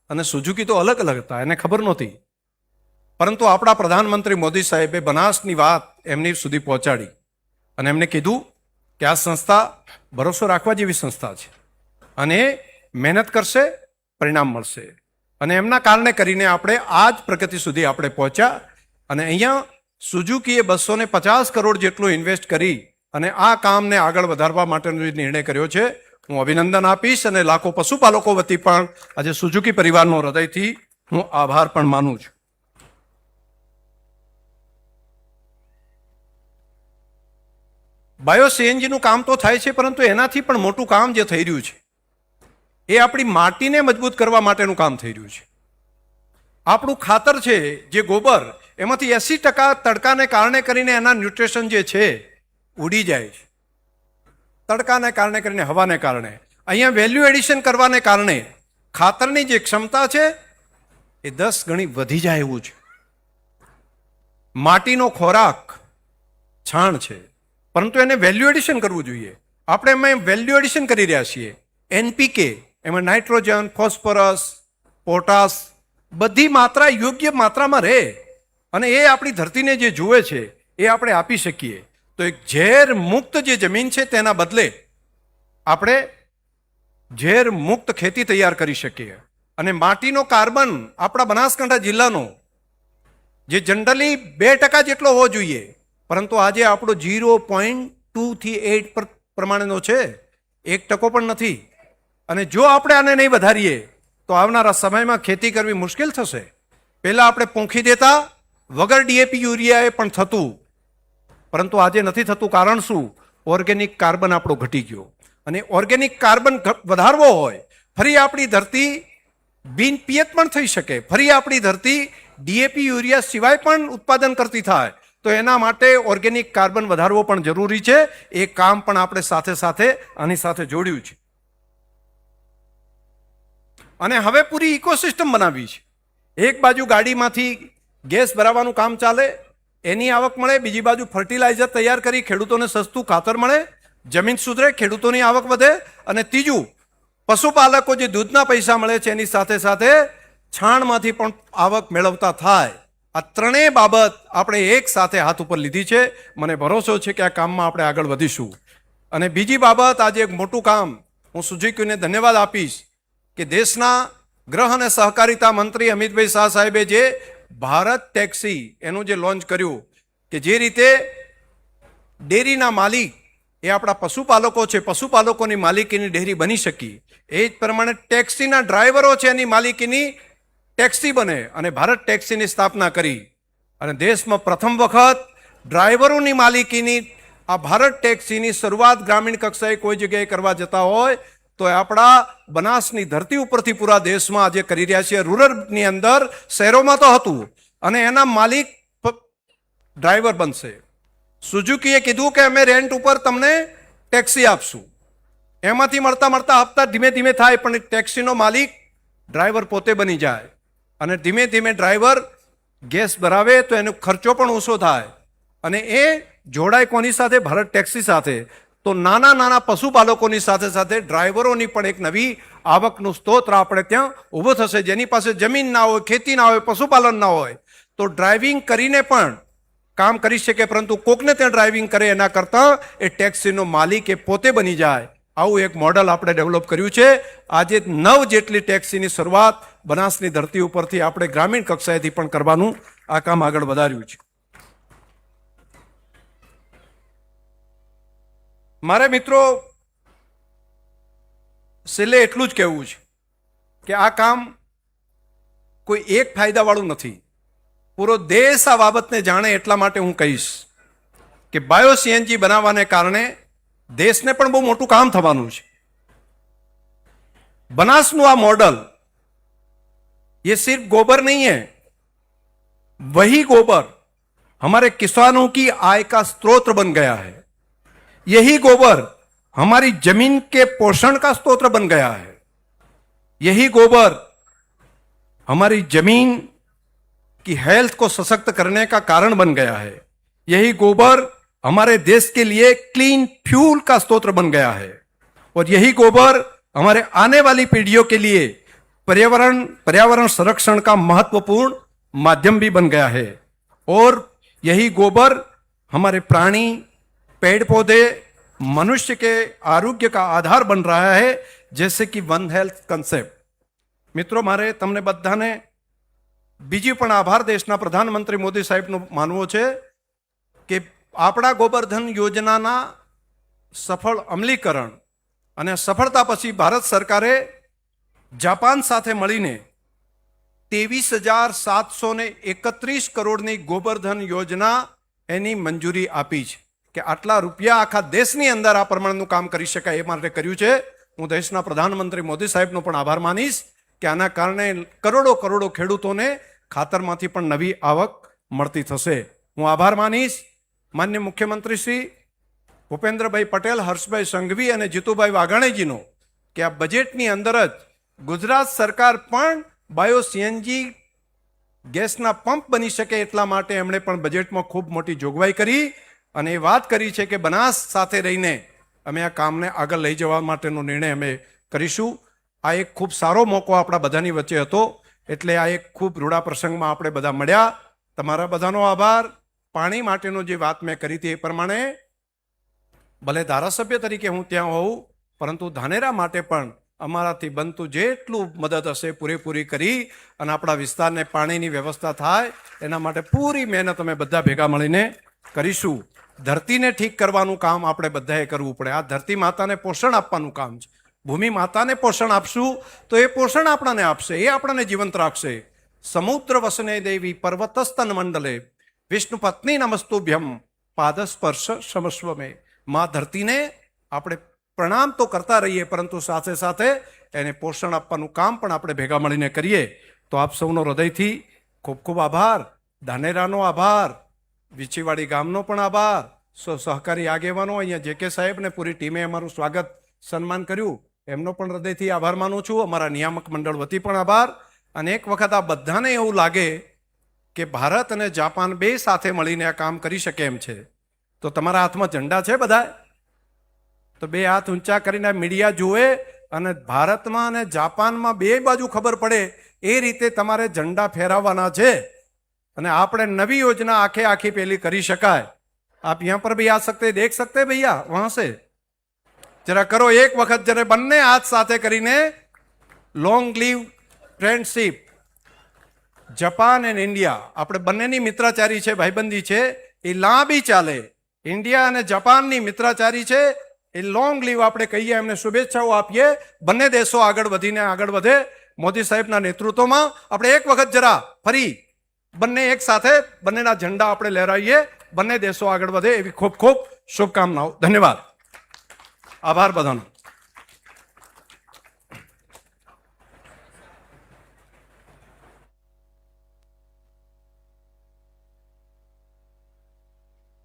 અને સુઝુકી તો અલગ અલગ હતા, એને ખબર નહોતી, પરંતુ આપણા પ્રધાનમંત્રી મોદી સાહેબે બનાસની વાત એમની સુધી પહોંચાડી અને એમને કીધું કે આ સંસ્થા ભરોસો રાખવા જેવી સંસ્થા છે અને મહેનત કરશે, પરિણામ મળશે. અને એમના કારણે કરીને આપણે આ જ પ્રગતિ સુધી આપણે પહોંચ્યા. અને અહીંયા સુઝુકીએ 250 કરોડ જેટલું ઇન્વેસ્ટ કરી અને આ કામને આગળ વધારવા માટેનો જે નિર્ણય કર્યો છે, હું અભિનંદન આપીશ. અને લાખો પશુપાલકો વતી પણ આજે સુઝુકી પરિવારનો હૃદયથી હું આભાર પણ માનું છું. બાયો સીએનજીનું કામ તો થાય છે, પરંતુ એનાથી પણ મોટું કામ જે થઈ રહ્યું છે એ આપણી માટીને મજબૂત કરવા માટેનું કામ થઈ રહ્યું છે. આપણું ખાતર છે જે ગોબર, એમાંથી 80% તડકાને કારણે કરીને એના ન્યુટ્રિશન જે છે ઉડી જાય છે. તડકાને કારણે કરીને, હવાને કારણે. અહીંયા વેલ્યુ એડિશન કરવાને કારણે ખાતરની જે ક્ષમતા છે એ 10 ગણી વધી જાય એવું છે. માટીનો ખોરાક છાણ છે, પરંતુ એને વેલ્યુ એડિશન કરવું જોઈએ. આપણે એમાં વેલ્યુ એડિશન કરી રહ્યા છીએ. NPK, એમાં નાઇટ્રોજન, ફોસ્ફરસ, પોટાશ બધી માત્રા યોગ્ય માત્રામાં રહે અને એ આપણી ધરતીને જે જુએ છે એ આપણે આપી શકીએ. તો એક ઝેર મુક્ત જે જમીન છે તેના બદલે આપણે ઝેર મુક્ત ખેતી તૈયાર કરી શકીએ. અને માટીનો કાર્બન આપણા બનાસકાંઠા જિલ્લાનો જે જનરલી 2% જેટલો હોવો જોઈએ, પરંતુ આજે આપણો 0.2 થી 8 પ્રમાણેનો છે, 1% પણ નથી. અને જો આપણે આને નહીં વધારીએ તો આવનારા સમયમાં ખેતી કરવી મુશ્કેલ થશે. પહેલાં આપણે પૂંખી દેતા, વગર ડીએપી યુરિયાએ પણ થતું, પરંતુ આજે નથી થતું. કારણ શું? ઓર્ગેનિક કાર્બન આપણો ઘટી ગયો. અને ઓર્ગેનિક કાર્બન વધારવો હોય, ફરી આપણી ધરતી બિનપિયત પણ થઈ શકે, ફરી આપણી ધરતી ડીએપી યુરિયા સિવાય પણ ઉત્પાદન કરતી થાય, તો એના માટે ઓર્ગેનિક કાર્બન વધારવો પણ જરૂરી છે. એ કામ પણ આપણે સાથે સાથે આની સાથે જોડ્યું છે. અને હવે પૂરી ઇકોસિસ્ટમ બનાવી છે. એક બાજુ ગાડીમાંથી ગેસ ભરાવાનું કામ ચાલે, એની આવક મળે, બીજી બાજુ ફર્ટિલાઇઝર તૈયાર કરી ખેડૂતોને સસ્તું ખાતર મળે, જમીન સુધરે, ખેડૂતોની આવક વધે. અને ત્રીજું, પશુપાલકો જે દૂધના પૈસા મળે છે એની સાથે સાથે છાણમાંથી પણ આવક મેળવતા થાય. આ ત્રણેય બાબત આપણે એક સાથે હાથ ઉપર લીધી છે. મને ભરોસો છે કે આ કામમાં આપણે આગળ વધીશું. અને બીજી બાબત, આજે એક મોટું કામ હું સુઝુકીને ધન્યવાદ આપીશ કે દેશના ગૃહ અને સહકારિતા મંત્રી અમિતભાઈ શાહ સાહેબે જે ભારત ટેક્સી એનું જે લોન્ચ કર્યું, કે જે રીતે ડેરીના માલિક એ આપણા પશુપાલકો છે, પશુપાલકોની માલિકીની ડેરી બની શકી, એ જ પ્રમાણે ટેક્સીના ડ્રાઈવરો છે એની માલિકીની ટેક્સી બને. અને ભારત ટેક્સીની સ્થાપના કરી અને દેશમાં પ્રથમ વખત ડ્રાઈવરોની માલિકીની આ ભારત ટેક્સીની શરૂઆત ગ્રામીણ કક્ષાએ કોઈ જગ્યાએ કરવા જતા હોય તો આપણા બનાસની ધરતી ઉપરથી પૂરા દેશમાં આજે કરી રહ્યા છીએ. રૂરલની અંદર, શહેરોમાં તો હતું, અને એના માલિક ડ્રાઈવર બનશે. સુઝુકીએ કીધું કે અમે રેન્ટ ઉપર તમને ટેક્સી આપશું. એમાંથી મળતા મળતા હપ્તા ધીમે ધીમે થાય, પણ ટેક્સીનો માલિક ડ્રાઈવર પોતે બની જાય અને ધીમે ધીમે ડ્રાઈવર ગેસ ભરાવે તો એનો ખર્ચો પણ ઓછો થાય અને એ જોડાય કોની સાથે? ભારત ટેક્સી સાથે. તો નાના નાના પશુપાલકોની સાથે સાથે ડ્રાઈવરોની પણ એક નવી આવકનું સ્ત્રોત આપણે ત્યાં ઊભો થશે. જેની પાસે જમીન ના હોય, ખેતી ના હોય, પશુપાલન ના હોય, તો ડ્રાઇવિંગ કરીને પણ કામ કરી શકે, પરંતુ કોકને ત્યાં ડ્રાઇવિંગ કરે એના કરતાં એ ટેક્સીનો માલિક એ પોતે બની જાય. આવું એક મોડલ આપણે ડેવલપ કર્યું છે. આજે 9 જેટલી ટેક્સીની શરૂઆત બનાસની ધરતી ઉપરથી આપણે ગ્રામીણ કક્ષાએથી પણ કરવાનું આ કામ આગળ વધાર્યું છે. મારે મિત્રો છેલ્લે એટલું જ કહેવું છે કે આ કામ કોઈ એક ફાયદાવાળું નથી. પૂરો દેશ આ બાબતને જાણે એટલા માટે હું કહીશ કે બાયો સીએનજી બનાવવાને કારણે દેશને પણ બહુ મોટું કામ થવાનું છે. बनास નું આ मॉडल ये सिर्फ गोबर नहीं है, वही गोबर हमारे किसानों की आय का स्रोत बन गया है. यही गोबर हमारी जमीन के पोषण का स्रोत बन गया है. यही गोबर हमारी जमीन की हेल्थ को सशक्त करने का कारण बन गया है. यही गोबर हमारे देश के लिए क्लीन फ्यूल का स्रोत बन गया है. और यही गोबर हमारे आने वाली पीढ़ियों के लिए पर्यावरण संरक्षण का महत्वपूर्ण माध्यम भी बन गया है. और यही गोबर हमारे प्राणी, पेड़ पौधे, मनुष्य के आरोग्य का आधार बन रहा है, जैसे कि वन हेल्थ कंसेप्ट. मित्रों, मारे तमने बधाने बीजी पण आभार देशना प्रधानमंत्री मोदी साहेबनो मानवो छे के आपड़ा गोबरधन योजनाना सफल अमलीकरण અને સફળતા પછી ભારત સરકારે જાપાન સાથે મળીને 23,731 કરોડની ગોબરધન યોજના એની મંજૂરી આપી છે કે આટલા રૂપિયા આખા દેશની અંદર આ પ્રમાણનું કામ કરી શકાય એ માટે કર્યું છે. હું દેશના પ્રધાનમંત્રી મોદી સાહેબનો પણ આભાર માનીશ કે આના કારણે કરોડો ખેડૂતોને ખાતરમાંથી પણ નવી આવક મળતી થશે. હું આભાર માનીશ માનનીય મુખ્યમંત્રી શ્રી ભૂપેન્દ્રભાઈ પટેલ, હર્ષભાઈ સંઘવી અને જીતુભાઈ વાઘાણીજીનો કે આ બજેટની અંદર જ ગુજરાત સરકાર પણ બાયો સીએનજી ગેસના પંપ બની શકે એટલા માટે એમણે પણ બજેટમાં ખૂબ મોટી જોગવાઈ કરી અને એ વાત કરી છે કે બનાસ સાથે રહીને અમે આ કામને આગળ લઈ જવા માટેનો નિર્ણય અમે કરીશું. આ એક ખૂબ સારો મોકો આપણા બધાની વચ્ચે હતો, એટલે આ એક ખૂબ રૂડા પ્રસંગમાં આપણે બધા મળ્યા. તમારા બધાનો આભાર. પાણી માટેનો જે વાત મેં કરી હતી એ પ્રમાણે ભલે ધારાસભ્ય તરીકે હું ત્યાં હોઉં, પરંતુ ધાનેરા માટે પણ અમારાથી બનતું જેટલું મદદ હશે પૂરેપૂરી કરી અને આપણા વિસ્તારને પાણીની વ્યવસ્થા થાય એના માટે પૂરી મહેનત અમે બધા ભેગા મળીને કરીશું. ધરતીને ઠીક કરવાનું કામ આપણે બધાએ કરવું પડે. આ ધરતી માતાને પોષણ આપવાનું કામ છે. ભૂમિ માતાને પોષણ આપશું તો એ પોષણ આપણને આપશે, એ આપણને જીવંત રાખશે. સમુદ્ર વસને દેવી પર્વતસ્તન મંડલે વિષ્ણુ પત્ની નમસ્તુભ્યમ પાદસ્પર્શ સમસ્વ મેં. માં ધરતીને આપણે પ્રણામ તો કરતા રહીએ, પરંતુ સાથે સાથે એને પોષણ આપવાનું કામ પણ આપણે ભેગા મળીને કરીએ. તો આપ સૌનો હૃદયથી ખૂબ ખૂબ આભાર. ધાનેરાનો આભાર, વિછીવાડી ગામનો પણ આભાર, સહકારી આગેવાનો, અહીંયા જે કે સાહેબ ને પૂરી ટીમે અમારું સ્વાગત સન્માન કર્યું એમનો પણ હૃદયથી આભાર માનું છું. અમારા નિયામક મંડળ વતી પણ આભાર. અને એક વખત આ બધાને એવું લાગે કે ભારત અને જાપાન બે સાથે મળીને આ કામ કરી શકે એમ છે, તો તમારા હાથમાં ઝંડા છે બધા? તો બે હાથ ઊંચા કરીને મીડિયા જુએ અને ભારતમાં અને જાપાનમાં બે બાજુ ખબર પડે એ રીતે તમારે ઝંડા ફેરવવાના છે. અને આપણે નવી યોजना આખી પેલી કરી શકાય. આપ यहाँ पर भी आ सकते, देख सकते भैया वहां से जरा करो एक वक्त, जरा બંને હાથ સાથે કરીને long live friendship. Japan and India આપણે બંનેની મિત્રાચારી છે, ભાઈબંધી છે, એ લાંબી ચાલે. ઇન્ડિયા અને જાપાનની મિત્રાચારી છે, એ લોંગ લીવ આપણે કહીએ, એમને શુભેચ્છાઓ આપીએ. બંને દેશો આગળ વધીને આગળ વધે. મોદી સાહેબના નેતૃત્વમાં આપણે એક વખત જરા ફરી બંને એક સાથે બંનેના ઝંડા આપણે લહેરાવીએ, બંને દેશો આગળ વધે એવી ખૂબ ખૂબ શુભકામનાઓ. ધન્યવાદ, આભાર બધાનો.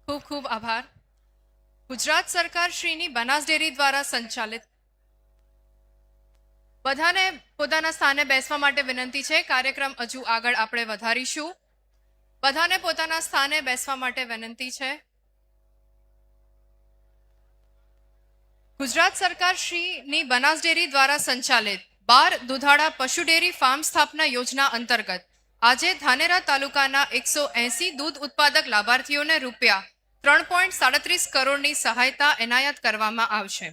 ખૂબ ખૂબ આભાર. ગુજરાત સરકાર શ્રીની બનાસ ડેરી દ્વારા સંચાલિત બધાને પોતાના સ્થાને બેસવા માટે વિનંતી છે. કાર્યક્રમ હજુ આગળ આપણે વધારીશું. બધાને પોતાના સ્થાને બેસવા માટે વિનંતી છે. ગુજરાત સરકાર શ્રીની બનાસ ડેરી દ્વારા સંચાલિત 12 દુધાળા પશુ ડેરી ફાર્મ સ્થાપના યોજના અંતર્ગત આજે ધાનેરા તાલુકાના 180 દૂધ ઉત્પાદક લાભાર્થીઓને રૂપિયા 3.37 કરોડની સહાયતા એનાયત કરવામાં આવશે,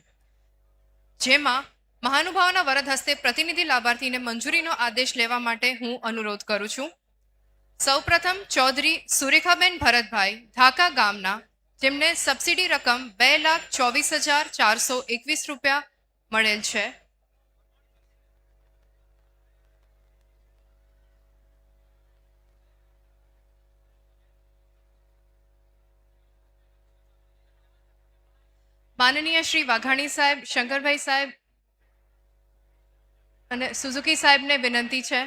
જેમાં મહાનુભાવોના વરદ હસ્તે પ્રતિનિધિ લાભાર્થીને મંજૂરીનો આદેશ લેવા માટે હું અનુરોધ કરું છું. સૌપ્રથમ ચૌધરી સુરેખાબેન ભરતભાઈ ધાકા ગામના, જેમને સબસિડી રકમ 2,24,421 રૂપિયા મળેલ છે. માનનીય શ્રી વાઘાણી સાહેબ, શંકરભાઈ સાહેબ અને સુઝુકી સાહેબને વિનંતી છે.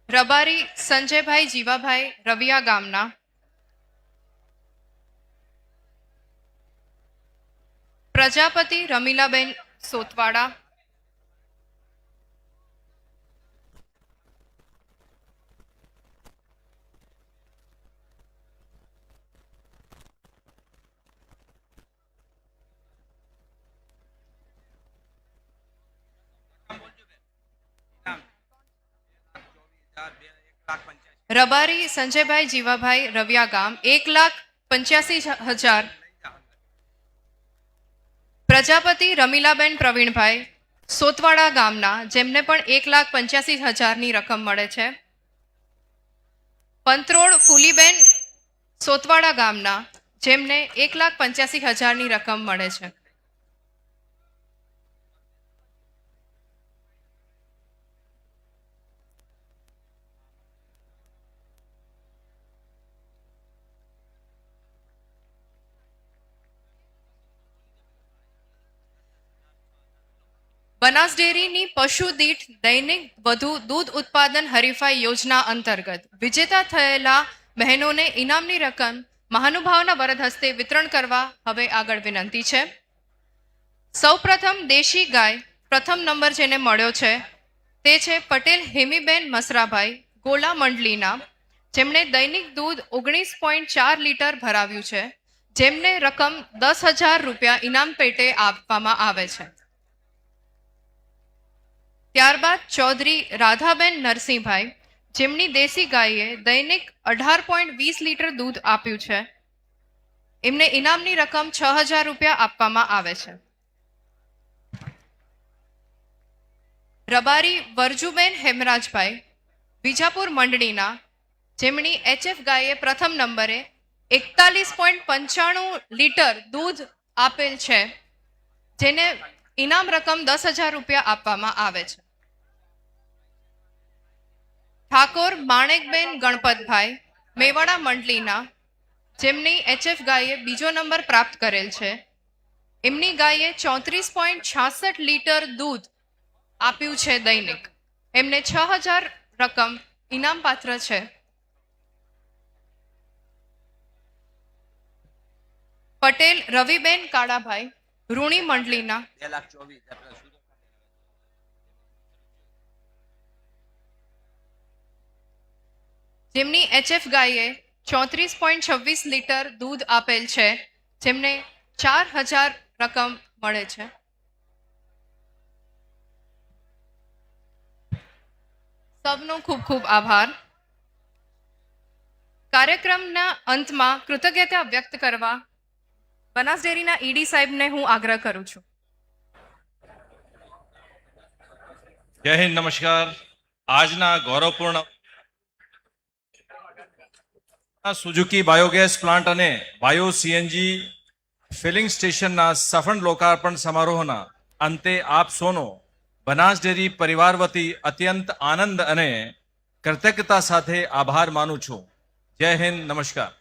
રબારી સંજયભાઈ જીવાભાઈ રવિયા ગામના, પ્રજાપતિ રમીલાબેન સોતવાડા, રબારી સંજયભાઈ જીવાભાઈ રવિયા ગામ 1,85,000, પ્રજાપતિ રમીલાબેન પ્રવીણભાઈ સોતવાડા ગામના, જેમને પણ 1,85,000ની રકમ મળે છે. પંત્રોડ ફૂલીબેન સોતવાડા ગામના, જેમને 1,85,000ની રકમ મળે છે. બનાસ ડેરીની પશુ દીઠ દૈનિક વધુ દૂધ ઉત્પાદન હરીફાઈ યોજના અંતર્ગત વિજેતા થયેલા બહેનોને ઇનામની રકમ મહાનુભાવના વરદ હસ્તે વિતરણ કરવા હવે આગળ વિનંતી છે. સૌપ્રથમ દેશી ગાય પ્રથમ નંબર જેને મળ્યો છે તે છે પટેલ હેમીબેન મસરાભાઈ ગોલા મંડલીના, જેમણે દૈનિક દૂધ 19.4 લીટર ભરાવ્યું છે, જેમને રકમ 10,000 રૂપિયા ઇનામ પેટે આપવામાં આવે છે. ત્યારબાદ ચૌધરી રાધાબેન નરસિંહભાઈ, જેમની દેશી ગાયે દૈનિક 18.20 લીટર દૂધ આપ્યું છે, એમને ઇનામની રકમ 6,000 રૂપિયા આપવામાં આવે છે. રબારી વરજુબેન હેમરાજભાઈ વિજાપુર મંડળીના, જેમની HF ગાયે પ્રથમ નંબરે 41.95 લીટર દૂધ આપેલ છે, જેને ઇનામ રકમ 10,000 રૂપિયા આપવામાં આવે છે. ઠાકોર માણેકબેન ગણપતભાઈ મેવાડા મંડલીના, જેમની HF ગાયે બીજો નંબર પ્રાપ્ત કરેલ છે, એમની ગાયે 34.66 લીટર દૂધ આપ્યું છે દૈનિક, એમને 6,000 રકમ ઇનામ પાત્ર છે. પટેલ રવિબેન કાળાભાઈ રૂણી મંડલીના, જેમની HF ગાયે 34.26 લીટર દૂધ આપેલ છે, જેમને 4,000 રકમ મળે છે. સબનો ખૂબ ખૂબ આભાર. કાર્યક્રમના અંતમાં કૃતજ્ઞતા વ્યક્ત કરવા બનાસ ડેરીના ઈડી સાહેબને હું આગ્રહ કરું છું. જય હિન્દ, નમસ્કાર. આજના ગૌરવપૂર્ણ સુઝુકી બાયોગેસ પ્લાન્ટ અને બાયો સીએનજી ફિલિંગ સ્ટેશનના સફળ લોકાર્પણ સમારોહના અંતે આપ સૌનો બનાસ ડેરી પરિવાર વતી અત્યંત આનંદ અને કૃતજ્ઞતા સાથે આભાર માનું છું. જય હિન્દ, નમસ્કાર.